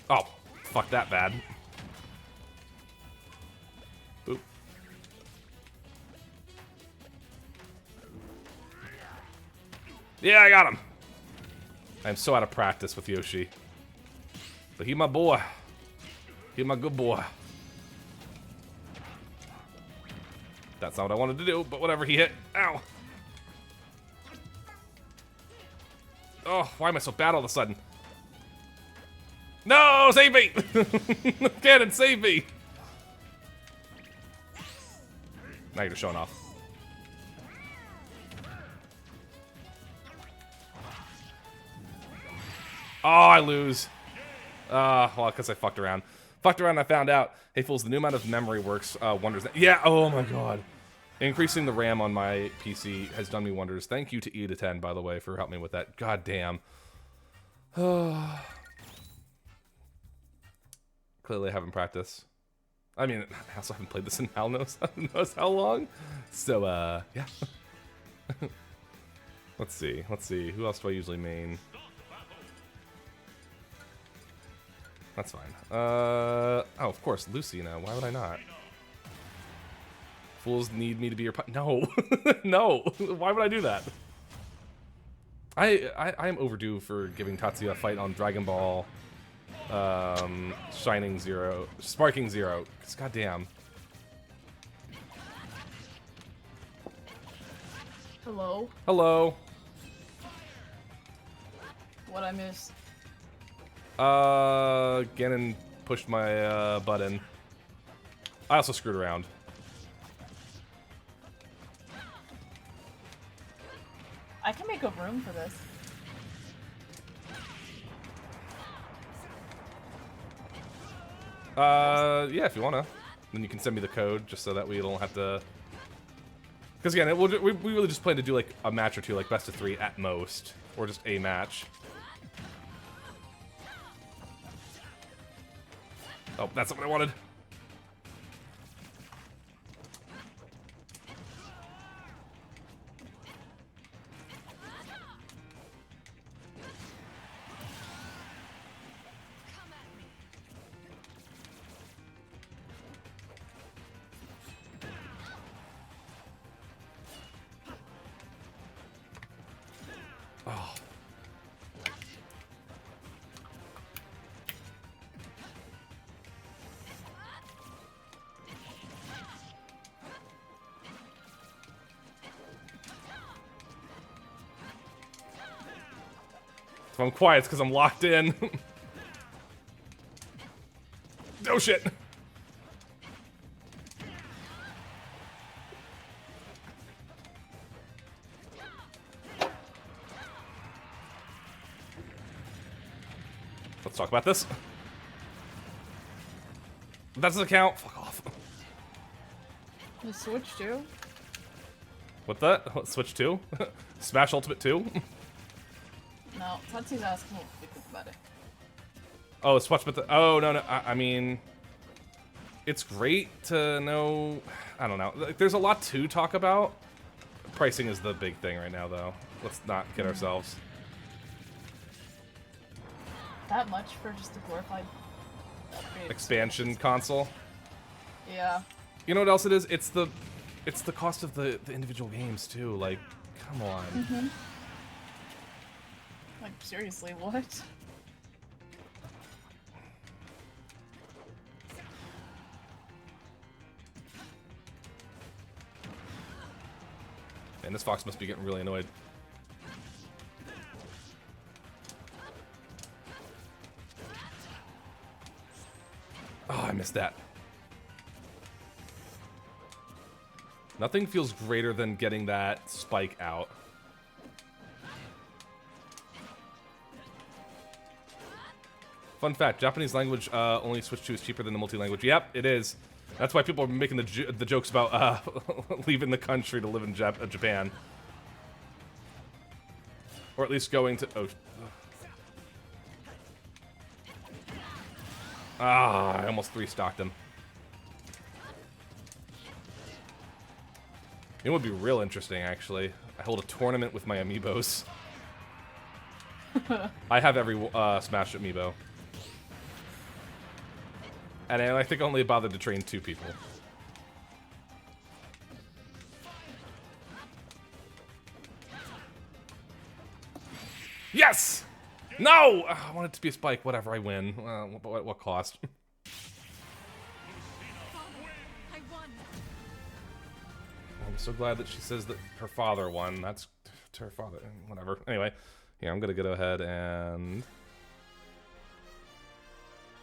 Oh, fuck that bad. Boop. Yeah, I got him. I'm so out of practice with Yoshi. But he my boy. He my good boy. That's not what I wanted to do, but whatever, he hit. Ow. Oh, why am I so bad all of a sudden? No, save me! Cannon, save me! Now you're just showing off. Oh, I lose. Well, because I fucked around. Fucked around and I found out. Hey, fools, the new amount of memory works wonders. Yeah, oh my god. Increasing the RAM on my PC has done me wonders. Thank you to E to 10, by the way, for helping me with that. God damn. Clearly I haven't practiced. I mean, I also haven't played this in hell knows how long. So, yeah. Let's see. Who else do I usually main? That's fine. Oh, of course, Lucy now. Why would I not? Fools need me to be your no. No. Why would I do that? I am overdue for giving Tatsuya a fight on Dragon Ball Sparking Zero. Cause goddamn. Hello? Hello. What I missed? Ganon pushed my button. I also screwed around. I can make a room for this. Yeah, if you wanna. Then you can send me the code, just so that we don't have to... Because again, we really just plan to do like a match or two, like best of 3 at most. Or just a match. Oh, that's not what I wanted. Oh. If I'm quiet, it's because I'm locked in. Oh shit! Let's talk about this. That doesn't count. Fuck off. The Switch too? What that? What, Switch 2? Smash Ultimate 2? No, Tatsu's asking what we think about it. Oh, Switch, but oh no, I mean, it's great to know. I don't know. Like, there's a lot to talk about. Pricing is the big thing right now, though. Let's not kid ourselves. That much for just a glorified Expansion console. Yeah. You know what else it is? It's the cost of the individual games too. Like, come on. Mm-hmm. Like, seriously, what? Man, this fox must be getting really annoyed. Oh, I missed that. Nothing feels greater than getting that spike out. Fun fact, Japanese language only Switch 2 is cheaper than the multi-language. Yep, it is. That's why people are making the jokes about leaving the country to live in Japan. Or at least going to... Oh. Ah, I almost 3-stocked him. It would be real interesting, actually. I hold a tournament with my amiibos. I have every Smash amiibo. And I think I only bothered to train 2 people. Yes! No! I want it to be a spike. Whatever, I win. What cost? I'm so glad that she says that her father won. That's her father. Whatever. Anyway, yeah, I'm gonna go ahead and...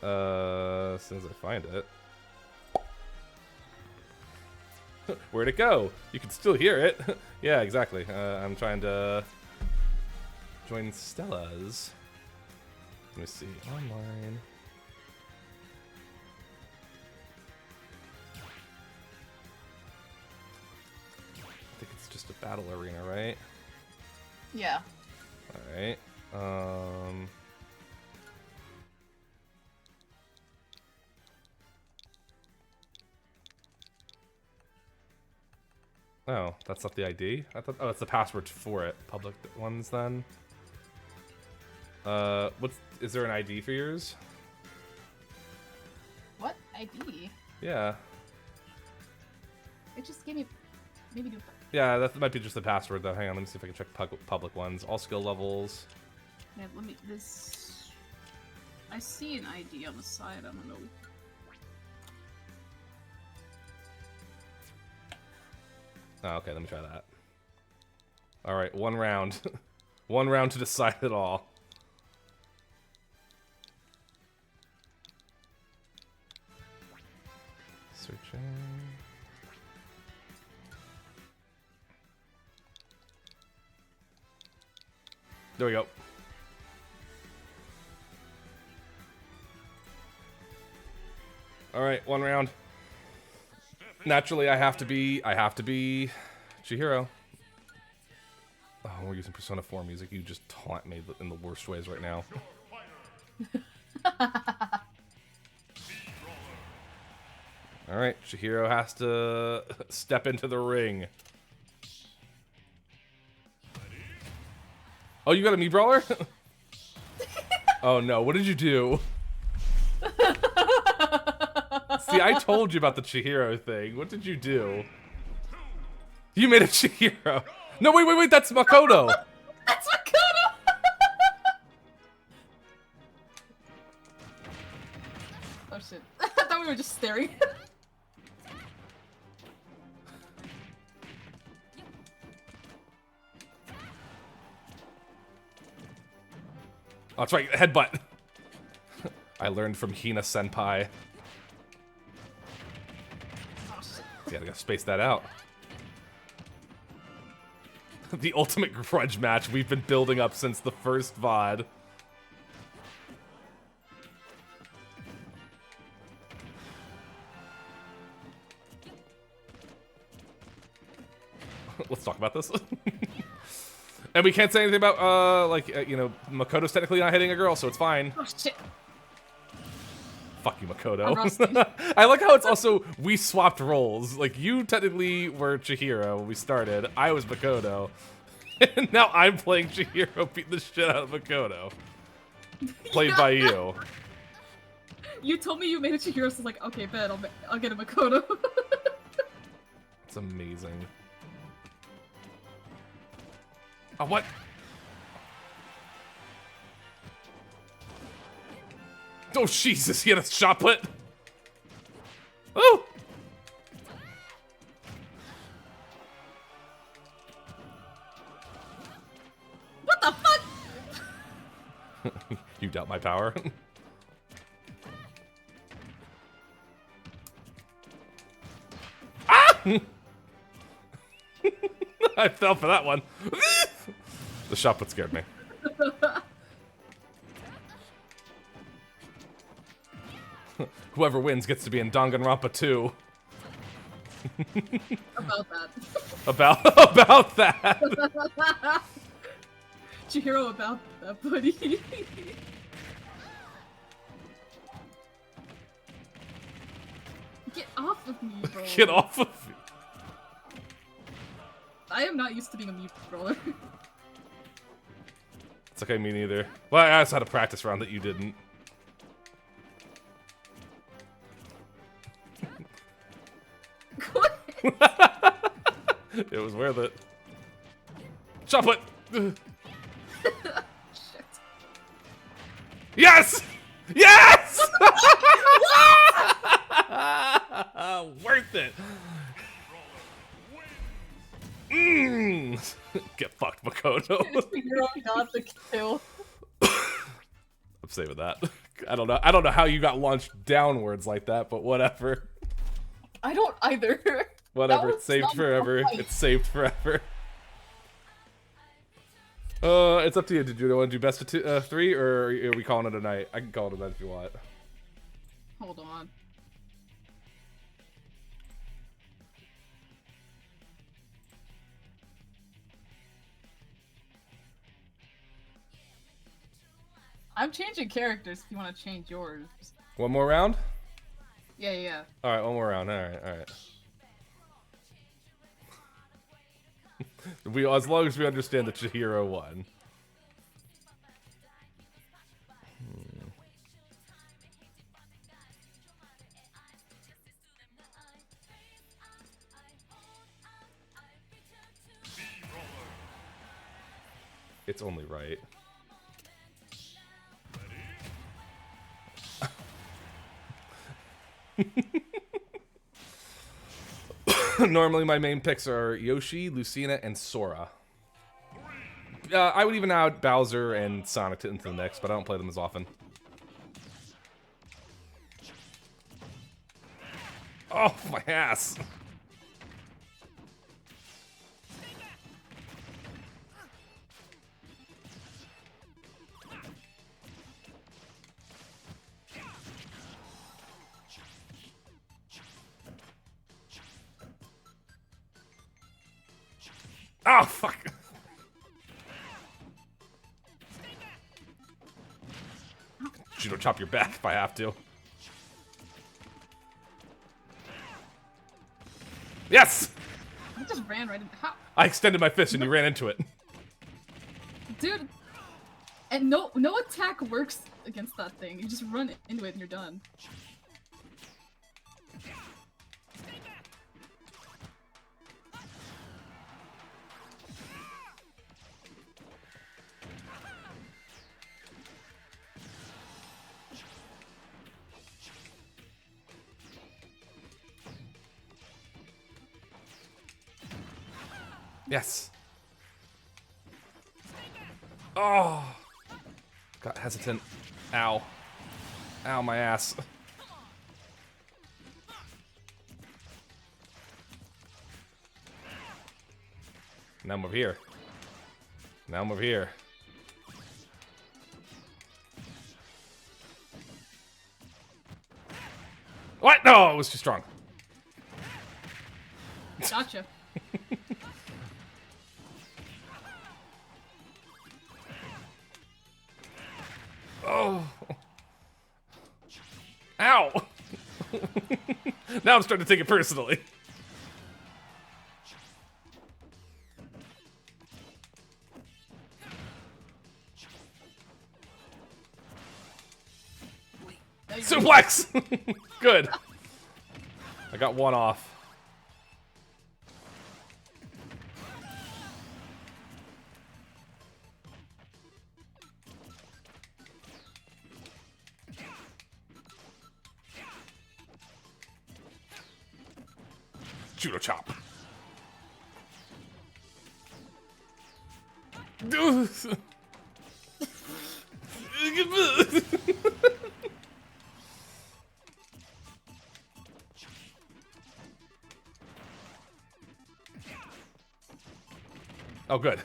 as soon as I find it. Where'd it go? You can still hear it. Yeah, exactly. I'm trying to join Stella's. Let me see. Online. I think it's just a battle arena, right? Yeah. Alright. Oh, that's not the ID? I thought, oh, it's the password for it. Public ones, then. Is there an ID for yours? What? ID? Yeah. It just gave me... Maybe do... Yeah, that might be just the password, though. Hang on, let me see if I can check public ones. All skill levels. Yeah, let me... This... I see an ID on the side, I don't know. Oh, okay, let me try that. Alright, 1 round. 1 round to decide it all. Searching. There we go. Alright, 1 round. Naturally, I have to be Chihiro. Oh, we're using Persona 4 music. You just taunt me in the worst ways right now. Alright, Chihiro has to step into the ring. Oh, you got a Mii Brawler? Oh no, what did you do? See, I told you about the Chihiro thing. What did you do? You made a Chihiro. No, wait, that's Makoto. That's Makoto! Oh shit. I thought we were just staring. Oh, that's right, headbutt. I learned from Hina Senpai. Yeah, I gotta space that out. The ultimate grudge match we've been building up since the first VOD. Let's talk about this. And we can't say anything about, you know, Makoto's technically not hitting a girl, so it's fine. Oh, shit. Fuck you, Makoto. I like how it's also, we swapped roles. Like, you technically were Chihiro when we started. I was Makoto. And now I'm playing Chihiro, beating the shit out of Makoto. Played by you. You told me you made a Chihiro, so I was like, okay, bet, I'll get a Makoto. It's amazing. Oh, what? Oh, Jesus, he had a shot put. Oh! What the fuck? You doubt my power? Ah! I fell for that one. The shot put scared me. Whoever wins gets to be in Danganronpa 2. About that. About that. Chihiro about that, buddy. Get off of me, bro. Get off of me. I am not used to being a mute brawler. It's okay, me neither. Well, I also had a practice round that you didn't. It was worth it. Shot put! Shit. Yes! Yes! Worth it. Get fucked, Makoto. Chihiro got the kill. I'm saving that. I don't know how you got launched downwards like that, but whatever. I don't either. Whatever, it's saved forever. It's saved forever. It's up to you. Did you want to do best of 3, or are we calling it a night? I can call it a night if you want. Hold on. I'm changing characters if you want to change yours. One more round? Yeah. Alright, one more round. Alright. As long as we understand that Chihiro won. It's only right. Normally my main picks are Yoshi, Lucina, and Sora. I would even add Bowser and Sonic into the mix, but I don't play them as often. Oh, my ass! Oh, fuck! Judo chop your back if I have to. Yes! I just ran right into how? I extended my fist and you ran into it. Dude, and no attack works against that thing. You just run into it and you're done. Yes. Oh. Got hesitant. Ow. Ow, my ass. Now I'm over here. Now I'm over here. What? No, it was too strong. Gotcha. Now I'm starting to take it personally. Suplex! Good. I got one off. Judo chop. Oh, good.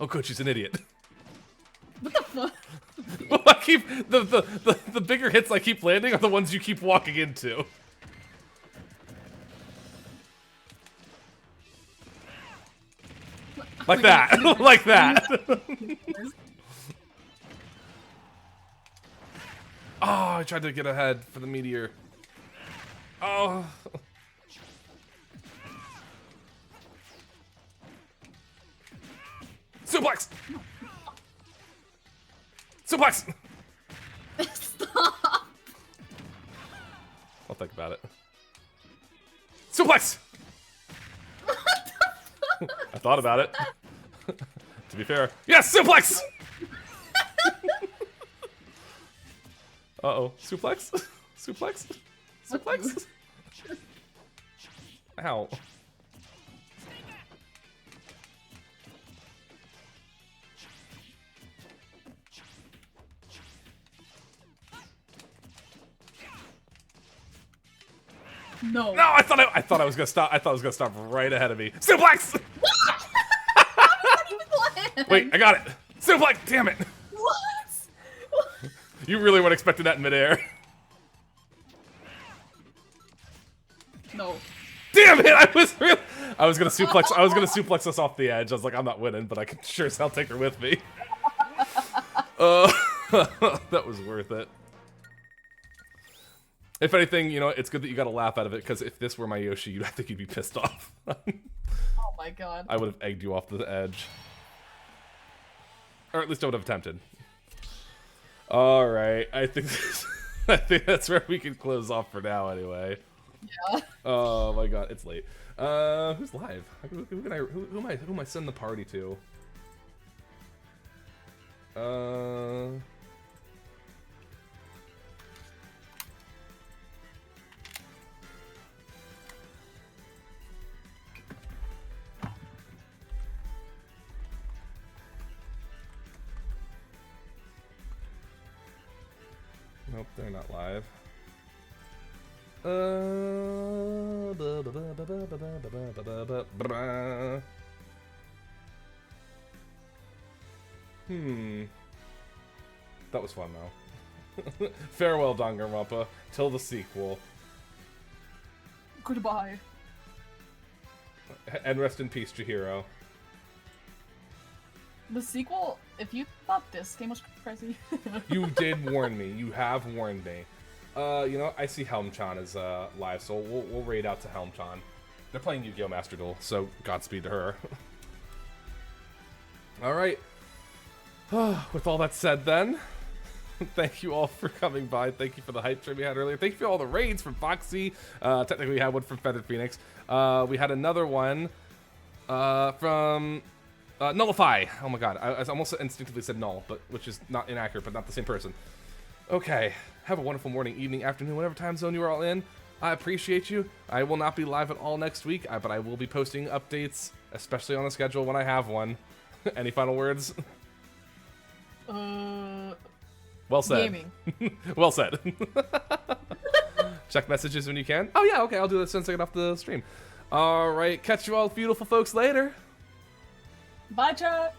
Oh, good. She's an idiot. What the fuck? Well, I keep the bigger hits I keep landing are the ones you keep walking into. Like that. Like that. Oh, I tried to get ahead for the meteor. Oh. Suplex! Suplex! Stop! I'll think about it. Suplex! I thought about it. To be fair. Yes, suplex! Uh-oh. Suplex? Suplex? Suplex? Ow. No. No, I thought I was gonna stop. I thought I was gonna stop right ahead of me. Suplex! Wait, I got it. Suplex! Damn it! What? You really weren't expecting that in midair. No. Damn it! I was gonna suplex. I was gonna suplex us off the edge. I was like, I'm not winning, but I can sure as hell take her with me. That was worth it. If anything, you know, it's good that you got a laugh out of it, because if this were my Yoshi, I think you'd be pissed off. Oh my god. I would have egged you off the edge. Or at least I would have attempted. Alright, I think that's where we can close off for now anyway. Yeah. Oh my god, it's late. Who's live? Who am I sending the party to? Nope, they're not live. That was fun though. Farewell, Danganronpa. Till the sequel. Goodbye. And rest in peace, Chihiro. The sequel, if you thought this game was crazy. You did warn me. You have warned me. You know, I see Helm-chan is live, so we'll raid out to Helm-chan. They're playing Yu-Gi-Oh! Master Duel, so Godspeed to her. Alright. With all that said then, thank you all for coming by. Thank you for the hype stream we had earlier. Thank you for all the raids from Foxy. Technically we had one from Feathered Phoenix. We had another one from Nullify. Oh my god, I almost instinctively said Null, but which is not inaccurate, but not the same person. Okay, have a wonderful morning, evening, afternoon, whatever time zone you are all in. I appreciate you. I will not be live at all next week, but I will be posting updates, especially on the schedule when I have one. Any final words? Well said. Gaming. Well said. Check messages when you can. Oh yeah, okay, I'll do that since I get off the stream. Alright, catch you all beautiful folks later. Bye, chat.